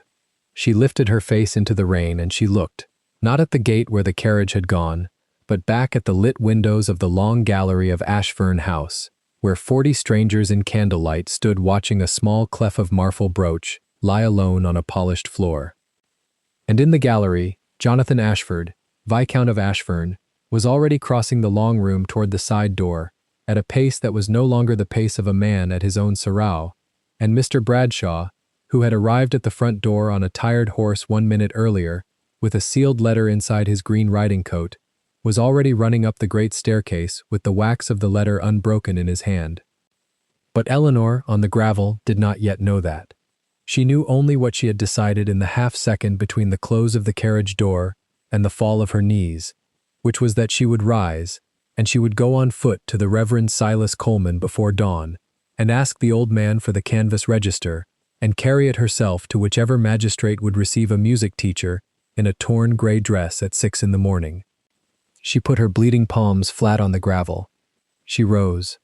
S1: She lifted her face into the rain and she looked, not at the gate where the carriage had gone, but back at the lit windows of the long gallery of Ashfern House, where 40 strangers in candlelight stood watching a small clef of marfil brooch lie alone on a polished floor. And in the gallery, Jonathan Ashford, Viscount of Ashfern, was already crossing the long room toward the side door, at a pace that was no longer the pace of a man at his own sarao, and Mr. Bradshaw, who had arrived at the front door on a tired horse 1 minute earlier, with a sealed letter inside his green riding coat, was already running up the great staircase with the wax of the letter unbroken in his hand. But Eleanor, on the gravel, did not yet know that. She knew only what she had decided in the half-second between the close of the carriage door and the fall of her knees, which was that she would rise, and she would go on foot to the Reverend Silas Coleman before dawn, and ask the old man for the canvas register, and carry it herself to whichever magistrate would receive a music teacher in a torn gray dress at 6 in the morning. She put her bleeding palms flat on the gravel. She rose.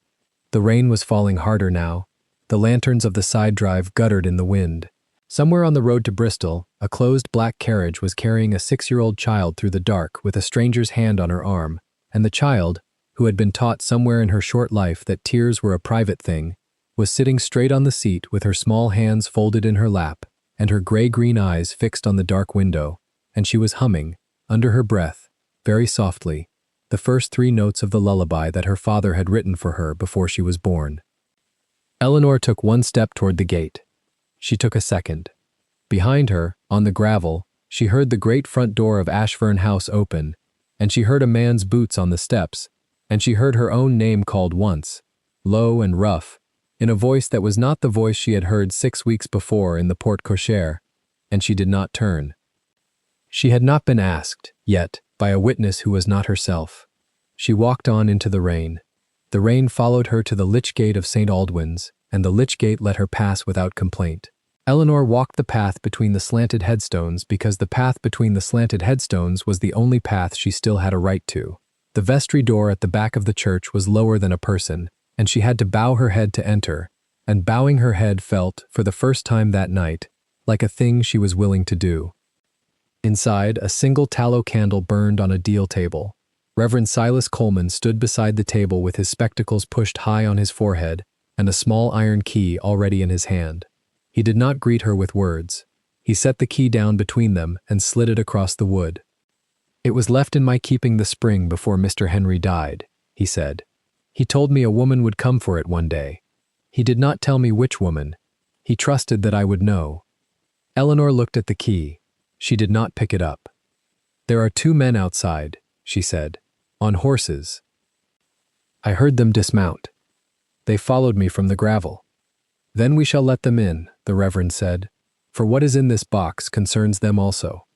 S1: The rain was falling harder now. The lanterns of the side drive guttered in the wind. Somewhere on the road to Bristol, a closed black carriage was carrying a 6-year-old child through the dark with a stranger's hand on her arm, and the child, who had been taught somewhere in her short life that tears were a private thing, was sitting straight on the seat with her small hands folded in her lap and her gray-green eyes fixed on the dark window, and she was humming, under her breath, very softly, the first 3 notes of the lullaby that her father had written for her before she was born. Eleanor took 1 step toward the gate. She took a second. Behind her, on the gravel, she heard the great front door of Ashfern House open, and she heard a man's boots on the steps, and she heard her own name called once, low and rough, in a voice that was not the voice she had heard 6 weeks before in the porte cochere, and she did not turn. She had not been asked, yet, by a witness who was not herself. She walked on into the rain. The rain followed her to the lich gate of St. Aldwyn's, and the lich gate let her pass without complaint. Eleanor walked the path between the slanted headstones because the path between the slanted headstones was the only path she still had a right to. The vestry door at the back of the church was lower than a person, and she had to bow her head to enter, and bowing her head felt, for the first time that night, like a thing she was willing to do. Inside, a single tallow candle burned on a deal table. Reverend Silas Coleman stood beside the table with his spectacles pushed high on his forehead and a small iron key already in his hand. He did not greet her with words. He set the key down between them and slid it across the wood. "It was left in my keeping the spring before Mr. Henry died," he said. "He told me a woman would come for it one day. He did not tell me which woman. He trusted that I would know." Eleanor looked at the key. She did not pick it up. "There are 2 men outside," she said, "on horses. I heard them dismount. They followed me from the gravel." "Then we shall let them in," the Reverend said, "for what is in this box concerns them also."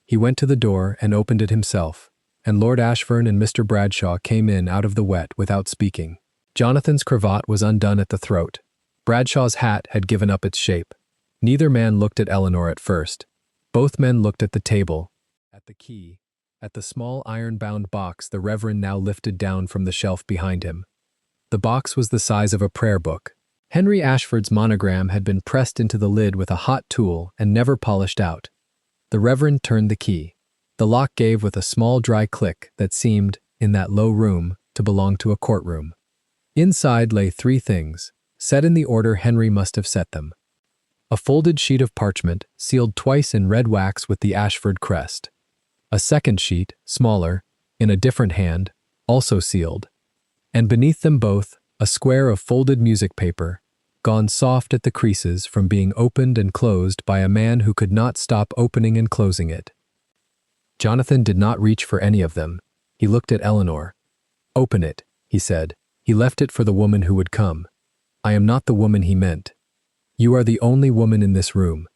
S1: He went to the door and opened it himself, and Lord Ashfern and Mr. Bradshaw came in out of the wet without speaking. Jonathan's cravat was undone at the throat. Bradshaw's hat had given up its shape. Neither man looked at Eleanor at first. Both men looked at the table, at the key, at the small iron-bound box the Reverend now lifted down from the shelf behind him. The box was the size of a prayer book. Henry Ashford's monogram had been pressed into the lid with a hot tool and never polished out. The Reverend turned the key. The lock gave with a small dry click that seemed, in that low room, to belong to a courtroom. Inside lay 3 things, set in the order Henry must have set them. A folded sheet of parchment, sealed twice in red wax with the Ashford crest. A second sheet, smaller, in a different hand, also sealed. And beneath them both, a square of folded music paper, gone soft at the creases from being opened and closed by a man who could not stop opening and closing it. Jonathan did not reach for any of them. He looked at Eleanor. "Open it," he said. He left it for the woman who would come. "I am not the woman he meant. You are the only woman in this room."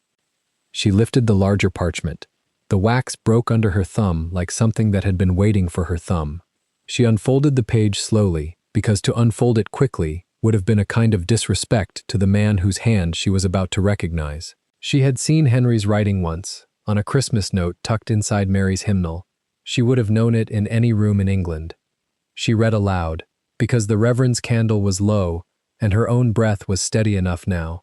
S1: She lifted the larger parchment. The wax broke under her thumb like something that had been waiting for her thumb. She unfolded the page slowly, because to unfold it quickly would have been a kind of disrespect to the man whose hand she was about to recognize. She had seen Henry's writing once, on a Christmas note tucked inside Mary's hymnal. She would have known it in any room in England. She read aloud, because the Reverend's candle was low and her own breath was steady enough now.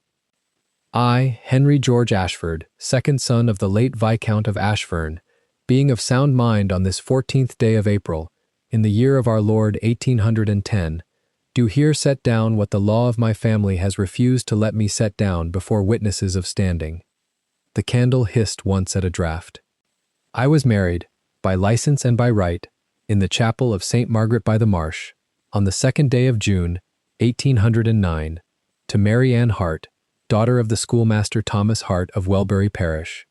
S1: "I, Henry George Ashford, second son of the late Viscount of Ashfern, being of sound mind on this 14th day of April, in the year of our Lord 1810, do here set down what the law of my family has refused to let me set down before witnesses of standing." The candle hissed once at a draught. "I was married, by license and by right, in the chapel of St. Margaret by the Marsh, on the 2nd day of June, 1809, to Mary Ann Hart, daughter of the schoolmaster Thomas Hart of Welbury Parish.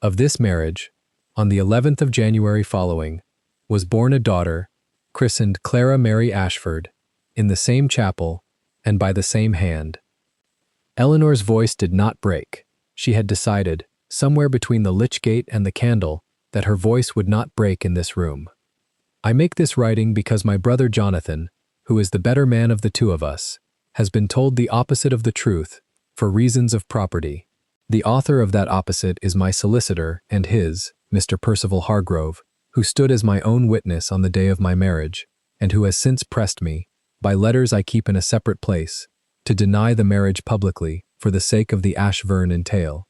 S1: Of this marriage, on the 11th of January following, was born a daughter, christened Clara Mary Ashford, in the same chapel and by the same hand." Eleanor's voice did not break. She had decided, somewhere between the lich gate and the candle, that her voice would not break in this room. "I make this writing because my brother Jonathan, who is the better man of the 2 of us, has been told the opposite of the truth, for reasons of property. The author of that opposite is my solicitor and his, Mr. Percival Hargrove, who stood as my own witness on the day of my marriage, and who has since pressed me, by letters I keep in a separate place, to deny the marriage publicly for the sake of the Ashfern entail."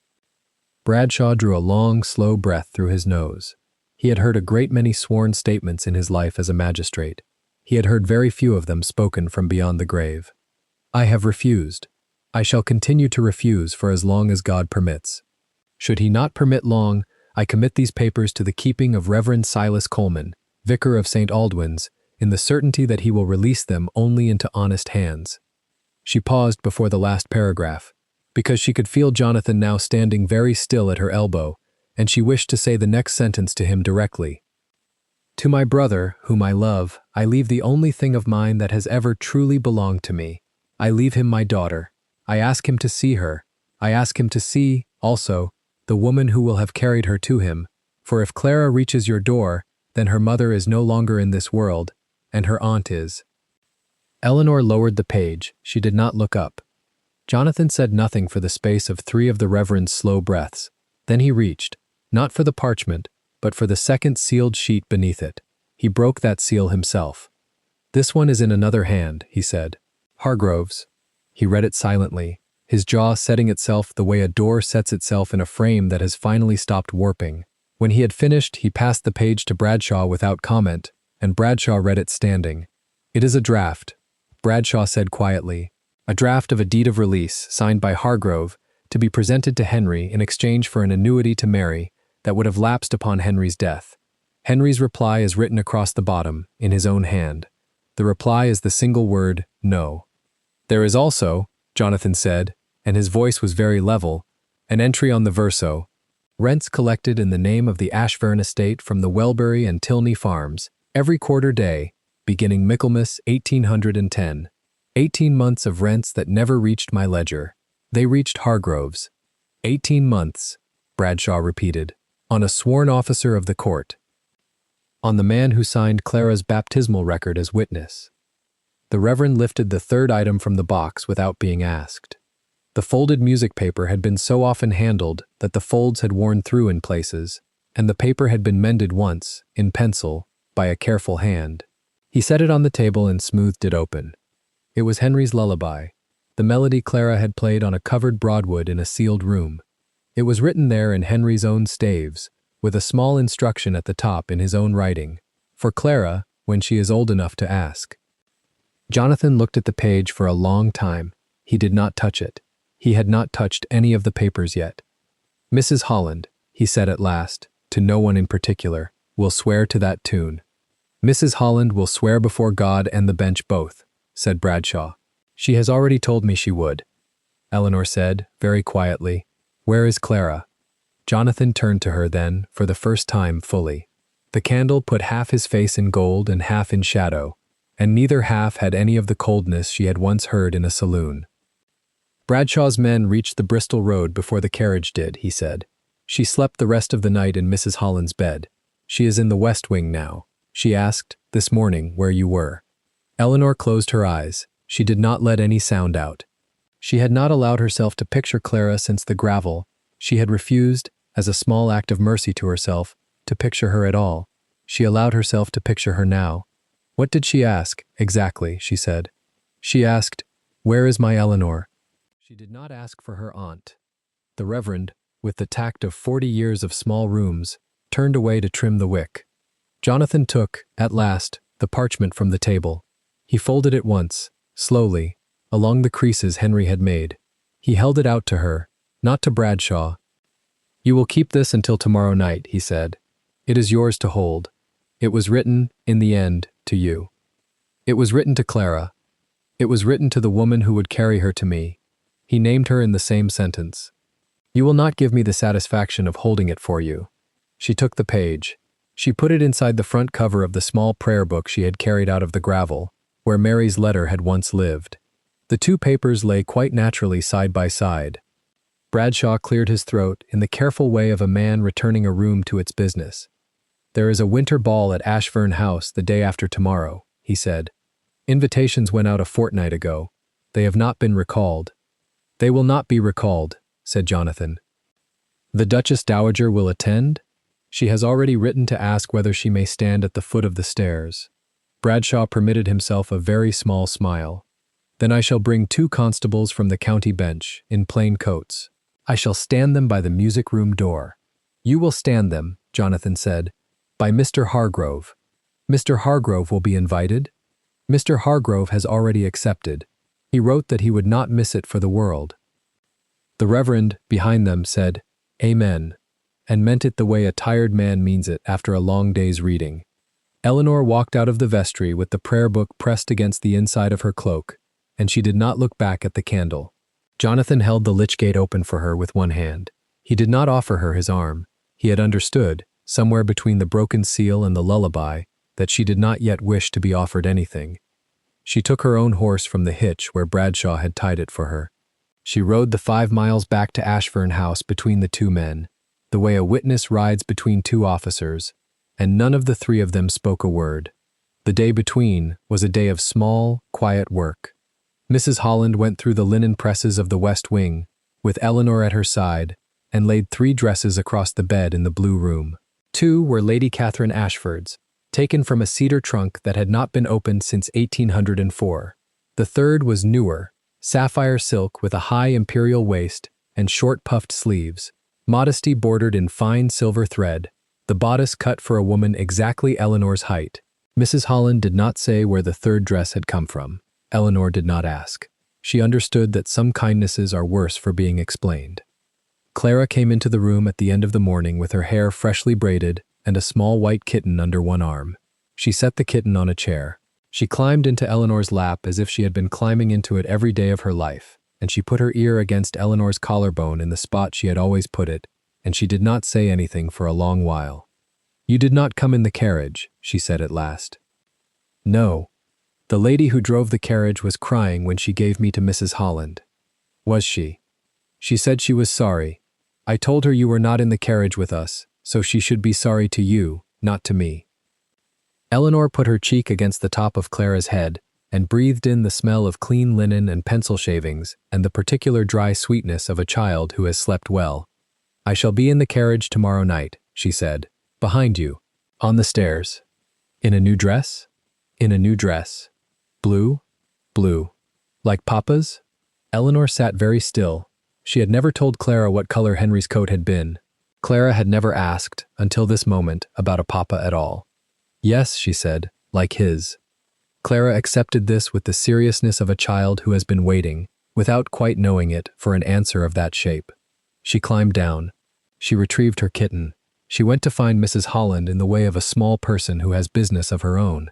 S1: Bradshaw drew a long, slow breath through his nose. He had heard a great many sworn statements in his life as a magistrate. He had heard very few of them spoken from beyond the grave. "I have refused. I shall continue to refuse for as long as God permits. Should he not permit long, I commit these papers to the keeping of Reverend Silas Coleman, vicar of St. Aldwyn's, in the certainty that he will release them only into honest hands." She paused before the last paragraph, because she could feel Jonathan now standing very still at her elbow, and she wished to say the next sentence to him directly. "To my brother, whom I love, I leave the only thing of mine that has ever truly belonged to me. I leave him my daughter. I ask him to see her. I ask him to see, also, the woman who will have carried her to him, for if Clara reaches your door, then her mother is no longer in this world, and her aunt is." Eleanor lowered the page. She did not look up. Jonathan said nothing for the space of 3 of the Reverend's slow breaths. Then he reached, not for the parchment, but for the second sealed sheet beneath it. He broke that seal himself. "This one is in another hand," he said. Hargroves. He read it silently, his jaw setting itself the way a door sets itself in a frame that has finally stopped warping. When he had finished, he passed the page to Bradshaw without comment, and Bradshaw read it standing. "It is a draft," Bradshaw said quietly. "A draft of a deed of release, signed by Hargrove, to be presented to Henry in exchange for an annuity to Mary that would have lapsed upon Henry's death. Henry's reply is written across the bottom, in his own hand. The reply is the single word, no. There is also," Jonathan said, and his voice was very level, "an entry on the verso, rents collected in the name of the Ashburn estate from the Welbury and Tilney farms, every quarter day, beginning Michaelmas 1810. 18 months of rents that never reached my ledger. They reached Hargrove's. 18 months, Bradshaw repeated, on a sworn officer of the court. On the man who signed Clara's baptismal record as witness." The Reverend lifted the third item from the box without being asked. The folded music paper had been so often handled that the folds had worn through in places, and the paper had been mended once, in pencil, by a careful hand. He set it on the table and smoothed it open. It was Henry's lullaby, the melody Clara had played on a covered Broadwood in a sealed room. It was written there in Henry's own staves, with a small instruction at the top in his own writing, for Clara, when she is old enough to ask. Jonathan looked at the page for a long time. He did not touch it. He had not touched any of the papers yet. "Mrs. Holland," he said at last, to no one in particular, "will swear to that tune." "Mrs. Holland will swear before God and the bench both," said Bradshaw. "She has already told me she would." Eleanor said, very quietly, "Where is Clara?" Jonathan turned to her then, for the first time fully. The candle put half his face in gold and half in shadow, and neither half had any of the coldness she had once heard in a saloon. "Bradshaw's men reached the Bristol road before the carriage did," he said. "She slept the rest of the night in Mrs. Holland's bed. She is in the west wing now. She asked, this morning, where you were." Eleanor closed her eyes. She did not let any sound out. She had not allowed herself to picture Clara since the gravel. She had refused, as a small act of mercy to herself, to picture her at all. She allowed herself to picture her now. "What did she ask, exactly?" she said. "She asked, 'Where is my Eleanor?'" She did not ask for her aunt. The Reverend, with the tact of 40 years of small rooms, turned away to trim the wick. Jonathan took, at last, the parchment from the table. He folded it once, slowly, along the creases Henry had made. He held it out to her, not to Bradshaw. "You will keep this until tomorrow night," he said. "It is yours to hold. It was written, in the end, to you. It was written to Clara. It was written to the woman who would carry her to me." He named her in the same sentence. "You will not give me the satisfaction of holding it for you." She took the page. She put it inside the front cover of the small prayer book she had carried out of the gravel, where Mary's letter had once lived. The two papers lay quite naturally side by side. Bradshaw cleared his throat in the careful way of a man returning a room to its business. "There is a winter ball at Ashburn House the day after tomorrow," he said. "Invitations went out a fortnight ago. They have not been recalled." "They will not be recalled," said Jonathan. "The Duchess Dowager will attend? She has already written to ask whether she may stand at the foot of the stairs." Bradshaw permitted himself a very small smile. "Then I shall bring 2 constables from the county bench, in plain coats. I shall stand them by the music-room door." "You will stand them," Jonathan said, "by Mr. Hargrove." "Mr. Hargrove will be invited?" "Mr. Hargrove has already accepted. He wrote that he would not miss it for the world." The Reverend, behind them, said, "Amen," and meant it the way a tired man means it after a long day's reading. Eleanor walked out of the vestry with the prayer book pressed against the inside of her cloak, and she did not look back at the candle. Jonathan held the lich-gate open for her with one hand. He did not offer her his arm. He had understood, somewhere between the broken seal and the lullaby, that she did not yet wish to be offered anything. She took her own horse from the hitch where Bradshaw had tied it for her. She rode the 5 miles back to Ashburn House between the 2 men, the way a witness rides between 2 officers, and none of the 3 of them spoke a word. The day between was a day of small, quiet work. Mrs. Holland went through the linen presses of the west wing, with Eleanor at her side, and laid 3 dresses across the bed in the blue room. 2 were Lady Catherine Ashford's, taken from a cedar trunk that had not been opened since 1804. The third was newer, sapphire silk with a high imperial waist and short puffed sleeves, modesty bordered in fine silver thread, the bodice cut for a woman exactly Eleanor's height. Mrs. Holland did not say where the third dress had come from. Eleanor did not ask. She understood that some kindnesses are worse for being explained. Clara came into the room at the end of the morning with her hair freshly braided and a small white kitten under one arm. She set the kitten on a chair. She climbed into Eleanor's lap as if she had been climbing into it every day of her life, and she put her ear against Eleanor's collarbone in the spot she had always put it, and she did not say anything for a long while. "You did not come in the carriage," she said at last. "No. The lady who drove the carriage was crying when she gave me to Mrs. Holland." "Was she?" "She said she was sorry. I told her you were not in the carriage with us, so she should be sorry to you, not to me." Eleanor put her cheek against the top of Clara's head and breathed in the smell of clean linen and pencil shavings and the particular dry sweetness of a child who has slept well. "I shall be in the carriage tomorrow night," she said. "Behind you. On the stairs." "In a new dress?" "In a new dress." "Blue?" "Blue." "Like Papa's?" Eleanor sat very still. She had never told Clara what color Henry's coat had been. Clara had never asked, until this moment, about a papa at all. "Yes," she said, "like his." Clara accepted this with the seriousness of a child who has been waiting, without quite knowing it, for an answer of that shape. She climbed down. She retrieved her kitten. She went to find Mrs. Holland in the way of a small person who has business of her own.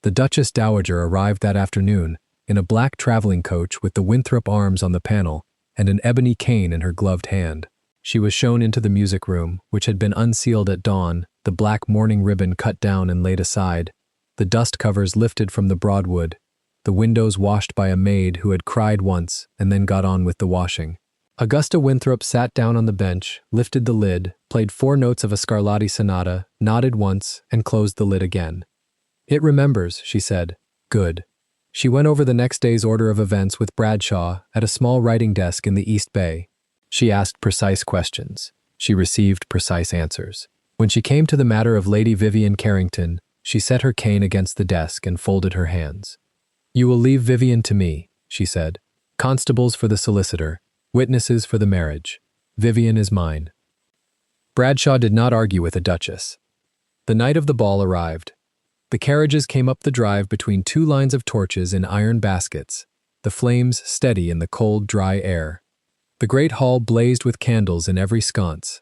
S1: The Duchess Dowager arrived that afternoon, in a black traveling coach with the Winthrop arms on the panel and an ebony cane in her gloved hand. She was shown into the music room, which had been unsealed at dawn, the black mourning ribbon cut down and laid aside, the dust covers lifted from the broadwood, the windows washed by a maid who had cried once and then got on with the washing. Augusta Winthrop sat down on the bench, lifted the lid, played 4 notes of a Scarlatti sonata, nodded once, and closed the lid again. "It remembers," she said. "Good." She went over the next day's order of events with Bradshaw at a small writing desk in the East Bay. She asked precise questions. She received precise answers. When she came to the matter of Lady Vivian Carrington, she set her cane against the desk and folded her hands. "You will leave Vivian to me," she said. "Constables for the solicitor. Witnesses for the marriage. Vivian is mine." Bradshaw did not argue with the Duchess. The night of the ball arrived. The carriages came up the drive between 2 lines of torches in iron baskets, the flames steady in the cold, dry air. The great hall blazed with candles in every sconce.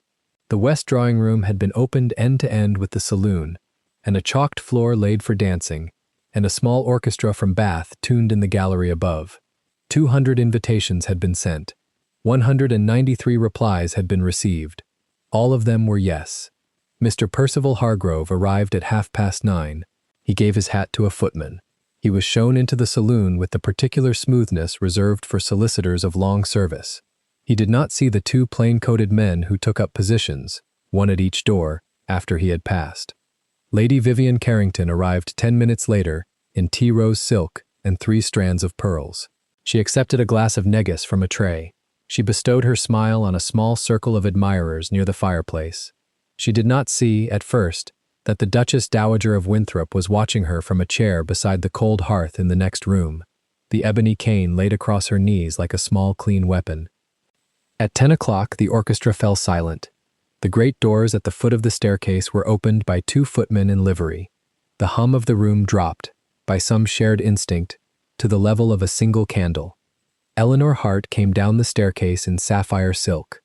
S1: The west drawing-room had been opened end to end with the saloon, and a chalked floor laid for dancing, and a small orchestra from Bath tuned in the gallery above. 200 invitations had been sent. 193 replies had been received. All of them were yes. Mr. Percival Hargrove arrived at 9:30. He gave his hat to a footman. He was shown into the saloon with the particular smoothness reserved for solicitors of long service. He did not see the 2 plain-coated men who took up positions, one at each door, after he had passed. Lady Vivian Carrington arrived 10 minutes later in tea-rose silk and 3 strands of pearls. She accepted a glass of negus from a tray. She bestowed her smile on a small circle of admirers near the fireplace. She did not see, at first, that the Duchess Dowager of Winthrop was watching her from a chair beside the cold hearth in the next room, the ebony cane laid across her knees like a small clean weapon. At 10 o'clock the orchestra fell silent. The great doors at the foot of the staircase were opened by 2 footmen in livery. The hum of the room dropped, by some shared instinct, to the level of a single candle. Eleanor Hart came down the staircase in sapphire silk.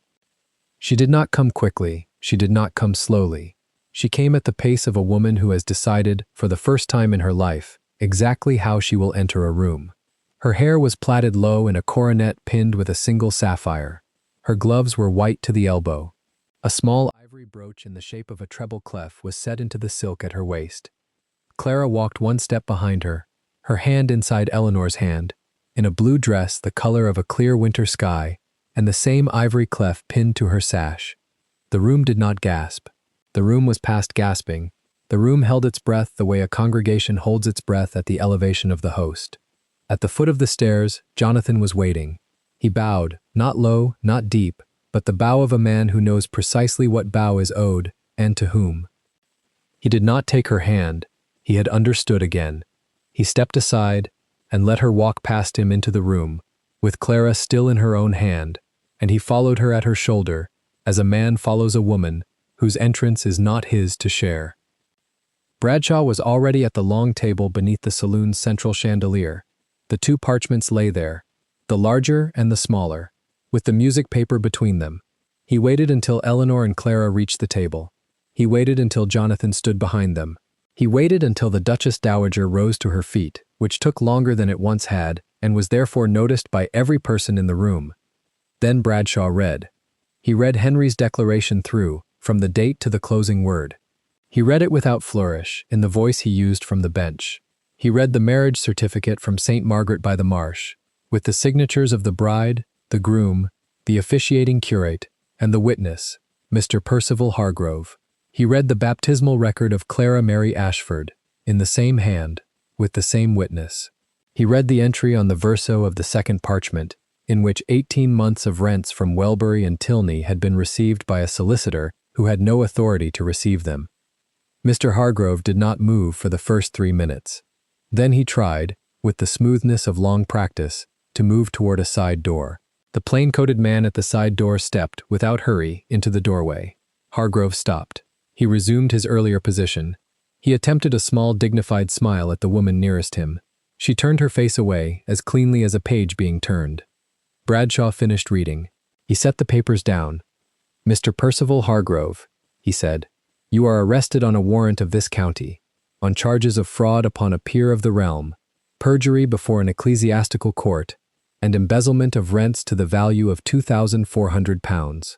S1: She did not come quickly, she did not come slowly. She came at the pace of a woman who has decided, for the first time in her life, exactly how she will enter a room. Her hair was plaited low in a coronet pinned with a single sapphire. Her gloves were white to the elbow. A small ivory brooch in the shape of a treble clef was set into the silk at her waist. Clara walked 1 step behind her, her hand inside Eleanor's hand, in a blue dress the color of a clear winter sky, and the same ivory clef pinned to her sash. The room did not gasp. The room was past gasping. The room held its breath the way a congregation holds its breath at the elevation of the host. At the foot of the stairs, Jonathan was waiting. He bowed, not low, not deep, but the bow of a man who knows precisely what bow is owed, and to whom. He did not take her hand. He had understood again. He stepped aside, and let her walk past him into the room, with Clara still in her own hand, and he followed her at her shoulder, as a man follows a woman whose entrance is not his to share. Bradshaw was already at the long table beneath the saloon's central chandelier. The two parchments lay there, the larger and the smaller, with the music paper between them. He waited until Eleanor and Clara reached the table. He waited until Jonathan stood behind them. He waited until the Duchess Dowager rose to her feet, which took longer than it once had, and was therefore noticed by every person in the room. Then Bradshaw read. He read Henry's declaration through, from the date to the closing word. He read it without flourish, in the voice he used from the bench. He read the marriage certificate from St. Margaret by the Marsh, with the signatures of the bride, the groom, the officiating curate, and the witness, Mr. Percival Hargrove. He read the baptismal record of Clara Mary Ashford, in the same hand, with the same witness. He read the entry on the verso of the second parchment, in which 18 months of rents from Welbury and Tilney had been received by a solicitor who had no authority to receive them. Mr. Hargrove did not move for the first 3 minutes. Then he tried, with the smoothness of long practice, to move toward a side door. The plain-coated man at the side door stepped, without hurry, into the doorway. Hargrove stopped. He resumed his earlier position. He attempted a small, dignified smile at the woman nearest him. She turned her face away, as cleanly as a page being turned. Bradshaw finished reading. He set the papers down. "Mr. Percival Hargrove," he said, "you are arrested on a warrant of this county, on charges of fraud upon a peer of the realm, perjury before an ecclesiastical court, and embezzlement of rents to the value of £2,400.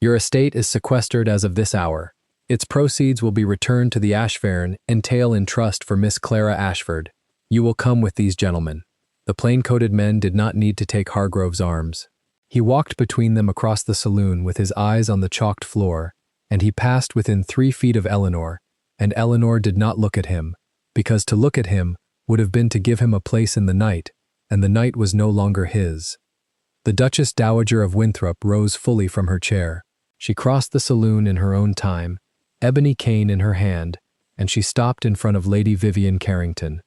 S1: Your estate is sequestered as of this hour. Its proceeds will be returned to the Ashfern entail in trust for Miss Clara Ashford. You will come with these gentlemen." The plain-coated men did not need to take Hargrove's arms. He walked between them across the saloon with his eyes on the chalked floor, and he passed within 3 feet of Eleanor, and Eleanor did not look at him, because to look at him would have been to give him a place in the night, and the night was no longer his. The Duchess Dowager of Winthrop rose fully from her chair. She crossed the saloon in her own time, ebony cane in her hand, and she stopped in front of Lady Vivian Carrington.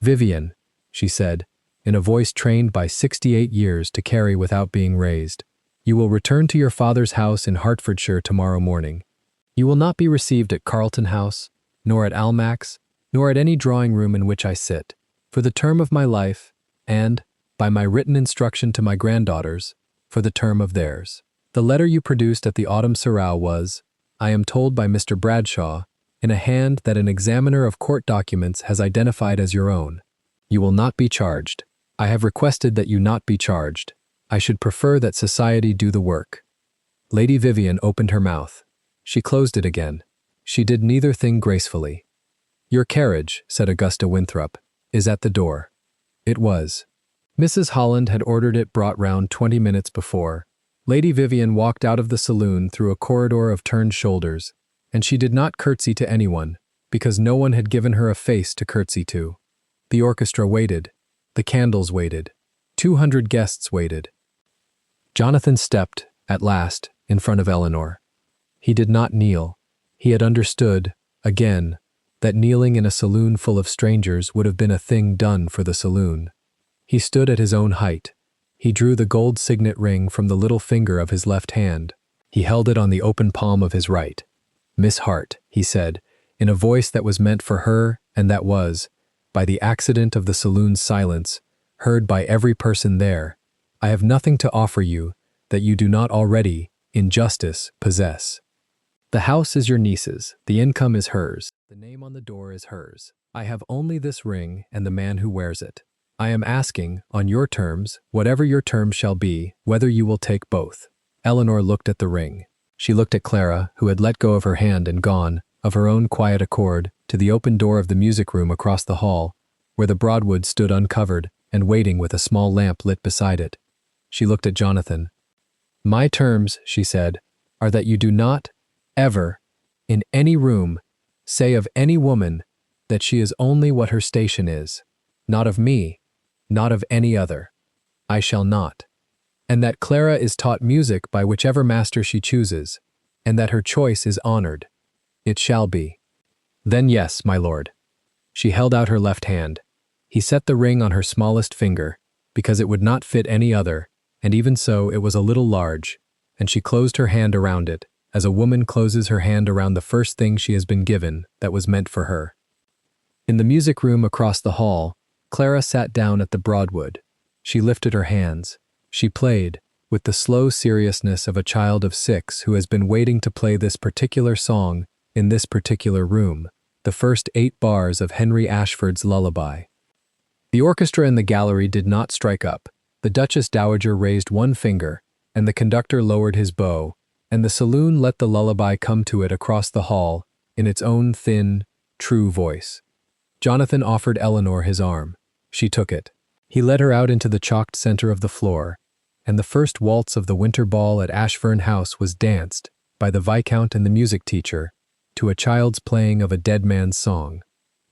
S1: "Vivian," she said, in a voice trained by 68 years to carry without being raised, "you will return to your father's house in Hertfordshire tomorrow morning. You will not be received at Carlton House, nor at Almack's, nor at any drawing-room in which I sit, for the term of my life, and, by my written instruction to my granddaughters, for the term of theirs. The letter you produced at the autumn Sarau was, I am told by Mr. Bradshaw, in a hand that an examiner of court documents has identified as your own. You will not be charged. I have requested that you not be charged. I should prefer that society do the work." Lady Vivian opened her mouth. She closed it again. She did neither thing gracefully. "Your carriage," said Augusta Winthrop, "is at the door." It was. Mrs. Holland had ordered it brought round 20 minutes before. Lady Vivian walked out of the saloon through a corridor of turned shoulders, and she did not curtsy to anyone, because no one had given her a face to curtsy to. The orchestra waited. The candles waited. 200 guests waited. Jonathan stepped, at last, in front of Eleanor. He did not kneel. He had understood, again, that kneeling in a saloon full of strangers would have been a thing done for the saloon. He stood at his own height. He drew the gold signet ring from the little finger of his left hand. He held it on the open palm of his right. "Miss Hart," he said, in a voice that was meant for her and that was, by the accident of the saloon's silence, heard by every person there, "I have nothing to offer you that you do not already, in justice, possess. The house is your niece's, the income is hers, the name on the door is hers. I have only this ring and the man who wears it. I am asking, on your terms, whatever your terms shall be, whether you will take both." Eleanor looked at the ring. She looked at Clara, who had let go of her hand and gone, of her own quiet accord, to the open door of the music room across the hall, where the Broadwood stood uncovered and waiting with a small lamp lit beside it. She looked at Jonathan. "My terms," she said, "are that you do not, ever, in any room, say of any woman that she is only what her station is, not of me, not of any other. I shall not. And that Clara is taught music by whichever master she chooses, and that her choice is honored. It shall be." "Then yes, my lord." She held out her left hand. He set the ring on her smallest finger, because it would not fit any other, and even so it was a little large, and she closed her hand around it, as a woman closes her hand around the first thing she has been given that was meant for her. In the music room across the hall, Clara sat down at the Broadwood. She lifted her hands. She played, with the slow seriousness of a child of 6 who has been waiting to play this particular song in this particular room, the first 8 bars of Henry Ashford's lullaby. The orchestra in the gallery did not strike up. The Duchess Dowager raised one finger, and the conductor lowered his bow, and the saloon let the lullaby come to it across the hall in its own thin, true voice. Jonathan offered Eleanor his arm. She took it. He led her out into the chalked center of the floor, and the first waltz of the winter ball at Ashfern House was danced by the Viscount and the music teacher to a child's playing of a dead man's song.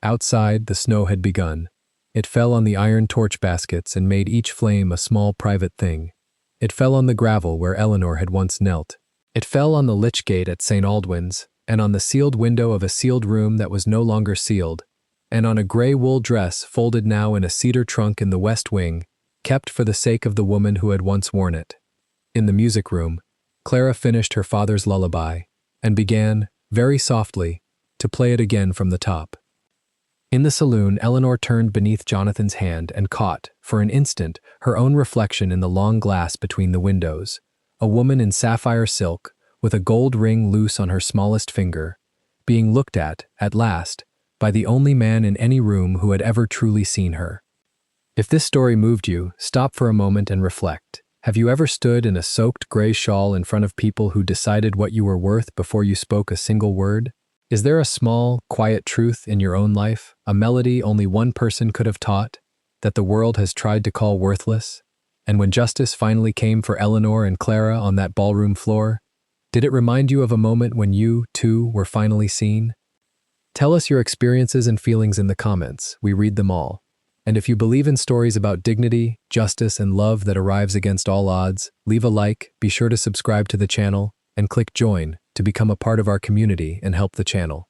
S1: Outside, the snow had begun. It fell on the iron torch baskets and made each flame a small private thing. It fell on the gravel where Eleanor had once knelt. It fell on the lich gate at St. Aldwyn's, and on the sealed window of a sealed room that was no longer sealed, and on a gray wool dress folded now in a cedar trunk in the west wing, kept for the sake of the woman who had once worn it. In the music room, Clara finished her father's lullaby, and began, very softly, to play it again from the top. In the saloon, Eleanor turned beneath Jonathan's hand and caught, for an instant, her own reflection in the long glass between the windows, a woman in sapphire silk, with a gold ring loose on her smallest finger, being looked at last, by the only man in any room who had ever truly seen her. If this story moved you, stop for a moment and reflect. Have you ever stood in a soaked gray shawl in front of people who decided what you were worth before you spoke a single word? Is there a small, quiet truth in your own life, a melody only one person could have taught, that the world has tried to call worthless? And when justice finally came for Eleanor and Clara on that ballroom floor, did it remind you of a moment when you, too, were finally seen? Tell us your experiences and feelings in the comments. We read them all. And if you believe in stories about dignity, justice, and love that arrives against all odds, leave a like, be sure to subscribe to the channel, and click join to become a part of our community and help the channel.